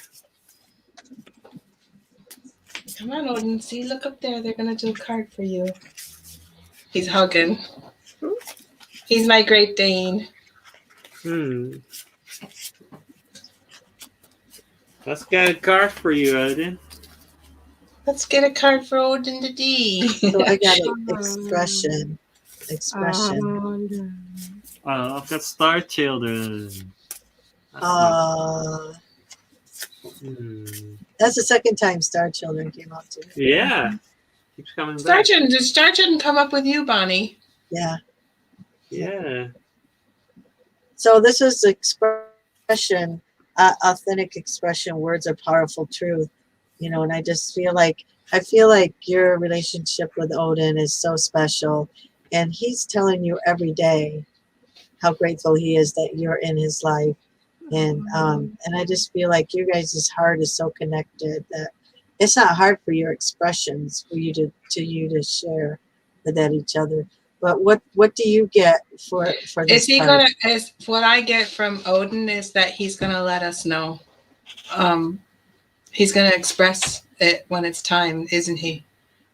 Come on, Odin. See, look up there. They're going to do a card for you. He's hugging. He's my Great Dane. Let's get a card for you, Odin. Let's get a card for Odin the D. So I got an expression. Oh, I've got Star Children. That's the second time Star Children came up to me. Yeah. Keeps coming Star back. Children, did Star Children come up with you, Bonnie? Yeah. Yeah. So this was expression, authentic expression. Words are powerful truth, you know. And I just feel like your relationship with Odin is so special, and he's telling you every day how grateful he is that you're in his life, and I just feel like you guys' heart is so connected that it's not hard for your expressions for you to share with each other. But what do you get for this? Is he gonna? Is what I get from Odin is that he's gonna let us know. He's gonna express it when it's time, isn't he?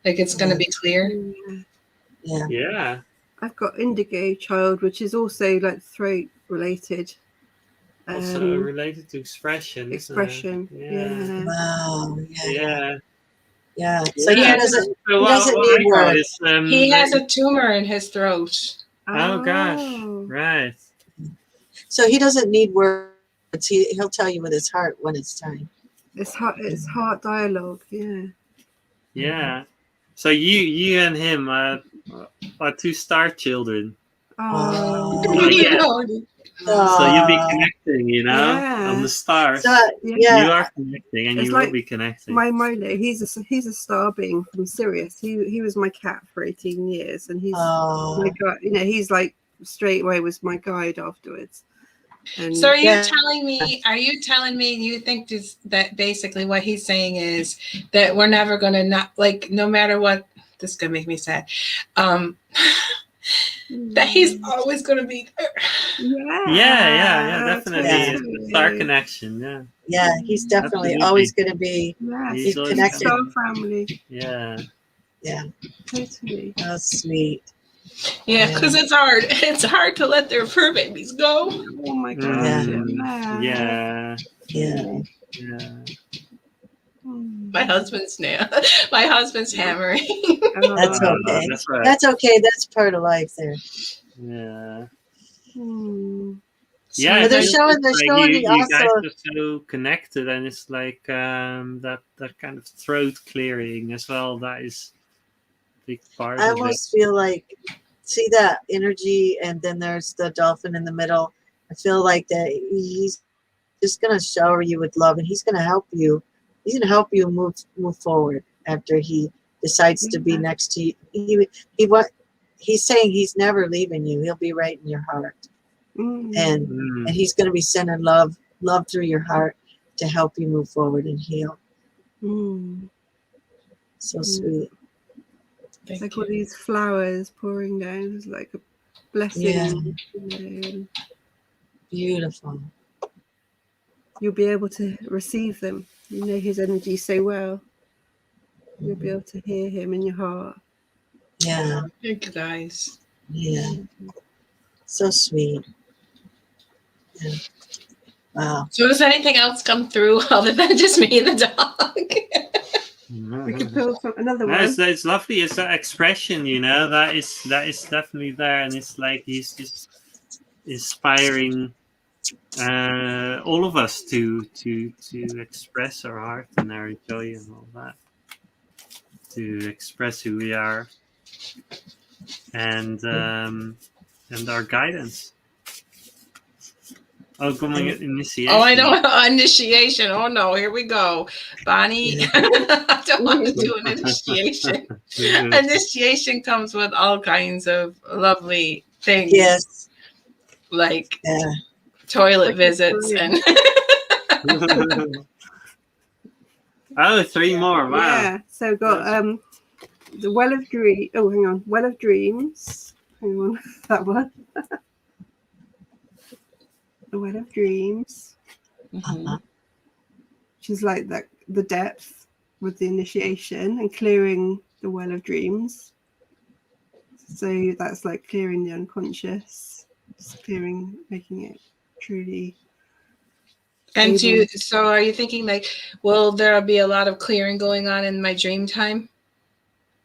Like it's gonna be clear. Yeah. Yeah. I've got indigo child, which is also like throat related. Also related to expression. Expression. Yeah. Wow. Yeah. Yeah. So Yeah. he doesn't need words. He has a tumor in his throat. Oh gosh. Right. So he doesn't need words. He'll tell you with his heart when it's time. It's heart dialogue. Yeah. Yeah. So you and him are two star children. So you'll be connecting, on the stars. So, You are connecting, and it's you like will be connecting. My Milo, he's a star being from Sirius. He was my cat for 18 years, and he's my guide. He's like straight away was my guide afterwards. And so are you telling me you think that basically what he's saying is that we're never going to not, like, no matter what, this is going to make me sad, that he's always going to be there. Yeah, definitely. It's a star connection, yeah, he's definitely always going to be he's connected. Star family. Yeah Totally. That's sweet. Yeah, because it's hard to let their fur babies go. Oh my god. Yeah. My husband's hammering. That's okay. That's right. That's okay. That's part of life there. Yeah. Yeah, they're showing you also. guys are so connected, and it's like that kind of throat clearing as well. That is a big part I of it. almost feel like, see that energy, and then there's the dolphin in the middle. I feel like that he's just gonna shower you with love, and he's gonna help you. He's gonna help you move forward after he decides to be next to you. He's saying he's never leaving you. He'll be right in your heart. And he's going to be sending love through your heart to help you move forward and heal. So sweet. It's like all these flowers pouring down. It's like a blessing. Yeah. Beautiful. You'll be able to receive them. You know his energy so well. You'll be able to hear him in your heart. Yeah. Thank you, guys. Yeah. So sweet. Yeah. Wow. So does anything else come through other than just me and the dog? We can pull from another one. It's lovely. It's that expression, that is definitely there, and it's like he's just inspiring all of us to express our heart and our joy and all that, to express who we are, and our guidance. Upcoming initiation. Oh, I don't initiation. Oh no, here we go. Bonnie, I don't want to do an initiation. Initiation comes with all kinds of lovely things. Yes. Like Yeah. toilet visits and oh, 3 more. Wow. Yeah. So we've got the Well of Dreams. Oh, hang on. Well of Dreams. Hang on. That one. The Well of Dreams. Mhm. Which is like that, the depth with the initiation and clearing the Well of Dreams. So that's like clearing the unconscious, just clearing, making it truly. And so are you thinking like, will there be a lot of clearing going on in my dream time?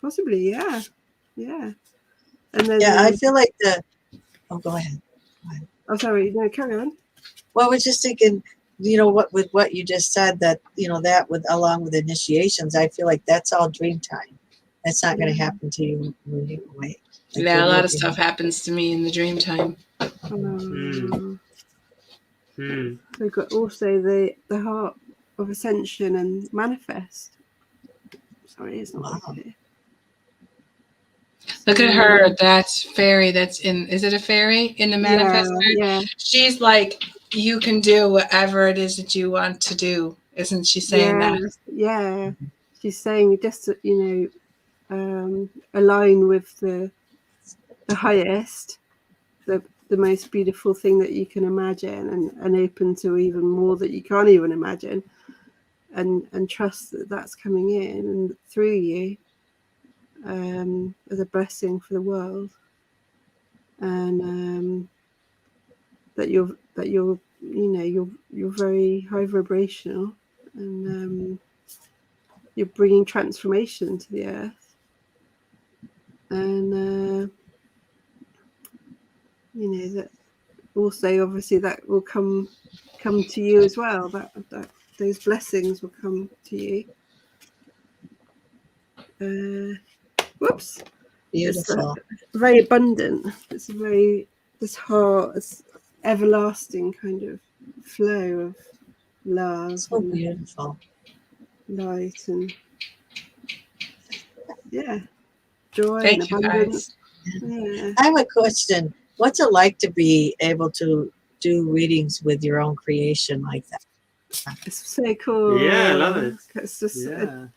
Possibly, yeah. Yeah. And then Yeah, I feel like oh, go ahead. Oh, sorry, no, carry on. Well, I was just thinking, you know, with what you just said, that, you know, that with along with initiations, I feel like that's all dream time. That's not going to happen to you when you awake. Like Yeah, a lot of stuff happens to me in the dream time. We've got also the heart of ascension and manifest. Sorry, it's not clear. Look at her, that fairy that's in, is it a fairy in the manifestor? Yeah. She's like, you can do whatever it is that you want to do. Isn't she saying that? Yeah. She's saying just, you know, align with the highest, the most beautiful thing that you can imagine, and open to even more that you can't even imagine, and trust that that's coming in and through you as a blessing for the world, and that you're you know you're very high vibrational, and you're bringing transformation to the earth, and you know that also obviously that will come to you as well, that those blessings will come to you. Whoops. Beautiful. It's very abundant. It's a very, this heart, it's everlasting kind of flow of love. So beautiful. Light and joy. Thank and you, abundance. guys. I have a question. What's it like to be able to do readings with your own creation like that? It's so cool. Yeah, I love it. It's just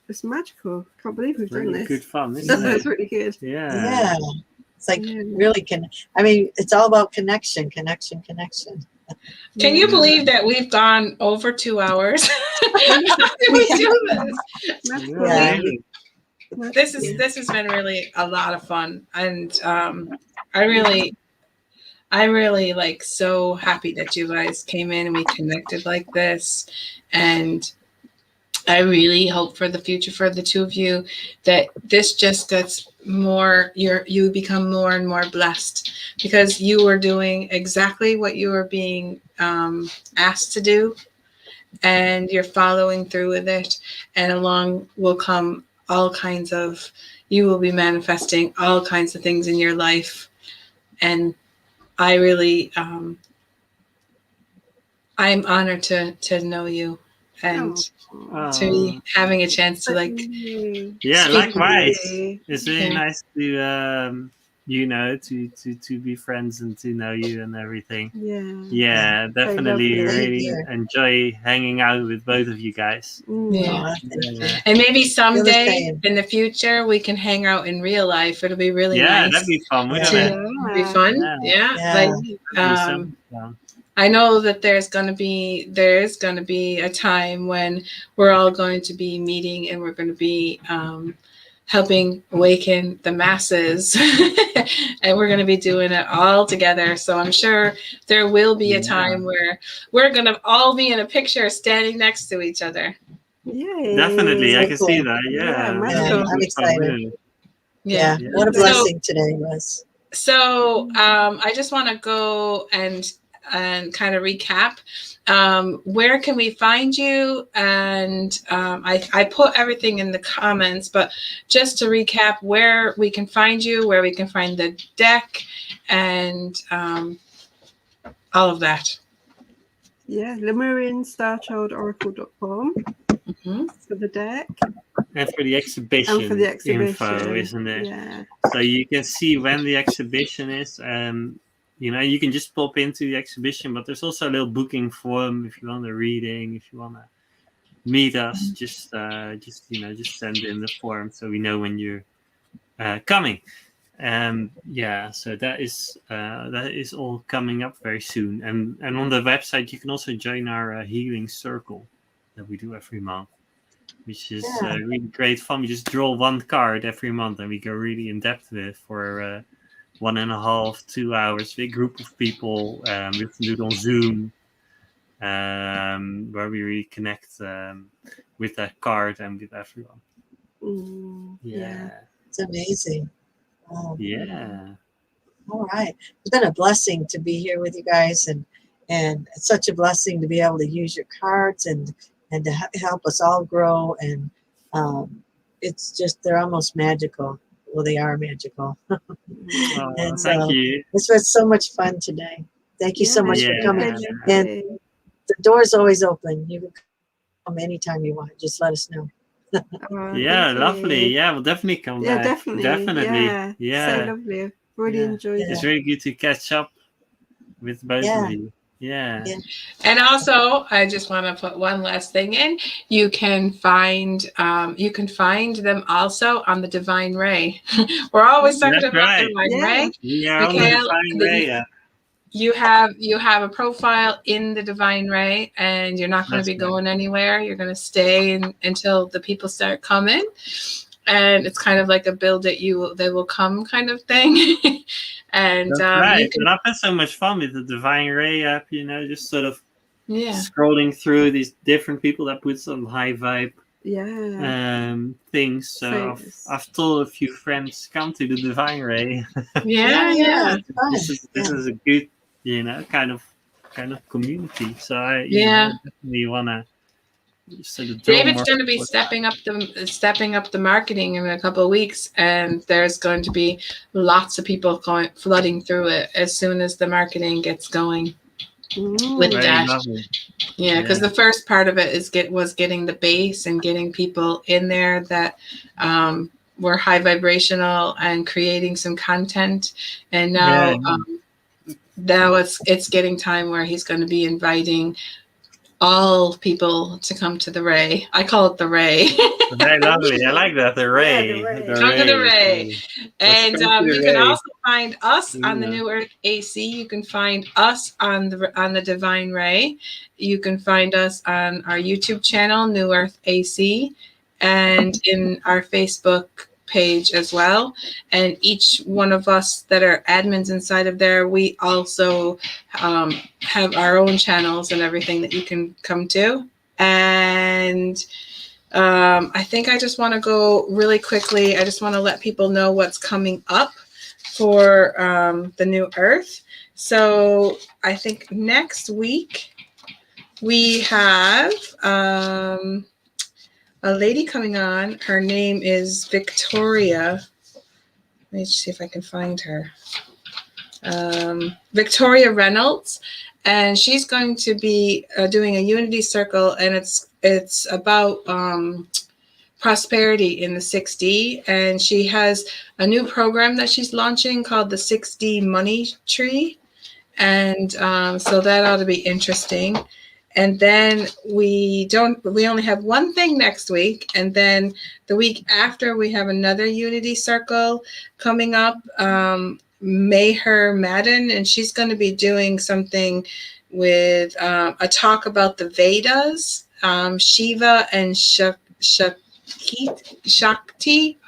it's magical. Can't believe we've done this. Good fun, isn't it? It's really good. Yeah. It's like really it's all about connection. Can you believe that we've gone over 2 hours? This has been really a lot of fun, and I really like so happy that you guys came in and we connected like this, and I really hope for the future for the two of you that this just gets more, you become more and more blessed, because you were doing exactly what you were being asked to do, and you're following through with it, and along will come all kinds of, you will be manifesting all kinds of things in your life. And I really, I'm honored to know you, and to be having a chance to likewise. It's really nice to to be friends and to know you and everything. Definitely really enjoy hanging out with both of you guys. And maybe someday in the future we can hang out in real life. It'll be really nice. That'd be fun, wouldn't it? It'd be fun. I know that there's going to be a time when we're all going to be meeting, and we're going to be helping awaken the masses, and we're going to be doing it all together. So I'm sure there will be a time where we're going to all be in a picture standing next to each other. Definitely, I can see that. I'm excited. What a blessing today was. So I just want to go and kind of recap. Where can we find you? And I put everything in the comments, but just to recap, where we can find you, where we can find the deck, and all of that. Yeah, Lemurian Starchild Oracle.com for the deck. And for the exhibition, And for the info, exhibition, isn't it? yeah. So you can see when the exhibition is. You know, you can just pop into the exhibition, but there's also a little booking form if you want a reading, if you want to meet us. Just send in the form so we know when you're coming. Yeah, so that is all coming up very soon. And on the website you can also join our healing circle that we do every month, which is really great fun. We just draw one card every month and we go really in depth with it for 1.5, 2 hours. Big group of people. We can do it on Zoom, where we really connect with that card and with everyone. Yeah. It's amazing. Yeah. All right. It's been a blessing to be here with you guys, and it's such a blessing to be able to use your cards and to help us all grow. And it's just, they're almost magical. Well, they are magical. And thank you. This was so much fun today. Thank you so much for coming. Yeah. And the door's always open. You can come anytime you want. Just let us know. Yeah, lovely. Yeah, we'll definitely come back. Definitely. Yeah. So lovely. I've really enjoyed it. It's really good to catch up with both of you. Yeah. And also, I just want to put one last thing in. You can find them also on the Divine Ray. We're always talking about Divine Ray. Yeah, on the Divine Ray. You have a profile in the Divine Ray, and you're not going to be going anywhere. You're going to stay until the people start coming. And it's kind of like a build it, they will come kind of thing. And right. And I've had so much fun with the Divine Ray app, you know, just sort of scrolling through these different people that put some high vibe things. So I've told a few friends, come to the Divine Ray. This is a good, you know, kind of community. So I definitely wanna. David's going to be stepping up the marketing in a couple of weeks, and there's going to be lots of people flooding through it as soon as the marketing gets going. With that, because the first part of it was getting the base and getting people in there that were high vibrational and creating some content, and now now it's getting time where he's going to be inviting all people to come to the Ray. I call it the Ray. Very lovely. I like that. The Ray. Come to the Ray. And you can also find us on the New Earth AC. You can find us on the Divine Ray. You can find us on our YouTube channel, New Earth AC, and in our Facebook page as well. And each one of us that are admins inside of there, we also have our own channels and everything that you can come to. And I think I just want to go really quickly. I just want to let people know what's coming up for the New Earth. So I think next week we have a lady coming on. Her name is Victoria. Let me see if I can find her. Victoria Reynolds, and she's going to be doing a unity circle, and it's about prosperity in the 6D, and she has a new program that she's launching called the 6D Money Tree, and so that ought to be interesting. And then we only have one thing next week. And then the week after, we have another Unity Circle coming up, Mayher Madden, and she's going to be doing something with a talk about the Vedas, Shiva and Shakti,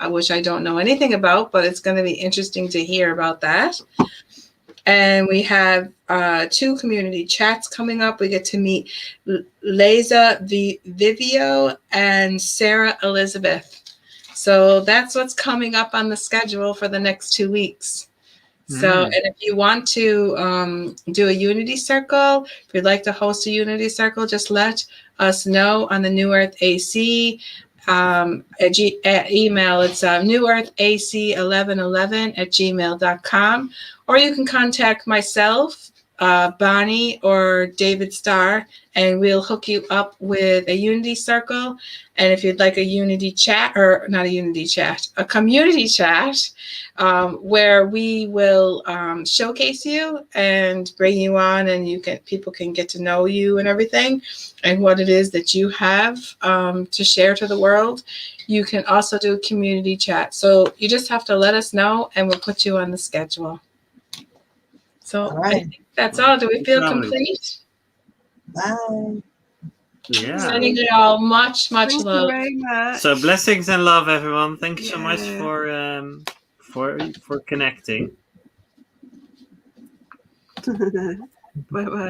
which I don't know anything about, but it's going to be interesting to hear about that. And we have 2 community chats coming up. We get to meet Leza Vivio and Sarah Elizabeth. So that's what's coming up on the schedule for the next 2 weeks. So, and if you want to do a Unity Circle, if you'd like to host a Unity Circle, just let us know on the New Earth AC at email. It's newearthac1111@gmail.com. Or you can contact myself Bonnie or David Starr, and we'll hook you up with a Unity circle. And if you'd like a Unity chat, or not a Unity chat, a community chat, where we will showcase you and bring you on, and people can get to know you and everything, and what it is that you have to share to the world. You can also do a community chat. So you just have to let us know, and we'll put you on the schedule. So All right. I think that's all. Do we feel Lovely. complete? Bye. Yeah. Sending you all much Thank you love. very much. So blessings and love, everyone. Thank you so much Yeah. for connecting. Bye bye.